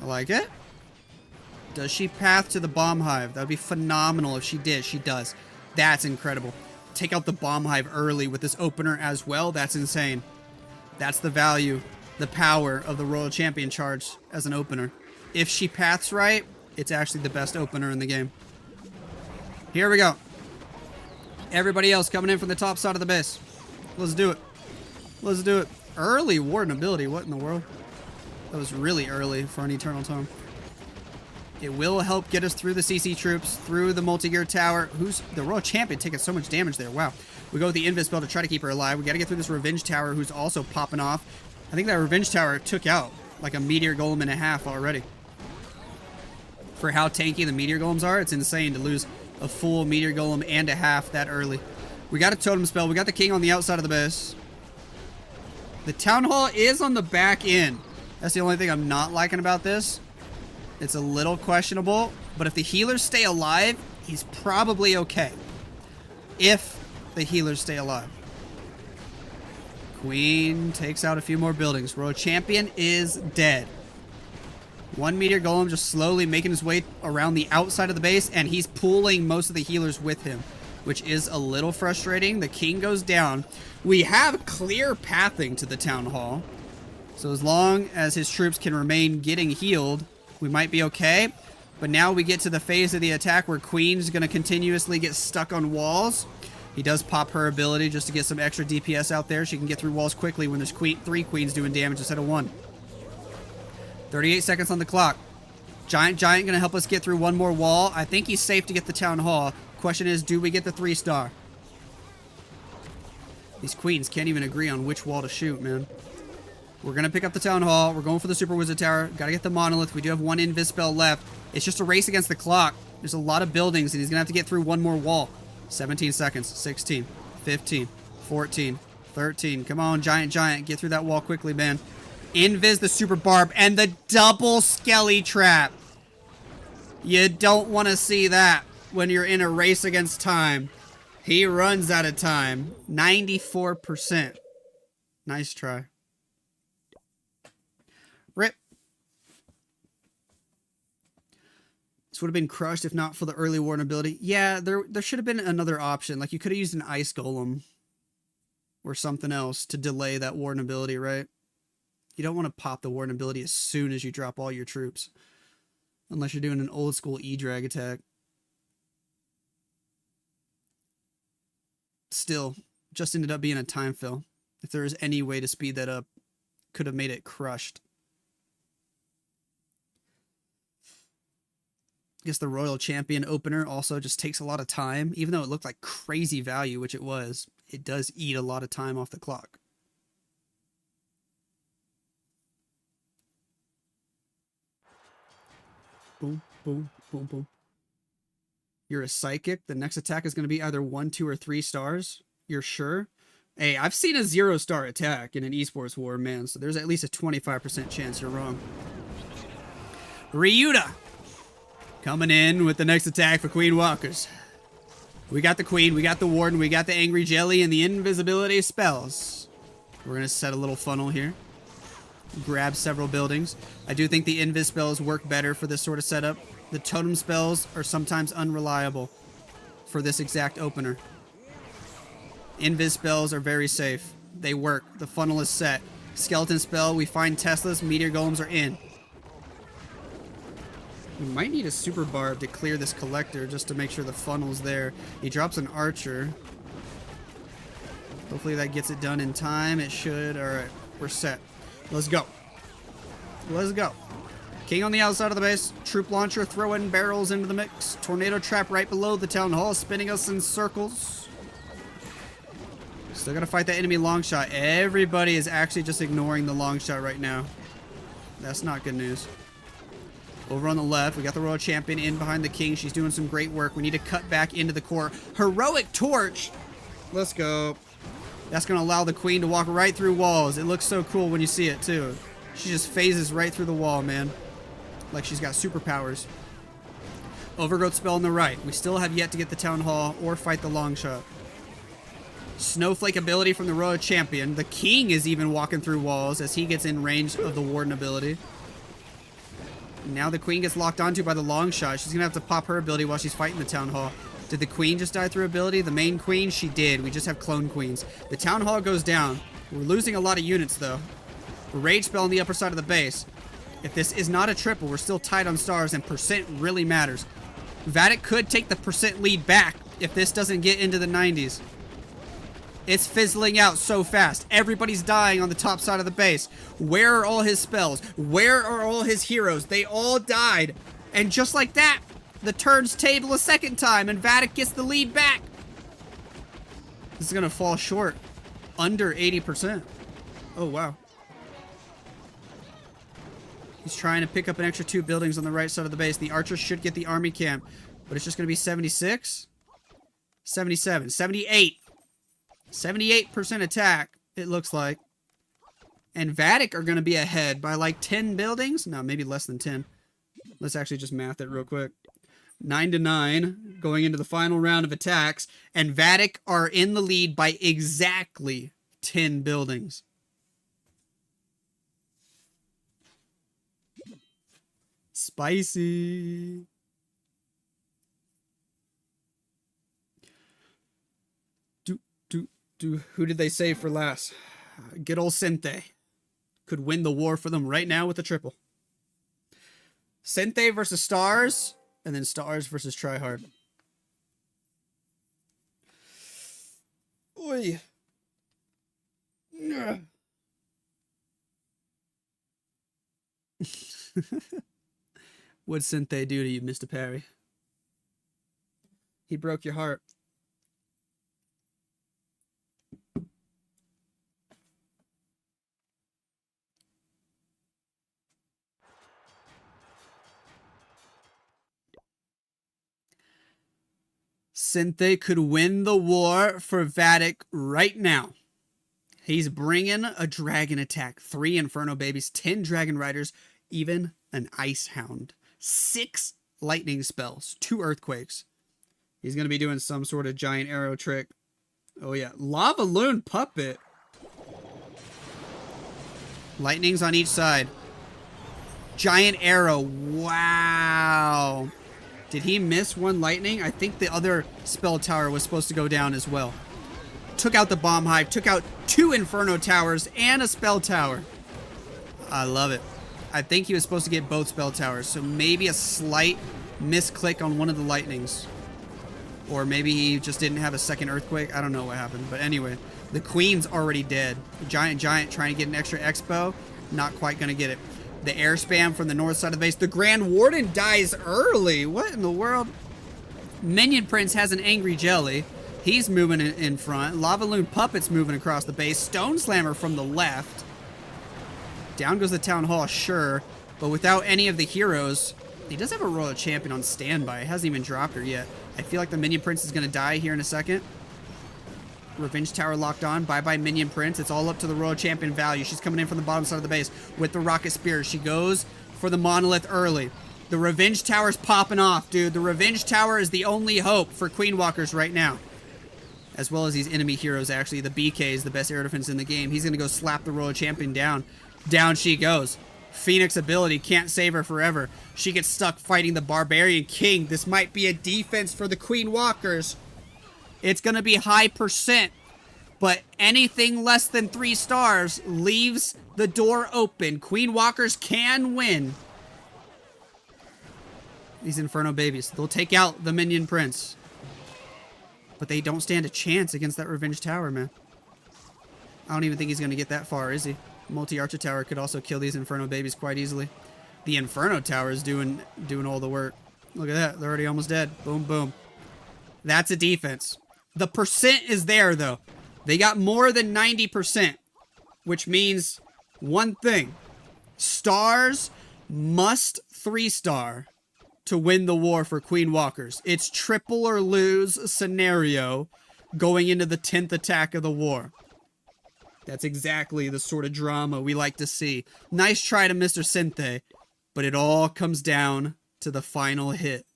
I like it. Does she path to the bomb hive? That would be phenomenal if she did. She does. That's incredible. Take out the bomb hive early with this opener as well. That's insane. That's the value, the power of the Royal Champion charge as an opener. If she paths right, it's actually the best opener in the game. Here we go. Everybody else coming in from the top side of the base. Let's do it. Let's do it. Early Warden ability. What in the world? That was really early for an Eternal Tome. It will help get us through the CC troops, through the multi-gear tower. Who's the Royal Champion taking so much damage there? Wow. We go with the Invis spell to try to keep her alive. We got to get through this Revenge Tower who's also popping off. I think that Revenge Tower took out like a Meteor Golem and a half already. For how tanky the Meteor Golems are, it's insane to lose a full Meteor Golem and a half that early. We got a Totem spell. We got the King on the outside of the base. The Town Hall is on the back end. That's the only thing I'm not liking about this. It's a little questionable, but if the healers stay alive, he's probably okay. If the healers stay alive. Queen takes out a few more buildings. Royal Champion is dead. One Meteor Golem just slowly making his way around the outside of the base, and he's pulling most of the healers with him, which is a little frustrating. The King goes down. We have clear pathing to the Town Hall. So as long as his troops can remain getting healed, we might be okay. But now we get to the phase of the attack where Queen's going to continuously get stuck on walls. He does pop her ability just to get some extra DPS out there. She can get through walls quickly when there's 3 queens doing damage instead of 1. 38 seconds on the clock. Giant going to help us get through one more wall. I think he's safe to get the Town Hall. Question is, do we get the 3-star? These queens can't even agree on which wall to shoot, man. We're going to pick up the Town Hall. We're going for the Super Wizard Tower. Got to get the Monolith. We do have 1 Invis spell left. It's just a race against the clock. There's a lot of buildings, and he's going to have to get through one more wall. 17 seconds. 16. 15. 14. 13. Come on, Giant. Get through that wall quickly, man. Invis the super barb and the double skelly trap. You don't want to see that when you're in a race against time. He runs out of time. 94%. Nice try. Rip. This would have been crushed if not for the early warden ability. Yeah, there should have been another option. Like, you could have used an ice golem or something else to delay that warden ability, right? You don't want to pop the warden ability as soon as you drop all your troops. Unless you're doing an old school E-drag attack. Still, just ended up being a time fill. If there was any way to speed that up, could have made it crushed. I guess the Royal Champion opener also just takes a lot of time. Even though it looked like crazy value, which it was, it does eat a lot of time off the clock. Boom, boom, boom, boom. You're a psychic. The next attack is going to be either 1, 2, or 3 stars. You're sure? Hey, I've seen a 0-star attack in an esports war, man, so there's at least a 25% chance you're wrong. Yuta coming in with the next attack for Queen Walkers. We got the Queen, we got the Warden, we got the Angry Jelly, and the invisibility spells. We're going to set a little funnel here. Grab several buildings. I do think the invis spells work better for this sort of setup. The totem spells are sometimes unreliable for this exact opener. Invis spells are very safe. They work. The funnel is set. Skeleton spell, we find Teslas, meteor golems are in. We might need a super barb to clear this collector just to make sure the funnel's there. He drops an archer. Hopefully that gets it done in time. It should. Alright, we're set. Let's go. Let's go. King on the outside of the base. Troop launcher throwing barrels into the mix. Tornado trap right below the town hall, spinning us in circles. Still gotta fight that enemy long shot. Everybody is actually just ignoring the long shot right now. That's not good news. Over on the left, we got the Royal Champion in behind the King. She's doing some great work. We need to cut back into the core. Heroic Torch. Let's go. That's going to allow the Queen to walk right through walls. It looks so cool when you see it, too. She just phases right through the wall, man. Like she's got superpowers. Overgrowth spell on the right. We still have yet to get the Town Hall or fight the long shot. Snowflake ability from the Royal Champion. The King is even walking through walls as he gets in range of the Warden ability. Now the Queen gets locked onto by the long shot. She's going to have to pop her ability while she's fighting the Town Hall. Did the Queen just die through ability? The main Queen? She did. We just have clone Queens. The Town Hall goes down. We're losing a lot of units, though. A Rage spell on the upper side of the base. If this is not a triple, we're still tied on stars, and percent really matters. Vatic could take the percent lead back if this doesn't get into the 90s. It's fizzling out so fast. Everybody's dying on the top side of the base. Where are all his spells? Where are all his heroes? They all died. And just like that, the turns table a second time, and Vatic gets the lead back. This is going to fall short. Under 80%. Oh, wow. He's trying to pick up an extra 2 buildings on the right side of the base. The archers should get the army camp, but it's just going to be 76, 77, 78. 78% attack, it looks like. And Vatic are going to be ahead by like 10 buildings. No, maybe less than 10. Let's actually just math it real quick. 9-9 going into the final round of attacks. And Vatic are in the lead by exactly 10 buildings. Spicy. Who did they save for last? Good old Sente. Could win the war for them right now with a triple. Sente versus Stars, and then Stars versus Tryhard. Oy. What'd Sente do to you, Mr. Parry? He broke your heart. Sente could win the war for Vatic right now. He's bringing a dragon attack. 3 Inferno Babies, 10 Dragon Riders, even an Ice Hound. 6 lightning spells, 2 earthquakes. He's going to be doing some sort of giant arrow trick. Oh yeah, Lava Loon Puppet. Lightnings on each side. Giant arrow. Wow. Did he miss one lightning? I think the other spell tower was supposed to go down as well. Took out the bomb hive, took out 2 Inferno towers and a spell tower. I love it. I think he was supposed to get both spell towers, so maybe a slight misclick on one of the lightnings. Or maybe he just didn't have a second earthquake. I don't know what happened. But anyway, the queen's already dead. Giant trying to get an extra expo. Not quite going to get it. The air spam from the north side of the base. The Grand Warden dies early. What in the world? Minion Prince has an angry jelly. He's moving in front. Lava Loon Puppet's moving across the base. Stone Slammer from the left. Down goes the Town Hall, sure. But without any of the heroes, he does have a Royal Champion on standby. He hasn't even dropped her yet. I feel like the Minion Prince is going to die here in a second. Revenge Tower locked on. Bye-bye Minion Prince. It's all up to the Royal Champion value. She's coming in from the bottom side of the base with the Rocket Spear. She goes for the Monolith early. The Revenge Tower's popping off, dude. The Revenge Tower is the only hope for Queen Walkers right now. As well as these enemy heroes, actually. The BK is the best air defense in the game. He's going to go slap the Royal Champion down. Down she goes. Phoenix ability can't save her forever. She gets stuck fighting the Barbarian King. This might be a defense for the Queen Walkers. It's going to be high percent. But anything less than 3 stars leaves the door open. Queen Walkers can win. These Inferno Babies. They'll take out the Minion Prince. But they don't stand a chance against that Revenge Tower, man. I don't even think he's going to get that far, is he? Multi-Archer Tower could also kill these Inferno Babies quite easily. The Inferno Tower is doing all the work. Look at that. They're already almost dead. Boom, boom. That's a defense. The percent is there, though. They got more than 90%, which means one thing. Stars must 3-star to win the war for Queen Walkers. It's triple or lose scenario going into the 10th attack of the war. That's exactly the sort of drama we like to see. Nice try to Mr. Sinthe, but it all comes down to the final hit.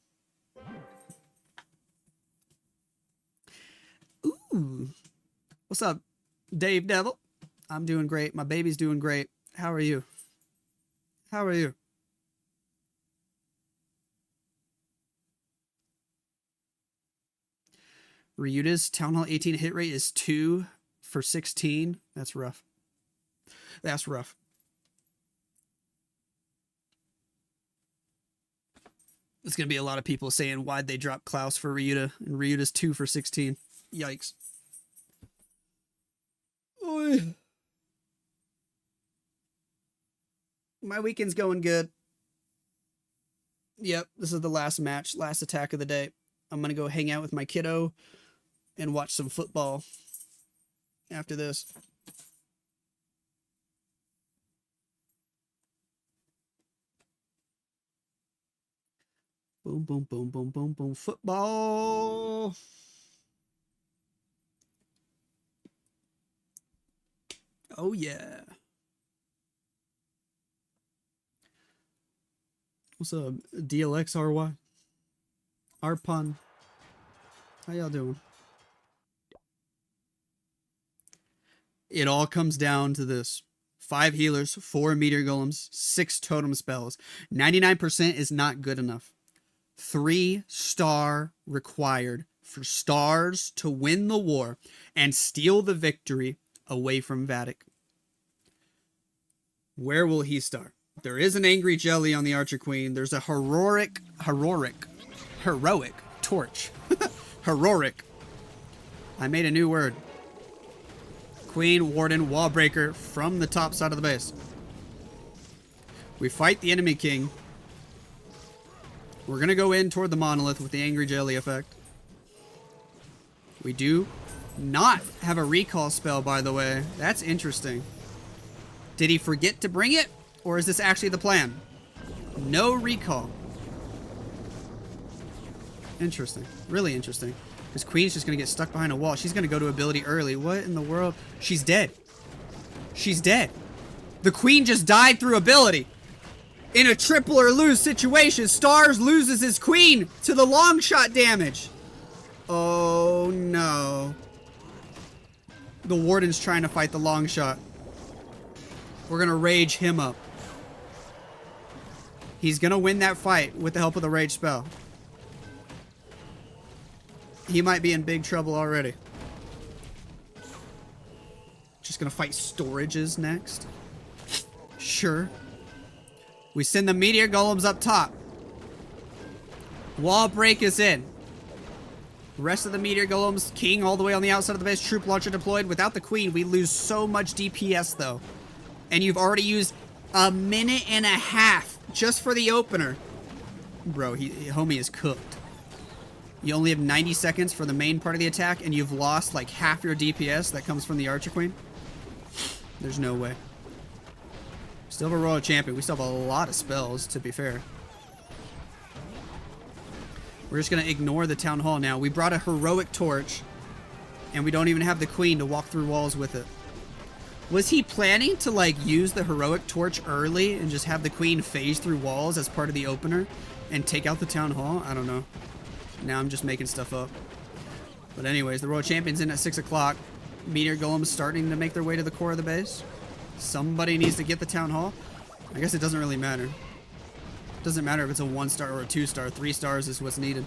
Ooh. What's up, Dave Devil? I'm doing great. My baby's doing great. How are you? How are you? Ryuta's Town Hall 18 hit rate is 2 for 16. That's rough. That's rough. There's going to be a lot of people saying why'd they drop Klaus for Ryuta, and Ryuta's 2 for 16. Yikes. Oy. My weekend's going good. Yep, this is the last match, last attack of the day. I'm going to go hang out with my kiddo and watch some football after this. Boom, boom, boom, boom, boom, boom. Football. Oh, yeah. What's up, DLXRY? Arpon. How y'all doing? It all comes down to this. 5 healers, 4 meteor golems, 6 totem spells. 99% is not good enough. 3-star required for stars to win the war and steal the victory away from Vatic. Where will he start? There is an angry jelly on the Archer Queen. There's a heroic torch. Heroic. I made a new word. Queen, Warden, Wallbreaker from the top side of the base. We fight the enemy king. We're going to go in toward the monolith with the angry jelly effect. We do not have a recall spell, by the way. That's interesting. Did he forget to bring it? Or is this actually the plan? No recall. Interesting. Really interesting. Because Queen's just going to get stuck behind a wall. She's going to go to ability early. What in the world? She's dead. She's dead. The queen just died through ability. In a triple or lose situation, Stars loses his queen to the long shot damage. Oh no. The warden's trying to fight the long shot. We're gonna rage him up. He's gonna win that fight with the help of the rage spell. He might be in big trouble already. Just gonna fight storages next. Sure. We send the meteor golems up top. Wall break is in. Rest of the meteor golems, king all the way on the outside of the base, troop launcher deployed. Without the queen, we lose so much DPS though. And you've already used a minute and a half just for the opener. Bro, homie is cooked. You only have 90 seconds for the main part of the attack, and you've lost like half your DPS that comes from the Archer Queen. There's no way. Still have a Royal Champion. We still have a lot of spells, to be fair. We're just going to ignore the Town Hall now. We brought a Heroic Torch, and we don't even have the Queen to walk through walls with it. Was he planning to, like, use the Heroic Torch early and just have the Queen phase through walls as part of the opener and take out the Town Hall? I don't know. Now I'm just making stuff up. But anyways, the Royal Champion's in at 6 o'clock. Meteor Golems starting to make their way to the core of the base. Somebody needs to get the Town Hall. I guess it doesn't really matter. It doesn't matter if it's a 1-star or a 2-star. 3 stars is what's needed.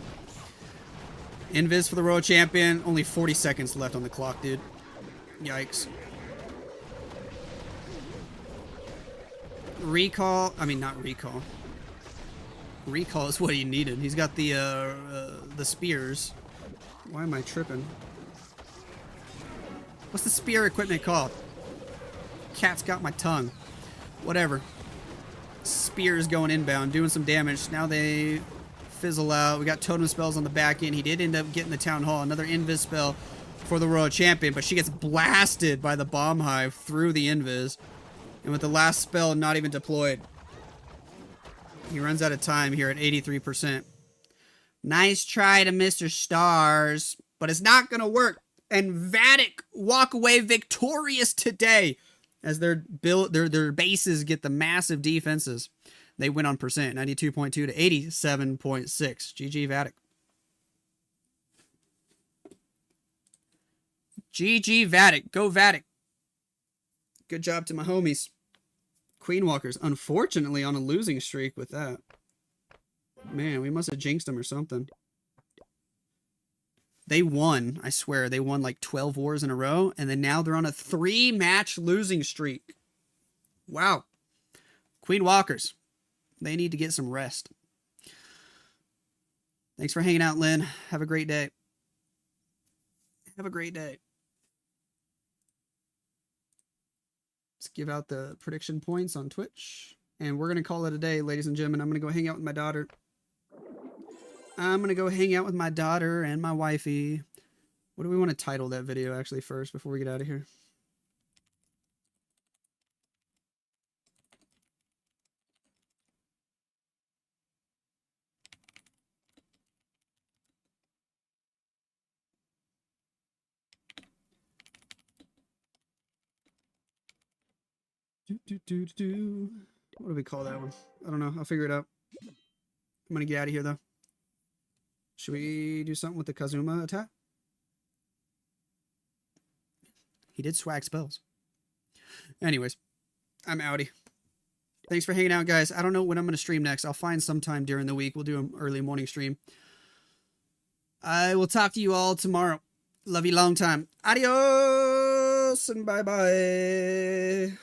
Invis for the Royal Champion. Only 40 seconds left on the clock, dude. Yikes. Recall. I mean, not recall. Recall is what he needed. He's got the spears. Why am I tripping? What's the spear equipment called? Cat's got my tongue. Whatever. Spears going inbound, doing some damage. Now they fizzle out. We got totem spells on the back end. He did end up getting the Town Hall. Another invis spell for the Royal Champion, but she gets blasted by the bomb hive through the invis. And with the last spell not even deployed, he runs out of time here at 83%. Nice try to Mr. Stars, but it's not going to work. And Vatic walk away victorious today as their bases get the massive defenses. They win on percent, 92.2 to 87.6. GG Vatic. GG Vatic. Go Vatic. Good job to my homies. Queen Walkers, unfortunately, on a losing streak with that. Man, we must have jinxed them or something. They won, I swear. They won like 12 wars in a row, and then now they're on a 3-match losing streak. Wow. Queen Walkers, they need to get some rest. Thanks for hanging out, Lynn. Have a great day. Have a great day. Let's give out the prediction points on Twitch. And we're going to call it a day, ladies and gentlemen. I'm going to go hang out with my daughter. I'm going to go hang out with my daughter and my wifey. What do we want to title that video, actually, first, before we get out of here? What do we call that one? I don't know. I'll figure it out. I'm going to get out of here, though. Should we do something with the Kazuma attack? He did swag spells. Anyways, I'm outie. Thanks for hanging out, guys. I don't know when I'm going to stream next. I'll find some time during the week. We'll do an early morning stream. I will talk to you all tomorrow. Love you long time. Adios and bye-bye.